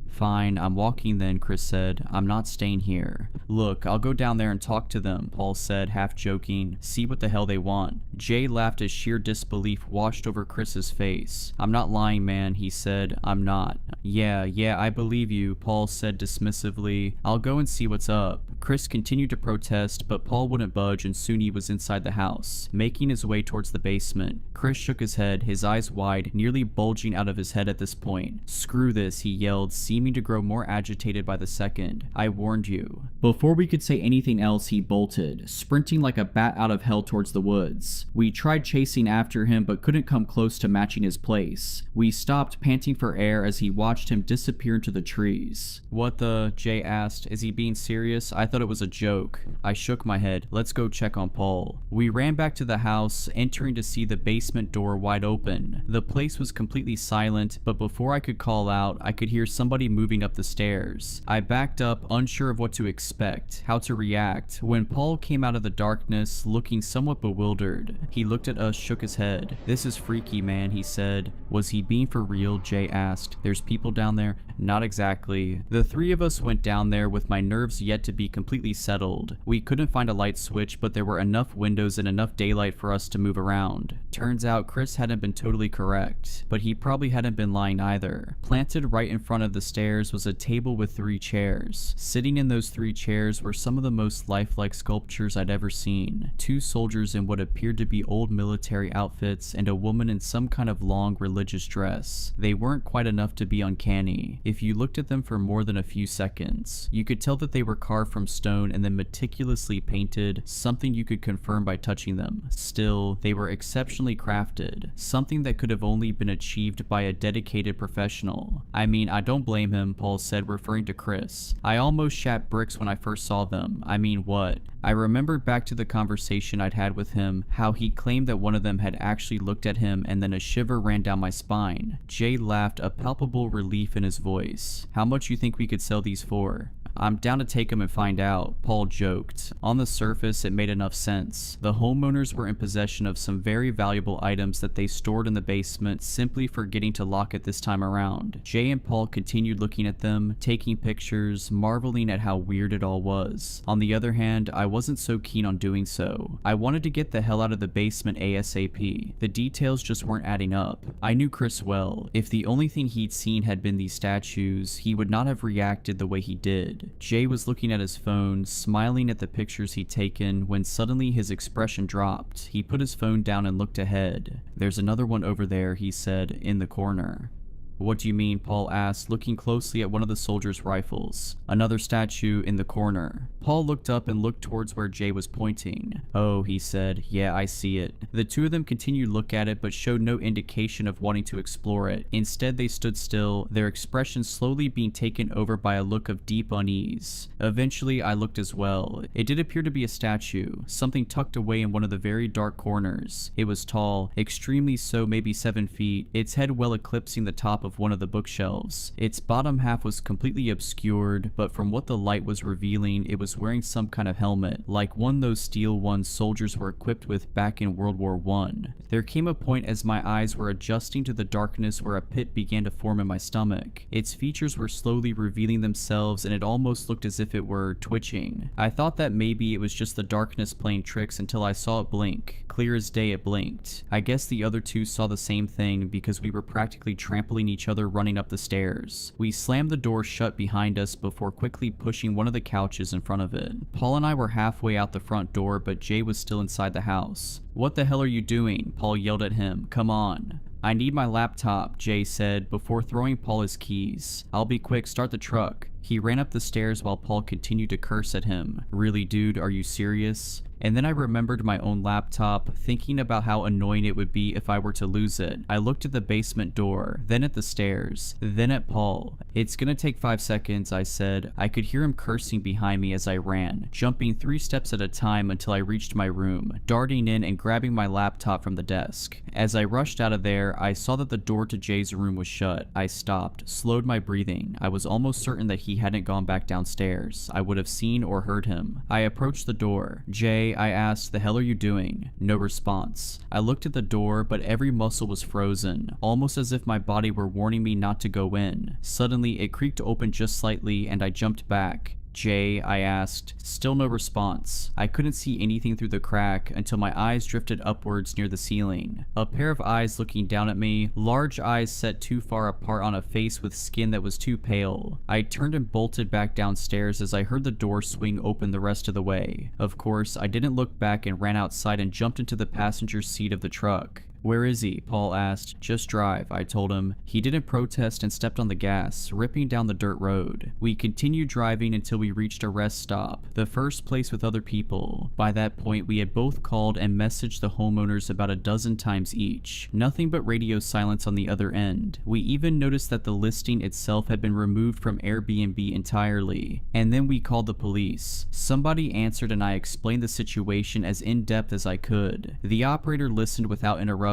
S3: Fine, I'm walking then, Chris said. I'm not staying here. Look, I'll go down there and talk to them, Paul said, half joking. See what the hell they want. Jay laughed as sheer disbelief washed over Chris's face. I'm not lying, man, he said. I'm not. Yeah, I believe you, Paul said dismissively. I'll go and see what's up. Chris continued to protest, but Paul wouldn't budge and soon he was inside the house, making his way towards the basement. Chris shook his head, his eyes wide, nearly bulging out of his head at this point. Screw this, he yelled, seeming to grow more agitated by the second. I warned you. Before we could say anything else, he bolted, sprinting like a bat out of hell towards the woods. We tried chasing after him, but couldn't come close to matching his pace. We stopped, panting for air as he watched him disappear into the trees. What the? Jay asked. Is he being serious? I thought it was a joke. I shook my head. Let's go check on Paul. We ran back to the house, entering to see the basement door wide open. The place was completely silent, but before I could call out, I could hear somebody moving up the stairs. I backed up, unsure of what to expect, how to react, when Paul came out of the darkness, looking somewhat bewildered. He looked at us, shook his head. This is freaky, man, he said. Was he being for real? Jay asked. There's people down there? Not exactly. The 3 of us went down there with my nerves yet to be completely settled. We couldn't find a light switch, but there were enough windows and enough daylight for us to move around. Turns out Chris hadn't been totally correct, but he probably hadn't been lying either. Planted right in front of the stairs was a table with 3 chairs. Sitting in those 3 chairs were some of the most lifelike sculptures I'd ever seen. 2 soldiers in what appeared to be old military outfits and a woman in some kind of long religious dress. They weren't quite enough to be uncanny. if you looked at them for more than a few seconds. You could tell that they were carved from stone and then meticulously painted, something you could confirm by touching them. Still, they were exceptionally crafted, something that could have only been achieved by a dedicated professional. I mean, I don't blame him, Paul said, referring to Chris. I almost shat bricks when I first saw them. I mean, what? I remembered back to the conversation I'd had with him, how he claimed that one of them had actually looked at him and then a shiver ran down my spine. Jay laughed, a palpable relief in his voice. How much you think we could sell these for? I'm down to take them and find out, Paul joked. On the surface, it made enough sense. The homeowners were in possession of some very valuable items that they stored in the basement, simply forgetting to lock it this time around. Jay and Paul continued looking at them, taking pictures, marveling at how weird it all was. On the other hand, I wasn't so keen on doing so. I wanted to get the hell out of the basement ASAP. The details just weren't adding up. I knew Chris well. If the only thing he'd seen had been these statues, he would not have reacted the way he did. Jay was looking at his phone, smiling at the pictures he'd taken, when suddenly his expression dropped. He put his phone down and looked ahead. "There's another one over there," he said, "in the corner." "What do you mean?" Paul asked, looking closely at one of the soldiers' rifles. "Another statue in the corner." Paul looked up and looked towards where Jay was pointing. "Oh," he said, "yeah, I see it." The two of them continued to look at it but showed no indication of wanting to explore it. Instead, they stood still, their expressions slowly being taken over by a look of deep unease. Eventually, I looked as well. It did appear to be a statue, something tucked away in one of the very dark corners. It was tall, extremely so, maybe 7 feet, its head well eclipsing the top of one of the bookshelves. Its bottom half was completely obscured, but from what the light was revealing, it was wearing some kind of helmet, like one those steel ones soldiers were equipped with back in World War I. There came a point as my eyes were adjusting to the darkness where a pit began to form in my stomach. Its features were slowly revealing themselves and it almost looked as if it were twitching. I thought that maybe it was just the darkness playing tricks until I saw it blink. Clear as day it blinked. I guess the other two saw the same thing because we were practically trampling each other running up the stairs. We slammed the door shut behind us before quickly pushing one of the couches in front of it. Paul and I were halfway out the front door, but Jay was still inside the house. "What the hell are you doing?" Paul yelled at him. "Come on." "I need my laptop," Jay said before throwing Paul his keys. "I'll be quick, start the truck." He ran up the stairs while Paul continued to curse at him. "Really, dude, are you serious?" And then I remembered my own laptop, thinking about how annoying it would be if I were to lose it. I looked at the basement door, then at the stairs, then at Paul. "It's gonna take 5 seconds," I said. I could hear him cursing behind me as I ran, jumping 3 steps at a time until I reached my room, darting in and grabbing my laptop from the desk. As I rushed out of there, I saw that the door to Jay's room was shut. I stopped, slowed my breathing. I was almost certain that he hadn't gone back downstairs. I would have seen or heard him. I approached the door. "Jay," I asked, "the hell are you doing?" No response. I looked at the door, but every muscle was frozen, almost as if my body were warning me not to go in. Suddenly, it creaked open just slightly, and I jumped back. "Jay," I asked. Still no response. I couldn't see anything through the crack until my eyes drifted upwards near the ceiling. A pair of eyes looking down at me, large eyes set too far apart on a face with skin that was too pale. I turned and bolted back downstairs as I heard the door swing open the rest of the way. Of course, I didn't look back and ran outside and jumped into the passenger seat of the truck. "Where is he?" Paul asked. "Just drive," I told him. He didn't protest and stepped on the gas, ripping down the dirt road. We continued driving until we reached a rest stop, the first place with other people. By that point, we had both called and messaged the homeowners about a dozen times each. Nothing but radio silence on the other end. We even noticed that the listing itself had been removed from Airbnb entirely. And then we called the police. Somebody answered and I explained the situation as in-depth as I could. The operator listened without interrupting,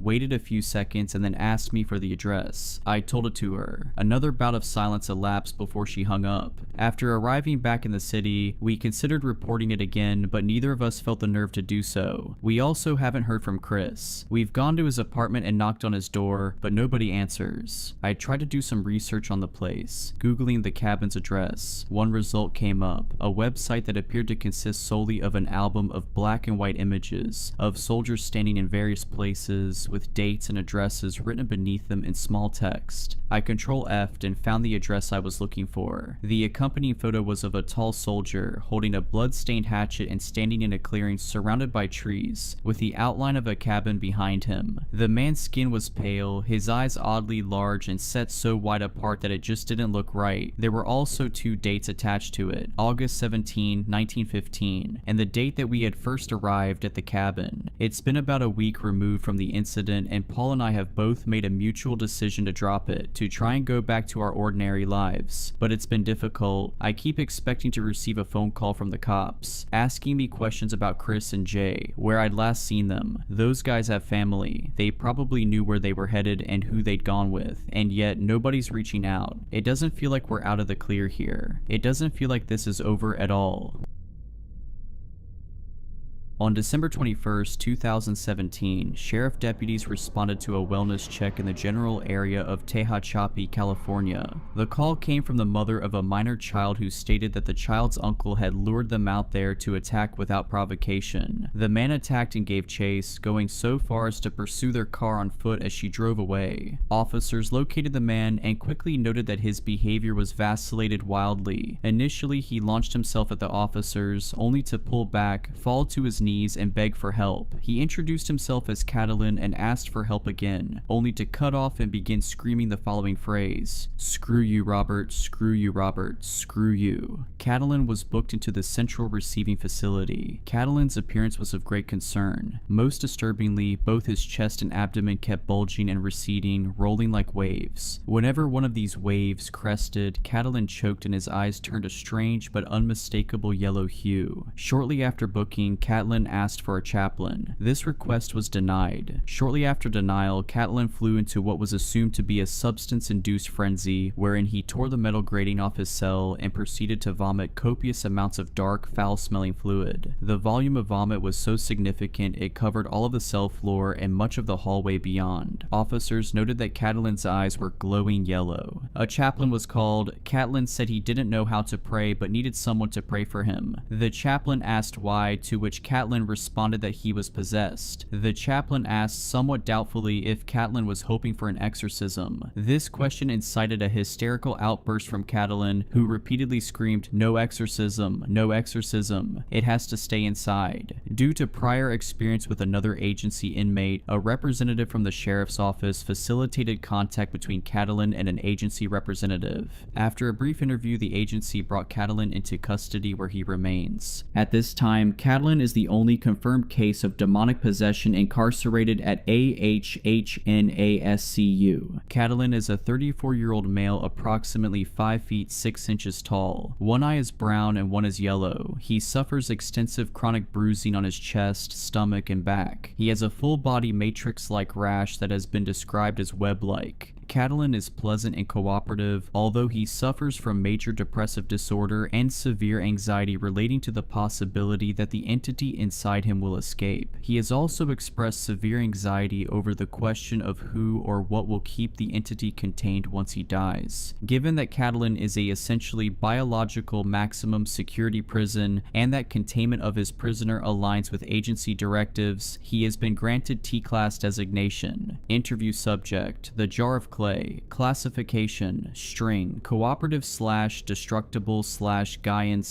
S3: waited a few seconds, and then asked me for the address. I told it to her. Another bout of silence elapsed before she hung up. After arriving back in the city, we considered reporting it again, but neither of us felt the nerve to do so. We also haven't heard from Chris. We've gone to his apartment and knocked on his door, but nobody answers. I tried to do some research on the place, Googling the cabin's address. One result came up, a website that appeared to consist solely of an album of black and white images of soldiers standing in various places places with dates and addresses written beneath them in small text. I Control F'd and found the address I was looking for. The accompanying photo was of a tall soldier holding a blood-stained hatchet and standing in a clearing surrounded by trees, with the outline of a cabin behind him. The man's skin was pale, his eyes oddly large and set so wide apart that it just didn't look right. There were also 2 dates attached to it, August 17, 1915, and the date that we had first arrived at the cabin. It's been about a week removed from the incident, and Paul and I have both made a mutual decision to drop it, to try and go back to our ordinary lives. But it's been difficult. I keep expecting to receive a phone call from the cops, asking me questions about Chris and Jay, where I'd last seen them. Those guys have family. They probably knew where they were headed and who they'd gone with, and yet nobody's reaching out. It doesn't feel like we're out of the clear here. It doesn't feel like this is over at all. On December 21, 2017, sheriff deputies responded to a wellness check in the general area of Tehachapi, California. The call came from the mother of a minor child who stated that the child's uncle had lured them out there to attack without provocation. The man attacked and gave chase, going so far as to pursue their car on foot as she drove away. Officers located the man and quickly noted that his behavior was vacillated wildly. Initially, he launched himself at the officers, only to pull back, fall to his knees, and beg for help. He introduced himself as Catalin and asked for help again, only to cut off and begin screaming the following phrase: "Screw you, Robert, screw you, Robert, screw you." Catalin was booked into the central receiving facility. Catalin's appearance was of great concern. Most disturbingly, both his chest and abdomen kept bulging and receding, rolling like waves. Whenever one of these waves crested, Catalin choked and his eyes turned a strange but unmistakable yellow hue. Shortly after booking, Catalin asked for a chaplain. This request was denied. Shortly after denial, Catalin flew into what was assumed to be a substance-induced frenzy, wherein he tore the metal grating off his cell and proceeded to vomit copious amounts of dark, foul-smelling fluid. The volume of vomit was so significant it covered all of the cell floor and much of the hallway beyond. Officers noted that Catalin's eyes were glowing yellow. A chaplain was called. Catalin said he didn't know how to pray but needed someone to pray for him. The chaplain asked why, to which Catalin responded that he was possessed. The chaplain asked somewhat doubtfully if Catalin was hoping for an exorcism. This question incited a hysterical outburst from Catalin, who repeatedly screamed, "No exorcism, no exorcism. It has to stay inside." Due to prior experience with another agency inmate, a representative from the sheriff's office facilitated contact between Catalin and an agency representative. After a brief interview, the agency brought Catalin into custody where he remains. At this time, Catalin is the only confirmed case of demonic possession incarcerated at AHHNASCU. Catalin is a 34-year-old male approximately 5 feet 6 inches tall. One eye is brown and one is yellow. He suffers extensive chronic bruising on his chest, stomach, and back. He has a full-body matrix-like rash that has been described as web-like. Catalin is pleasant and cooperative, although he suffers from major depressive disorder and severe anxiety relating to the possibility that the entity inside him will escape. He has also expressed severe anxiety over the question of who or what will keep the entity contained once he dies. Given that Catalin is a essentially biological maximum security prison and that containment of his prisoner aligns with agency directives, he has been granted T-Class designation. Interview subject: the jar of clay. Classification: string, cooperative / destructible / Gaian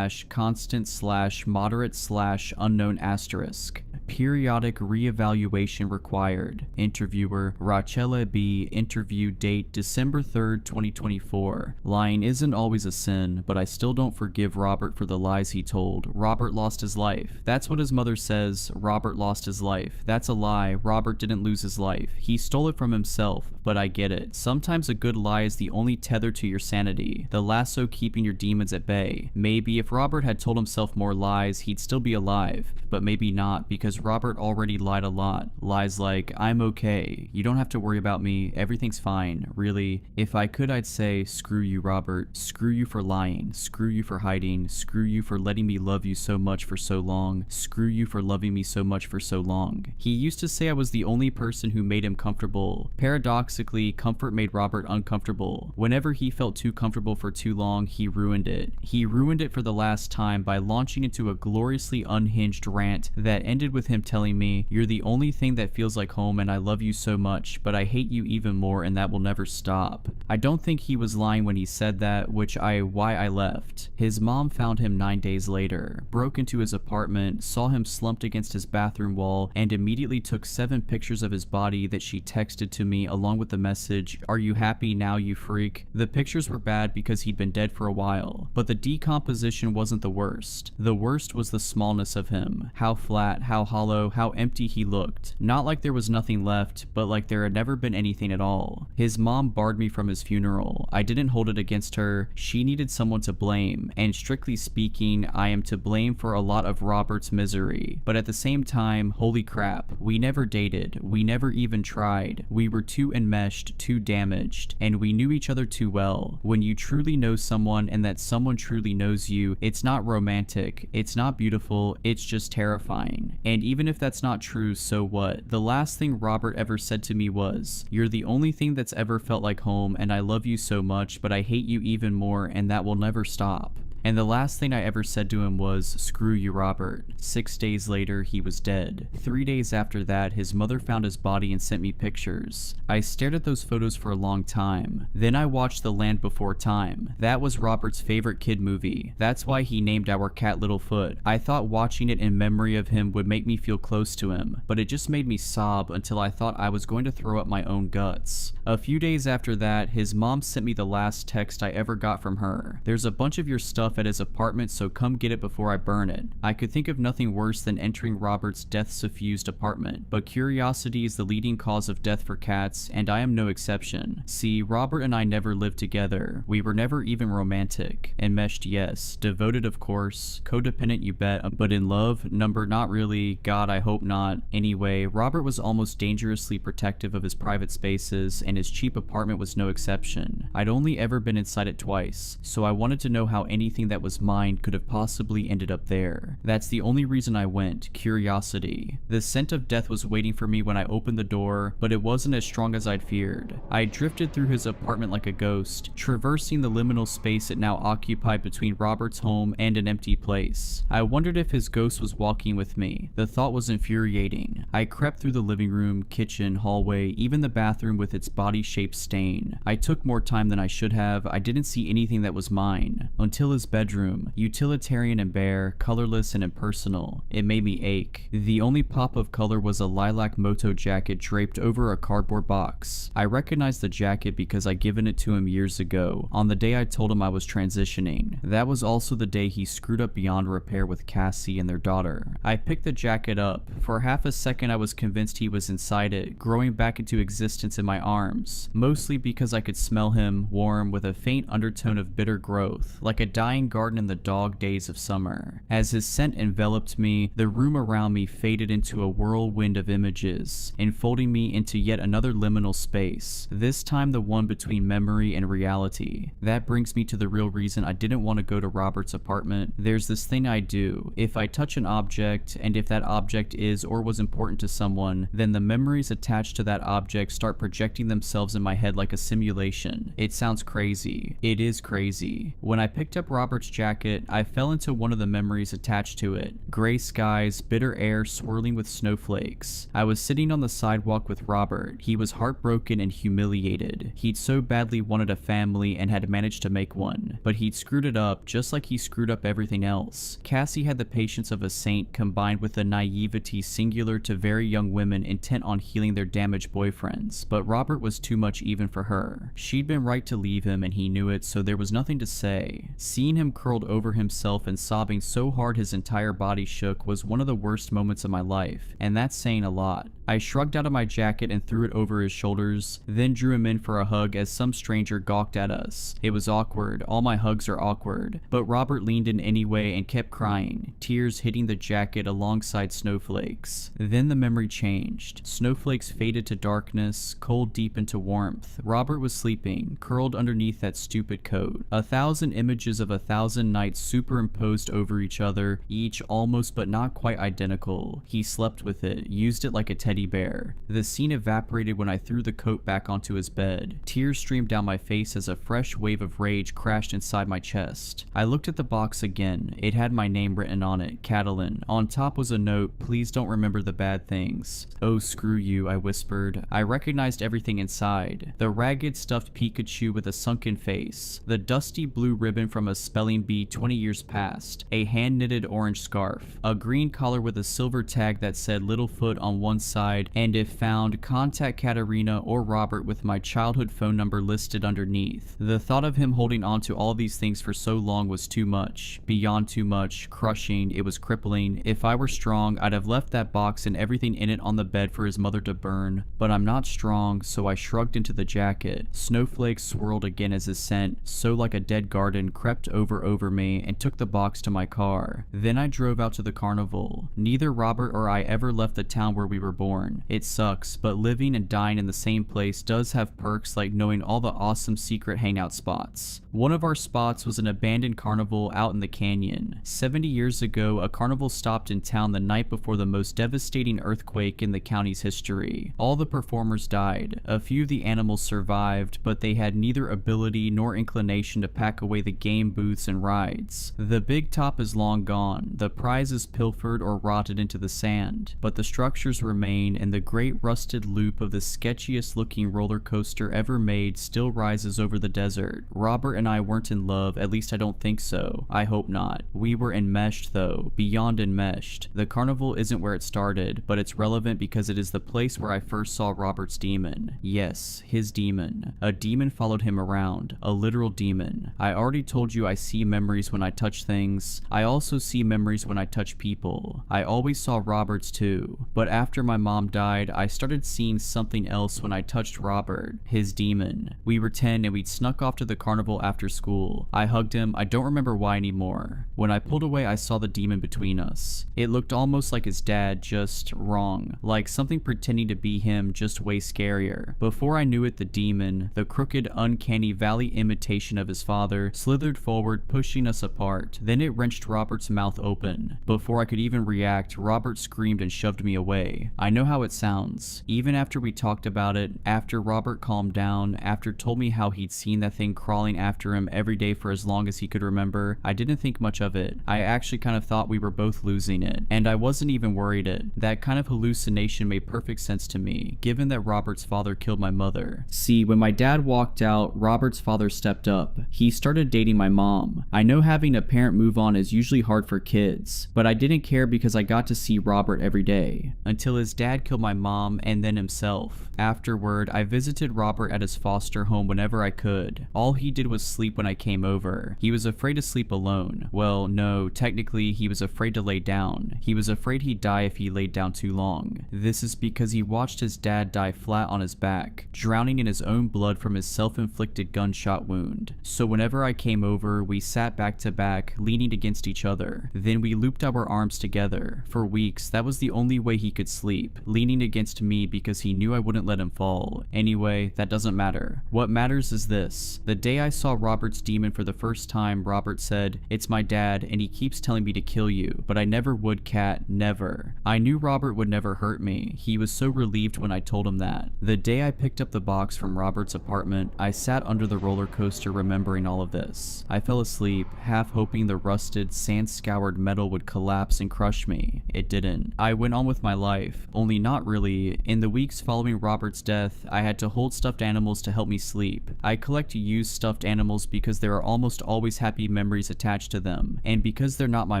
S3: / constant / moderate / unknown asterisk. Periodic re-evaluation required. Interviewer: Rachela B. Interview date: December 3rd, 2024. Lying isn't always a sin, but I still don't forgive Robert for the lies he told. Robert lost his life. That's what his mother says. Robert lost his life. That's a lie. Robert didn't lose his life. He stole it from himself, but I get it. Sometimes a good lie is the only tether to your sanity, the lasso keeping your demons at bay. Maybe if Robert had told himself more lies, he'd still be alive, but maybe not, because Robert already lied a lot. Lies like, "I'm okay, you don't have to worry about me, everything's fine." Really, if I could, I'd say, "Screw you, Robert. Screw you for lying. Screw you for hiding. Screw you for letting me love you so much for so long. Screw you for loving me so much for so long." He used to say I was the only person who made him comfortable. Paradoxically, comfort made Robert uncomfortable. Whenever he felt too comfortable for too long, he ruined it. He ruined it for the last time by launching into a gloriously unhinged rant that ended with with him telling me, "You're the only thing that feels like home and I love you so much, but I hate you even more and that will never stop." I don't think he was lying when he said that, why I left. His mom found him 9 days later, broke into his apartment, saw him slumped against his bathroom wall, and immediately took 7 pictures of his body that she texted to me along with the message, "Are you happy now, you freak?" The pictures were bad because he'd been dead for a while, but the decomposition wasn't the worst. The worst was the smallness of him. How flat, how hollow, how empty he looked. Not like there was nothing left, but like there had never been anything at all. His mom barred me from his funeral. I didn't hold it against her. She needed someone to blame, and strictly speaking, I am to blame for a lot of Robert's misery. But at the same time, holy crap, we never dated. We never even tried. We were too enmeshed, too damaged, and we knew each other too well. When you truly know someone and that someone truly knows you, it's not romantic, it's not beautiful, it's just terrifying. And even if that's not true, so what? The last thing Robert ever said to me was, "You're the only thing that's ever felt like home and I love you so much, but I hate you even more and that will never stop." And the last thing I ever said to him was, "Screw you, Robert." 6 days later, he was dead. 3 days after that, his mother found his body and sent me pictures. I stared at those photos for a long time. Then I watched The Land Before Time. That was Robert's favorite kid movie. That's why he named our cat Littlefoot. I thought watching it in memory of him would make me feel close to him, but it just made me sob until I thought I was going to throw up my own guts. A few days after that, his mom sent me the last text I ever got from her. "There's a bunch of your stuff at his apartment, so come get it before I burn it." I could think of nothing worse than entering Robert's death-suffused apartment, but curiosity is the leading cause of death for cats, and I am no exception. See, Robert and I never lived together. We were never even romantic. Enmeshed, yes. Devoted, of course. Codependent, you bet. But in love? Number, not really. God, I hope not. Anyway, Robert was almost dangerously protective of his private spaces, and his cheap apartment was no exception. I'd only ever been inside it twice, so I wanted to know how anything that was mine could have possibly ended up there. That's the only reason I went, curiosity. The scent of death was waiting for me when I opened the door, but it wasn't as strong as I'd feared. I drifted through his apartment like a ghost, traversing the liminal space it now occupied between Robert's home and an empty place. I wondered if his ghost was walking with me. The thought was infuriating. I crept through the living room, kitchen, hallway, even the bathroom with its body-shaped stain. I took more time than I should have. I didn't see anything that was mine. Until his bedroom, utilitarian and bare, colorless and impersonal. It made me ache. The only pop of color was a lilac moto jacket draped over a cardboard box. I recognized the jacket because I'd given it to him years ago, on the day I told him I was transitioning. That was also the day he screwed up beyond repair with Cassie and their daughter. I picked the jacket up. For half a second I was convinced he was inside it, growing back into existence in my arms, mostly because I could smell him, warm, with a faint undertone of bitter growth, like a dying garden in the dog days of summer. As his scent enveloped me, the room around me faded into a whirlwind of images, enfolding me into yet another liminal space, this time the one between memory and reality. That brings me to the real reason I didn't want to go to Robert's apartment. There's this thing I do. If I touch an object, and if that object is or was important to someone, then the memories attached to that object start projecting themselves in my head like a simulation. It sounds crazy. It is crazy. When I picked up Robert's jacket, I fell into one of the memories attached to it. Gray skies, bitter air swirling with snowflakes. I was sitting on the sidewalk with Robert. He was heartbroken and humiliated. He'd so badly wanted a family and had managed to make one, but he'd screwed it up just like he screwed up everything else. Cassie had the patience of a saint combined with the naivety singular to very young women intent on healing their damaged boyfriends, but Robert was too much even for her. She'd been right to leave him and he knew it, so there was nothing to say. Seeing him curled over himself and sobbing so hard his entire body shook was one of the worst moments of my life, and that's saying a lot. I shrugged out of my jacket and threw it over his shoulders, then drew him in for a hug as some stranger gawked at us. It was awkward. All my hugs are awkward. But Robert leaned in anyway and kept crying, tears hitting the jacket alongside snowflakes. Then the memory changed. Snowflakes faded to darkness, cold deep into warmth. Robert was sleeping, curled underneath that stupid coat. 1,000 images of 1,000 nights superimposed over each other, each almost but not quite identical. He slept with it, used it like a teddy bear. The scene evaporated when I threw the coat back onto his bed. Tears streamed down my face as a fresh wave of rage crashed inside my chest. I looked at the box again. It had my name written on it, Catalin. On top was a note, "Please don't remember the bad things." "Oh, screw you," I whispered. I recognized everything inside. The ragged stuffed Pikachu with a sunken face, the dusty blue ribbon from a spelling bee 20 years past, a hand-knitted orange scarf, a green collar with a silver tag that said Littlefoot on one side, and if found, contact Katarina or Robert with my childhood phone number listed underneath. The thought of him holding on to all these things for so long was too much. Beyond too much. Crushing. It was crippling. If I were strong, I'd have left that box and everything in it on the bed for his mother to burn. But I'm not strong, so I shrugged into the jacket. Snowflakes swirled again as his scent, so like a dead garden, crept over me and took the box to my car. Then I drove out to the carnival. Neither Robert or I ever left the town where we were born. It sucks, but living and dying in the same place does have perks like knowing all the awesome secret hangout spots. One of our spots was an abandoned carnival out in the canyon. 70 years ago, a carnival stopped in town the night before the most devastating earthquake in the county's history. All the performers died. A few of the animals survived, but they had neither ability nor inclination to pack away the game booths and rides. The big top is long gone, the prizes pilfered or rotted into the sand, but the structures remain, and the great rusted loop of the sketchiest looking roller coaster ever made still rises over the desert. Robert and I weren't in love, at least I don't think so. I hope not. We were enmeshed though, beyond enmeshed. The carnival isn't where it started, but it's relevant because it is the place where I first saw Robert's demon. Yes, his demon. A demon followed him around. A literal demon. I already told you I see memories when I touch things. I also see memories when I touch people. I always saw Robert's too, but after my mom died, I started seeing something else when I touched Robert, his demon. We were 10 and we'd snuck off to the carnival after school. I hugged him. I don't remember why anymore. When I pulled away, I saw the demon between us. It looked almost like his dad, just wrong. Like something pretending to be him, just way scarier. Before I knew it, the demon, the crooked, uncanny valley imitation of his father, slithered forward, pushing us apart. Then it wrenched Robert's mouth open. Before I could even react, Robert screamed and shoved me away. I know how it sounds. Even after we talked about it, after Robert calmed down, after told me how he'd seen that thing crawling after him every day for as long as he could remember, I didn't think much of it. I actually kind of thought we were both losing it, and I wasn't even worried it. That kind of hallucination made perfect sense to me, given that Robert's father killed my mother. See, when my dad walked out, Robert's father stepped up. He started dating my mom. I know having a parent move on is usually hard for kids, but I didn't care because I got to see Robert every day. Until his dad killed my mom and then himself. Afterward, I visited Robert at his foster home whenever I could. All he did was sleep when I came over. He was afraid to sleep alone. Well, no, technically he was afraid to lay down. He was afraid he'd die if he laid down too long. This is because he watched his dad die flat on his back, drowning in his own blood from his self-inflicted gunshot wound. So whenever I came over, we sat back to back, leaning against each other. Then we looped our arms together. For weeks, that was the only way he could sleep, leaning against me because he knew I wouldn't let him fall. Anyway, that doesn't matter. What matters is this. The day I saw Robert's demon for the first time, Robert said, "It's my dad, and he keeps telling me to kill you, but I never would, Cat, never." I knew Robert would never hurt me. He was so relieved when I told him that. The day I picked up the box from Robert's apartment, I sat under the roller coaster remembering all of this. I fell asleep, half hoping the rusted, sand-scoured metal would collapse and crush me. It didn't. I went on with my life, only not really. In the weeks following Robert's death, I had to hold stuffed animals to help me sleep. I collect used stuffed animals because there are almost always happy memories attached to them, and because they're not my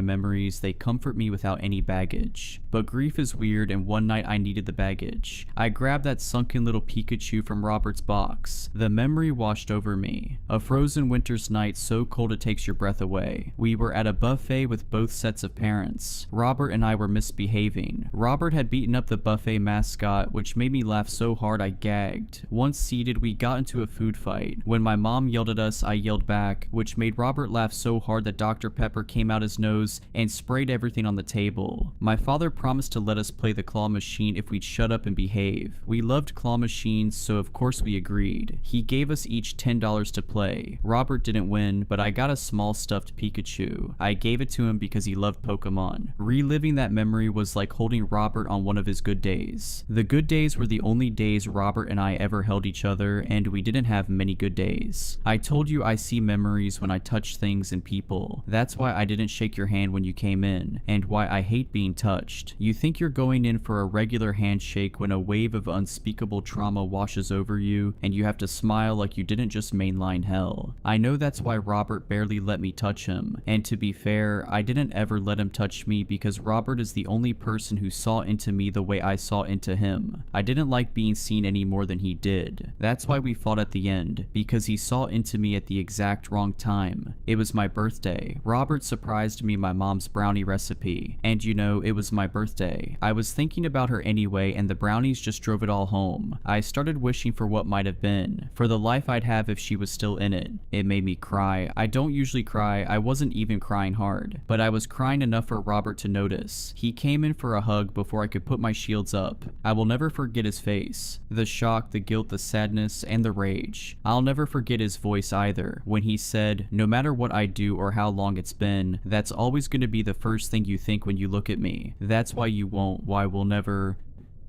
S3: memories, they comfort me without any baggage. But grief is weird, and one night I needed the baggage. I grabbed that sunken little Pikachu from Robert's box. The memory washed over me. A frozen winter's night so cold it takes your breath away. We were at a buffet with both sets of parents. Robert and I were misbehaving. Robert had beaten up the buffet mascot, which made me laugh so hard I gagged. Once seated, we got into a food fight. When my mom yelled at us, I yelled back, which made Robert laugh so hard that Dr. Pepper came out his nose and sprayed everything on the table. My father promised to let us play the claw machine if we'd shut up and behave. We loved claw machines, so of course we agreed. He gave us each $10 to play. Robert didn't win, but I got a small stuffed Pikachu. I gave it to him because he loved Pokemon. Reliving that memory was like holding Robert on one of his good days. The good days were the only days Robert and I ever held each other, and we didn't have many good days. I told you I see memories when I touch things and people. That's why I didn't shake your hand when you came in, and why I hate being touched. You think you're going in for a regular handshake when a wave of unspeakable trauma washes over you, and you have to smile like you didn't just mainline hell. I know that's why Robert barely let me touch him, and to be fair, I didn't ever let him touch me because Robert is the only person who saw into me the way I saw into him. I didn't like being seen any more than he did. That's why we fought at the end, because he saw into me at the exact wrong time. It was my birthday. Robert surprised me my mom's brownie recipe, and you know, it was my birthday. I was thinking about her anyway, and the brownies just drove it all home. I started wishing for what might have been, for the life I'd have if she was still in it. It made me cry. I don't usually cry. I wasn't even crying hard, but I was crying enough for Robert to notice. He came in for a hug before I could put my shields up. I will never forget his face. The shock, the guilt, the sadness, and the rage. I'll never forget his voice either, when he said, "No matter what I do or how long it's been, that's always going to be the first thing you think when you look at me. That's why you won't, why we'll never..."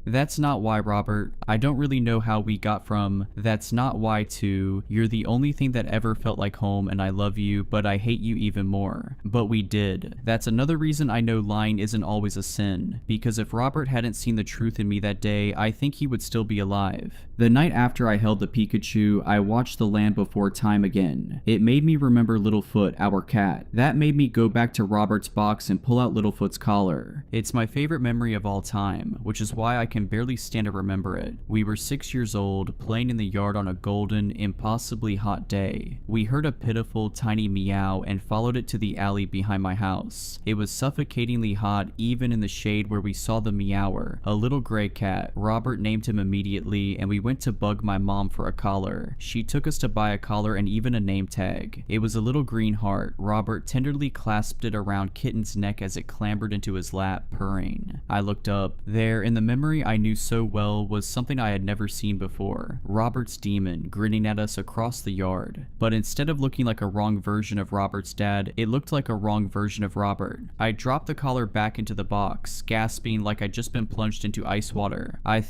S3: That's not why, Robert. I don't really know how we got from "that's not why" to "you're the only thing that ever felt like home and I love you, but I hate you even more." But we did. That's another reason I know lying isn't always a sin, because if Robert hadn't seen the truth in me that day, I think he would still be alive. The night after I held the Pikachu, I watched The Land Before Time again. It made me remember Littlefoot, our cat. That made me go back to Robert's box and pull out Littlefoot's collar. It's my favorite memory of all time, which is why I can barely stand to remember it. We were 6 years old, playing in the yard on a golden, impossibly hot day. We heard a pitiful, tiny meow and followed it to the alley behind my house. It was suffocatingly hot even in the shade where we saw the meower, a little gray cat. Robert named him immediately, and we went to bug my mom for a collar. She took us to buy a collar and even a name tag. It was a little green heart. Robert tenderly clasped it around Kitten's neck as it clambered into his lap, purring. I looked up. There, in the memory I knew so well, was something I had never seen before. Robert's demon, grinning at us across the yard. But instead of looking like a wrong version of Robert's dad, it looked like a wrong version of Robert. I dropped the collar back into the box, gasping like I'd just been plunged into ice water. I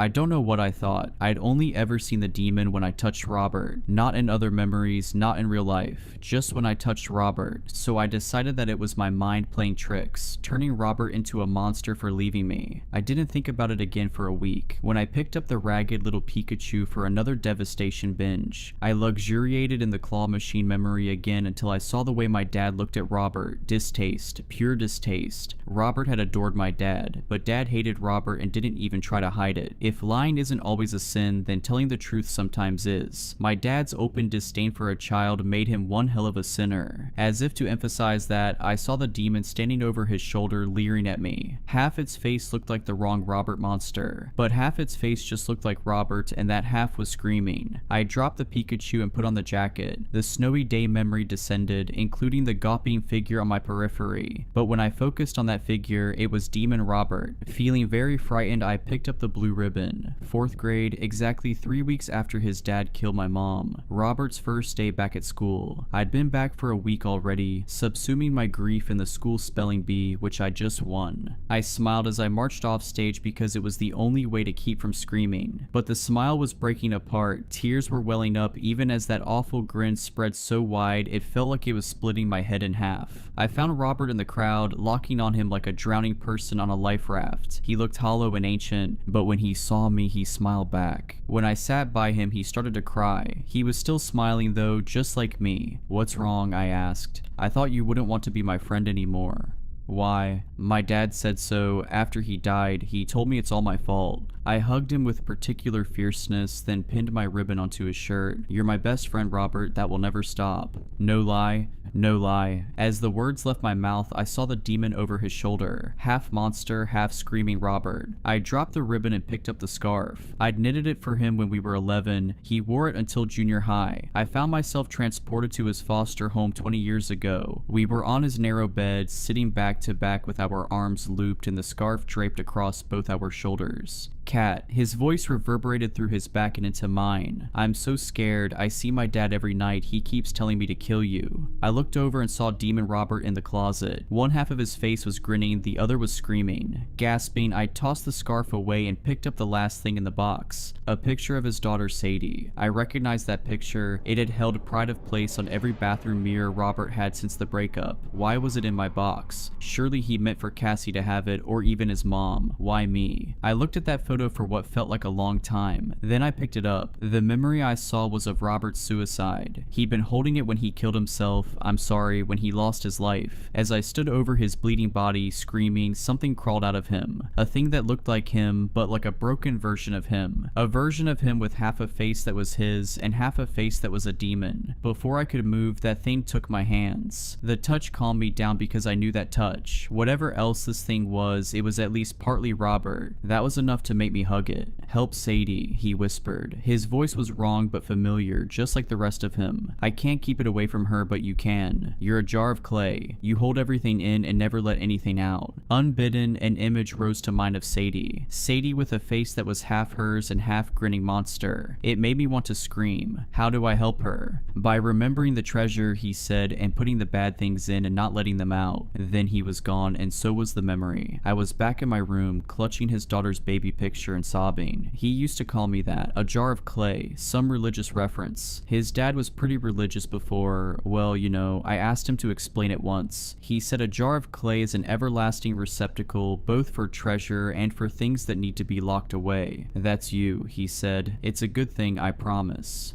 S3: don't know what I thought. I'd only ever seen the demon when I touched Robert. Not in other memories, not in real life. Just when I touched Robert. So I decided that it was my mind playing tricks, turning Robert into a monster for leaving me. I didn't think about it again for a week. When I picked up the ragged little Pikachu for another devastation binge, I luxuriated in the claw machine memory again until I saw the way my dad looked at Robert. Distaste. Pure distaste. Robert had adored my dad, but dad hated Robert and didn't even try to hide it. If lying isn't always a sin, then telling the truth sometimes is. My dad's open disdain for a child made him one hell of a sinner. As if to emphasize that, I saw the demon standing over his shoulder leering at me. Half its face looked like the wrong Robert monster, but half its face just looked like Robert, and that half was screaming. I dropped the Pikachu and put on the jacket. The snowy day memory descended, including the gawping figure on my periphery. But when I focused on that figure, it was Demon Robert. Feeling very frightened, I picked up the blue ribbon. 4th grade, exactly 3 weeks after his dad killed my mom. Robert's first day back at school. I'd been back for a week already, subsuming my grief in the school spelling bee, which I just won. I smiled as I marched off stage because it was the only way to keep from screaming. But the smile was breaking apart. Tears were welling up even as that awful grin spread so wide it felt like it was splitting my head in half. I found Robert in the crowd, locking on him like a drowning person on a life raft. He looked hollow and ancient, but when he saw me, he smiled back. When I sat by him, he started to cry. He was still smiling though, just like me. "What's wrong?" I asked. "I thought you wouldn't want to be my friend anymore." "Why?" "My dad said so. After he died, he told me it's all my fault. I hugged him with particular fierceness, then pinned my ribbon onto his shirt. "You're my best friend, Robert. That will never stop." No lie. No lie. As the words left my mouth, I saw the demon over his shoulder, half monster, half screaming Robert. I dropped the ribbon and picked up the scarf. I'd knitted it for him when we were 11. He wore it until junior high. I found myself transported to his foster home 20 years ago. We were on his narrow bed, sitting back to back with our arms looped and the scarf draped across both our shoulders. "Cat," his voice reverberated through his back and into mine. "I'm so scared. I see my dad every night. He keeps telling me to kill you." I looked over and saw Demon Robert in the closet. One half of his face was grinning, the other was screaming. Gasping, I tossed the scarf away and picked up the last thing in the box. A picture of his daughter Sadie. I recognized that picture. It had held pride of place on every bathroom mirror Robert had since the breakup. Why was it in my box? Surely he meant for Cassie to have it, or even his mom. Why me? I looked at that photo for what felt like a long time. Then I picked it up. The memory I saw was of Robert's suicide. He'd been holding it when he killed himself. When he lost his life. As I stood over his bleeding body, screaming, something crawled out of him. A thing that looked like him, but like a broken version of him. A version of him with half a face that was his, and half a face that was a demon. Before I could move, that thing took my hands. The touch calmed me down because I knew that touch. Whatever else this thing was, it was at least partly Robert. That was enough to make me hug it. "Help Sadie," he whispered. His voice was wrong but familiar, just like the rest of him. "I can't keep it away from her, but you can. You're a jar of clay. You hold everything in and never let anything out." Unbidden, an image rose to mind of Sadie. Sadie with a face that was half hers and half grinning monster. It made me want to scream. How do I help her? By remembering the treasure, he said, and putting the bad things in and not letting them out. Then he was gone, and so was the memory. I was back in my room, clutching his daughter's baby picture and sobbing. He used to call me that, a jar of clay, some religious reference. His dad was pretty religious before, well, you know, I asked him to explain it once. He said a jar of clay is an everlasting receptacle, both for treasure and for things that need to be locked away. "That's you," he said. "It's a good thing, I promise."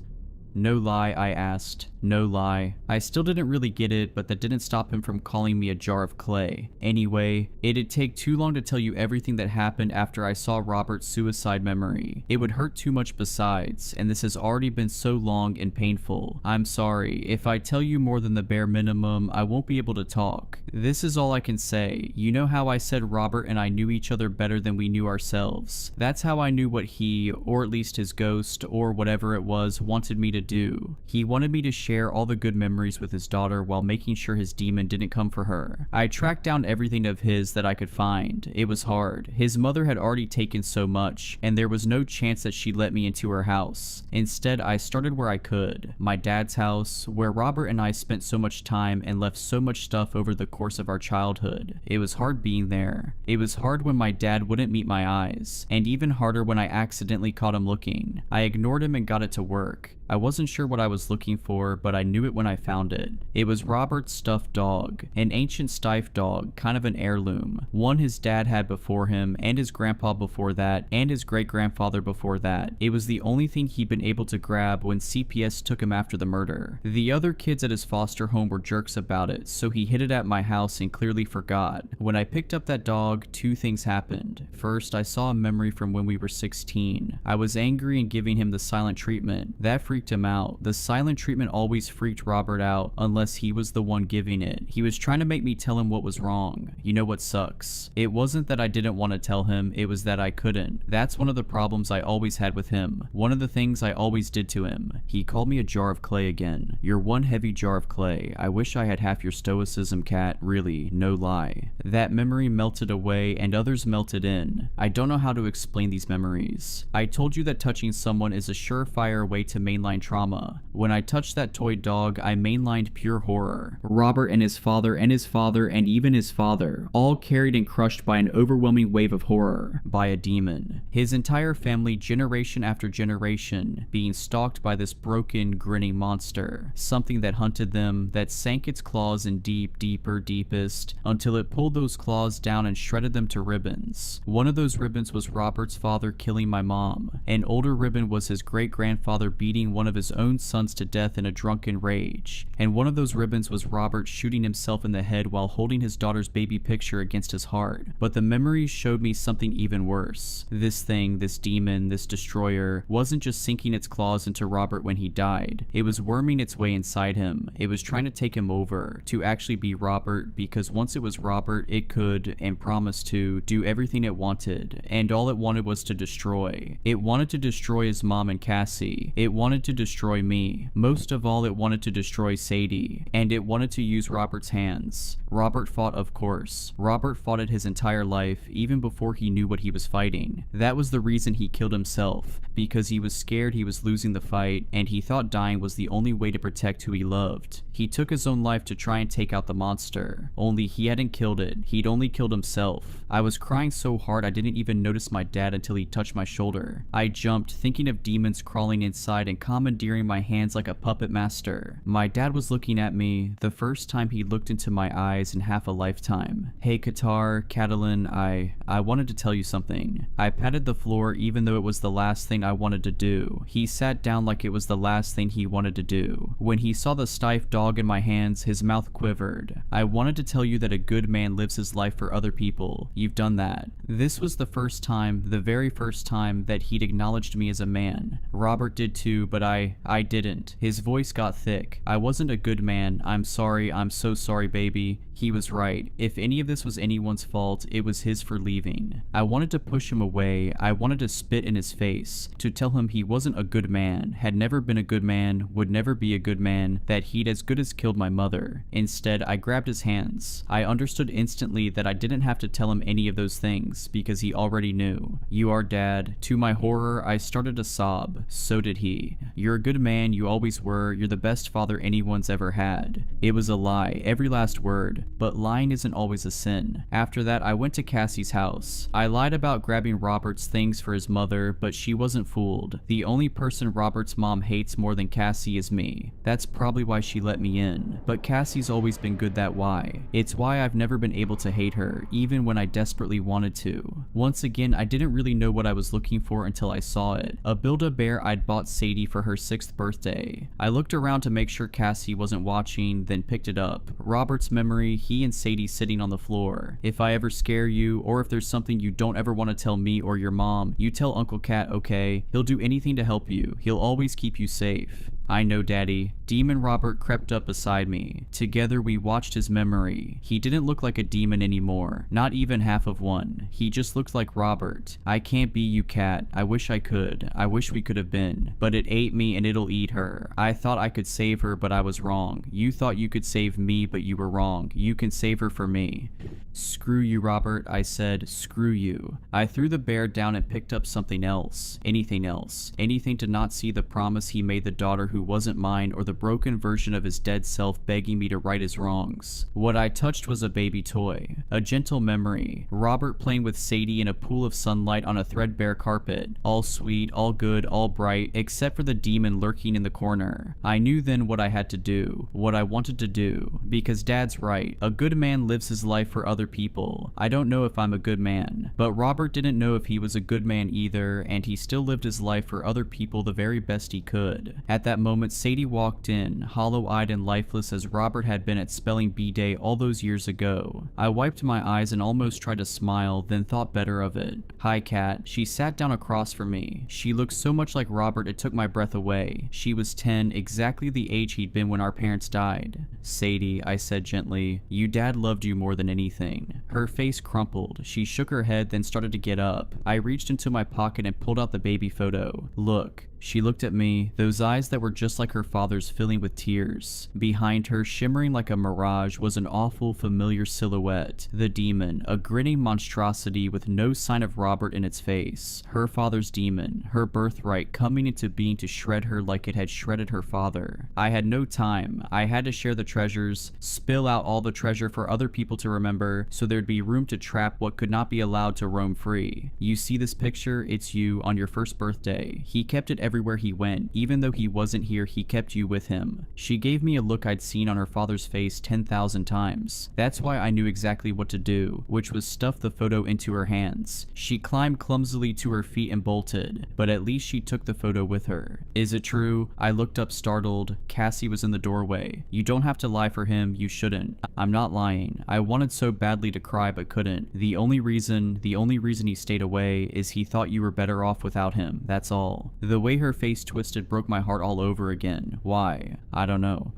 S3: "No lie?" I asked. "No lie." I still didn't really get it, but that didn't stop him from calling me a jar of clay. Anyway, it'd take too long to tell you everything that happened after I saw Robert's suicide memory. It would hurt too much besides, and this has already been so long and painful. I'm sorry. If I tell you more than the bare minimum, I won't be able to talk. This is all I can say. You know how I said Robert and I knew each other better than we knew ourselves? That's how I knew what he, or at least his ghost, or whatever it was, wanted me to do. He wanted me to share all the good memories with his daughter while making sure his demon didn't come for her. I tracked down everything of his that I could find. It was hard. His mother had already taken so much, and there was no chance that she'd let me into her house. Instead, I started where I could. My dad's house, where Robert and I spent so much time and left so much stuff over the course of our childhood. It was hard being there. It was hard when my dad wouldn't meet my eyes, and even harder when I accidentally caught him looking. I ignored him and got it to work. I wasn't sure what I was looking for, but I knew it when I found it. It was Robert's stuffed dog, an ancient stiff dog, kind of an heirloom. One his dad had before him, and his grandpa before that, and his great-grandfather before that. It was the only thing he'd been able to grab when CPS took him after the murder. The other kids at his foster home were jerks about it, so he hid it at my house and clearly forgot. When I picked up that dog, two things happened. First, I saw a memory from when we were 16. I was angry and giving him the silent treatment. That freaked him out. The silent treatment always freaked Robert out, unless he was the one giving it. He was trying to make me tell him what was wrong. You know what sucks? It wasn't that I didn't want to tell him, it was that I couldn't. That's one of the problems I always had with him. One of the things I always did to him. He called me a jar of clay again. "You're one heavy jar of clay. I wish I had half your stoicism, Cat. Really, no lie." That memory melted away and others melted in. I don't know how to explain these memories. I told you that touching someone is a surefire way to mainline trauma. When I touched that toy dog, I mainlined pure horror. Robert and his father and his father and even his father, all carried and crushed by an overwhelming wave of horror, by a demon. His entire family, generation after generation, being stalked by this broken, grinning monster. Something that hunted them, that sank its claws in deepest, until it pulled those claws down and shredded them to ribbons. One of those ribbons was Robert's father killing my mom. An older ribbon was his great-grandfather beating beating one of his own sons to death in a drunken rage, and one of those ribbons was Robert shooting himself in the head while holding his daughter's baby picture against his heart. But the memories showed me something even worse. This thing, this demon, this destroyer, wasn't just sinking its claws into Robert when he died. It was worming its way inside him. It was trying to take him over, to actually be Robert, because once it was Robert, it could, and promised to, do everything it wanted, and all it wanted was to destroy. It wanted to destroy his mom and Cassie. It wanted to destroy me. Most of all, it wanted to destroy Sadie, and it wanted to use Robert's hands. Robert fought, of course. Robert fought it his entire life, even before he knew what he was fighting. That was the reason he killed himself, because he was scared he was losing the fight, and he thought dying was the only way to protect who he loved. He took his own life to try and take out the monster, only he hadn't killed it. He'd only killed himself. I was crying so hard I didn't even notice my dad until he touched my shoulder. I jumped, thinking of demons crawling inside and commandeering my hands like a puppet master. My dad was looking at me, the first time he looked into my eyes in half a lifetime. "Hey Qatar, Catalan, I wanted to tell you something." I patted the floor even though it was the last thing I wanted to do. He sat down like it was the last thing he wanted to do. When he saw the stiff dog in my hands, his mouth quivered. "I wanted to tell you that a good man lives his life for other people. You've done that." This was the first time, the very first time, that he'd acknowledged me as a man. Robert did too, but I didn't. His voice got thick. "I wasn't a good man. I'm sorry. I'm so sorry, baby." He was right. If any of this was anyone's fault, it was his for leaving. I wanted to push him away. I wanted to spit in his face, to tell him he wasn't a good man, had never been a good man, would never be a good man, that he'd as good as killed my mother. Instead, I grabbed his hands. I understood instantly that I didn't have to tell him any of those things, because he already knew. "You are Dad." To my horror, I started to sob. So did he. "You're a good man, you always were. You're the best father anyone's ever had." It was a lie, every last word. But lying isn't always a sin. After that, I went to Cassie's house. I lied about grabbing Robert's things for his mother, but she wasn't fooled. The only person Robert's mom hates more than Cassie is me. That's probably why she let me in. But Cassie's always been good that why. It's why I've never been able to hate her, even when I desperately wanted to. Once again, I didn't really know what I was looking for until I saw it. A Build-A-Bear I'd bought Sadie for her 6th birthday. I looked around to make sure Cassie wasn't watching, then picked it up. Robert's memory, he and Sadie sitting on the floor. "If I ever scare you, or if there's something you don't ever want to tell me or your mom, you tell Uncle Cat, okay? He'll do anything to help you. He'll always keep you safe." "I know, Daddy." Demon Robert crept up beside me. Together we watched his memory. He didn't look like a demon anymore, not even half of one. He just looked like Robert. "I can't be you, Cat. I wish I could. I wish we could have been. But it ate me and it'll eat her. I thought I could save her, but I was wrong. You thought you could save me, but you were wrong. You can save her for me." "Screw you, Robert," I said. "Screw you." I threw the bear down and picked up something else. Anything else. Anything to not see the promise he made the daughter who wasn't mine, or the broken version of his dead self begging me to right his wrongs. What I touched was a baby toy. A gentle memory. Robert playing with Sadie in a pool of sunlight on a threadbare carpet. All sweet, all good, all bright, except for the demon lurking in the corner. I knew then what I had to do. What I wanted to do. Because Dad's right. A good man lives his life for other people. I don't know if I'm a good man. But Robert didn't know if he was a good man either, and he still lived his life for other people the very best he could. At that moment, Sadie walked in, hollow-eyed and lifeless as Robert had been at spelling bee day all those years ago. I wiped my eyes and almost tried to smile, then thought better of it. "Hi, Cat." She sat down across from me. She looked so much like Robert it took my breath away. She was 10, exactly the age he'd been when our parents died. "Sadie," I said gently, "you Dad loved you more than anything." Her face crumpled. She shook her head, then started to get up. I reached into my pocket and pulled out the baby photo. "Look." She looked at me, those eyes that were just like her father's filling with tears. Behind her, shimmering like a mirage, was an awful, familiar silhouette. The demon, a grinning monstrosity with no sign of Robert in its face. Her father's demon, her birthright coming into being to shred her like it had shredded her father. I had no time. I had to share the treasures, spill out all the treasure for other people to remember, so there'd be room to trap what could not be allowed to roam free. You see this picture? It's you on your 1st birthday. He kept it everywhere he went. Even though he wasn't here, he kept you with him. She gave me a look I'd seen on her father's face 10,000 times. That's why I knew exactly what to do, which was stuff the photo into her hands. She climbed clumsily to her feet and bolted, but at least she took the photo with her. Is it true? I looked up startled. Cassie was in the doorway. You don't have to lie for him, you shouldn't. I'm not lying. I wanted so badly to cry but couldn't. The only reason he stayed away is he thought you were better off without him, that's all. The way her face twisted broke my heart all over again. Why? I don't know.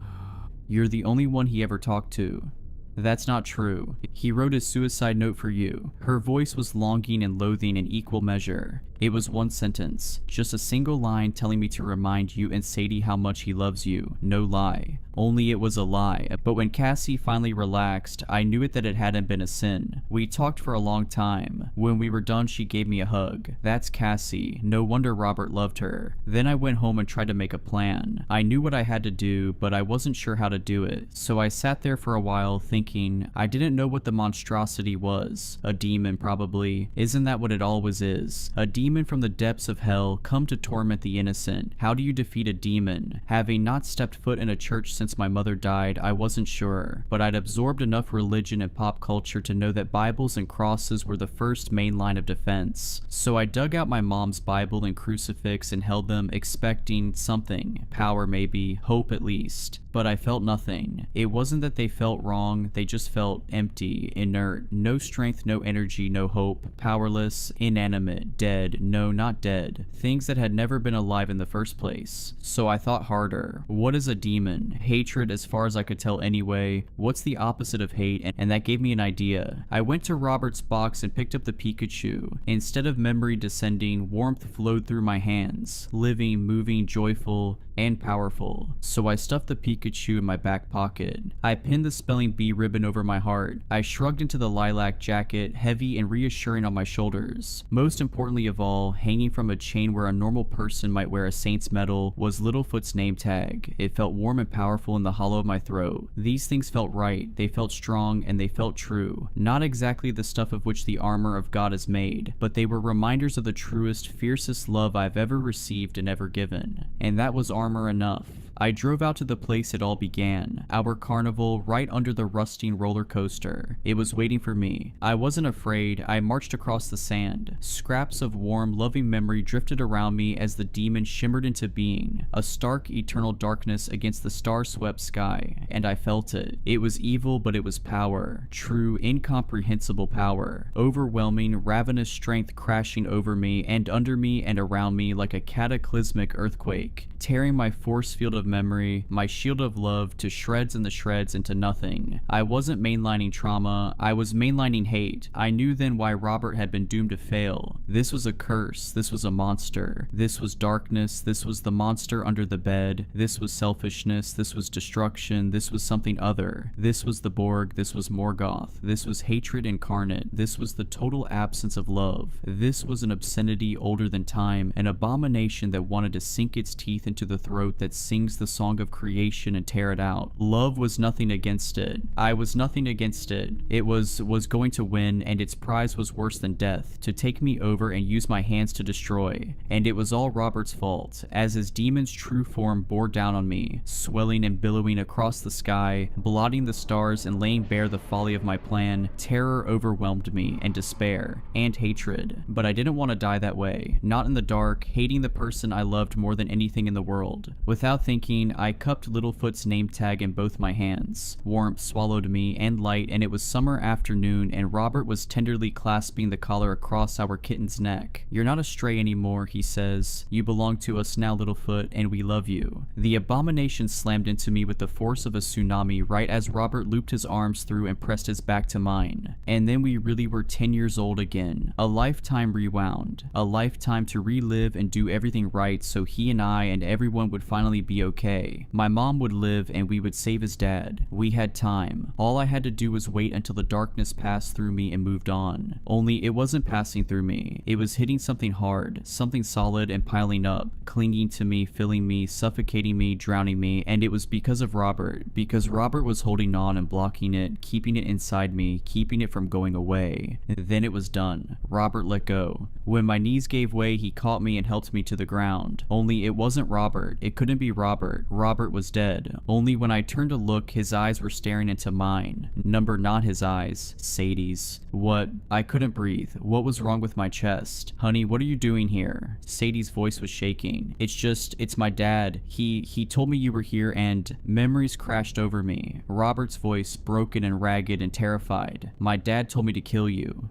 S3: You're the only one he ever talked to. That's not true. He wrote a suicide note for you. Her voice was longing and loathing in equal measure. It was one sentence, just a single line telling me to remind you and Sadie how much he loves you. No lie. Only it was a lie. But when Cassie finally relaxed, I knew that it hadn't been a sin. We talked for a long time. When we were done, she gave me a hug. That's Cassie. No wonder Robert loved her. Then I went home and tried to make a plan. I knew what I had to do, but I wasn't sure how to do it. So I sat there for a while thinking, I didn't know what the monstrosity was. A demon, probably. Isn't that what it always is? A demon from the depths of hell come to torment the innocent. How do you defeat a demon? Having not stepped foot in a church since my mother died, I wasn't sure, but I'd absorbed enough religion and pop culture to know that Bibles and crosses were the first main line of defense. So I dug out my mom's Bible and crucifix and held them, expecting something. Power maybe, hope at least. But I felt nothing. It wasn't that they felt wrong, they just felt empty, inert, no strength, no energy, no hope, powerless, inanimate, dead, no, not dead, things that had never been alive in the first place. So I thought harder. What is a demon? Hatred, as far as I could tell anyway. What's the opposite of hate? And that gave me an idea. I went to Robert's box and picked up the Pikachu. Instead of memory descending, warmth flowed through my hands, living, moving, joyful, and powerful. So I stuffed the Pikachu in my back pocket. I pinned the spelling bee ribbon over my heart. I shrugged into the lilac jacket, heavy and reassuring on my shoulders. Most importantly of all, hanging from a chain where a normal person might wear a saint's medal, was Littlefoot's name tag. It felt warm and powerful in the hollow of my throat. These things felt right, they felt strong, and they felt true. Not exactly the stuff of which the armor of God is made, but they were reminders of the truest, fiercest love I've ever received and ever given. And that was armor enough. I drove out to the place it all began, our carnival right under the rusting roller coaster. It was waiting for me. I wasn't afraid. I marched across the sand. Scraps of warm, loving memory drifted around me as the demon shimmered into being, a stark, eternal darkness against the star-swept sky, and I felt it. It was evil, but it was power. True, incomprehensible power. Overwhelming, ravenous strength crashing over me and under me and around me like a cataclysmic earthquake, tearing my force field of memory, my shield of love, to shreds and the shreds into nothing. I wasn't mainlining trauma, I was mainlining hate. I knew then why Robert had been doomed to fail. This was a curse, this was a monster, this was darkness, this was the monster under the bed, this was selfishness, this was destruction, this was something other, this was the Borg, this was Morgoth, this was hatred incarnate, this was the total absence of love, this was an obscenity older than time, an abomination that wanted to sink its teeth into the throat that sings the song of creation and tear it out. Love was nothing against it. I was nothing against it. It was going to win, and its prize was worse than death, to take me over and use my hands to destroy. And it was all Robert's fault, as his demon's true form bore down on me, swelling and billowing across the sky, blotting the stars and laying bare the folly of my plan. Terror overwhelmed me, and despair, and hatred. But I didn't want to die that way. Not in the dark, hating the person I loved more than anything in the world. Without thinking, I cupped Littlefoot's name tag in both my hands. Warmth swallowed me, and light, and it was summer afternoon, and Robert was tenderly clasping the collar across our kitten's neck. You're not a stray anymore, he says. You belong to us now, Littlefoot, and we love you. The abomination slammed into me with the force of a tsunami right as Robert looped his arms through and pressed his back to mine. And then we really were 10 years old again. A lifetime rewound. A lifetime to relive and do everything right so he and I and everyone would finally be okay. My mom would live and we would save his dad. We had time. All I had to do was wait until the darkness passed through me and moved on. Only it wasn't passing through me. It was hitting something hard, something solid and piling up, clinging to me, filling me, suffocating me, drowning me, and it was because of Robert. Because Robert was holding on and blocking it, keeping it inside me, keeping it from going away. Then it was done. Robert let go. When my knees gave way, he caught me and helped me to the ground. Only it wasn't Robert. It couldn't be Robert. Robert was dead. Only when I turned to look, his eyes were staring into mine. Number not his eyes, Sadie's. What? I couldn't breathe. What was wrong with my chest? Honey, what are you doing here? Sadie's voice was shaking. It's my dad. He told me you were here and memories crashed over me. Robert's voice, broken and ragged and terrified. My dad told me to kill you.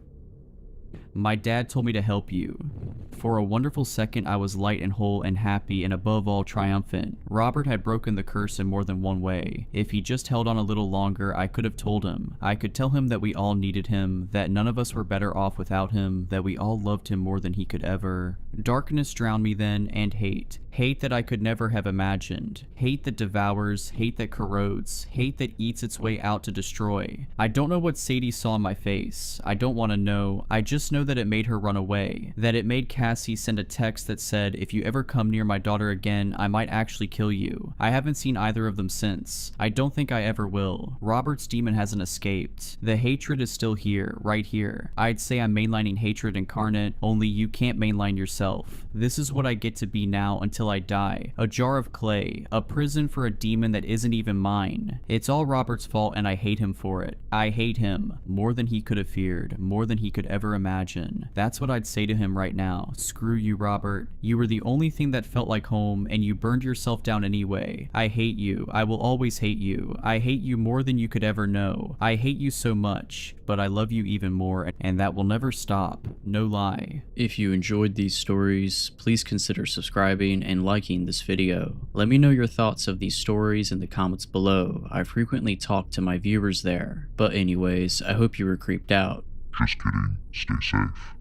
S3: My dad told me to help you. For a wonderful second, I was light and whole and happy and above all triumphant. Robert had broken the curse in more than one way. If he just held on a little longer, I could have told him. I could tell him that we all needed him, that none of us were better off without him, that we all loved him more than he could ever. Darkness drowned me then, and hate. Hate that I could never have imagined. Hate that devours, hate that corrodes, hate that eats its way out to destroy. I don't know what Sadie saw in my face. I don't want to know. I just know that it made her run away. That it made Cassie send a text that said, if you ever come near my daughter again, I might actually kill you. I haven't seen either of them since. I don't think I ever will. Robert's demon hasn't escaped. The hatred is still here, right here. I'd say I'm mainlining hatred incarnate, only you can't mainline yourself. This is what I get to be now until I die. A jar of clay. A prison for a demon that isn't even mine. It's all Robert's fault and I hate him for it. I hate him. More than he could have feared. More than he could ever imagine. That's what I'd say to him right now. Screw you, Robert. You were the only thing that felt like home and you burned yourself down anyway. I hate you. I will always hate you. I hate you more than you could ever know. I hate you so much, but I love you even more and that will never stop. No lie.
S1: If you enjoyed these stories, please consider subscribing and liking this video. Let me know your thoughts of these stories in the comments below. I frequently talk to my viewers there. But anyways, I hope you were creeped out.
S2: Just kidding. Stay safe.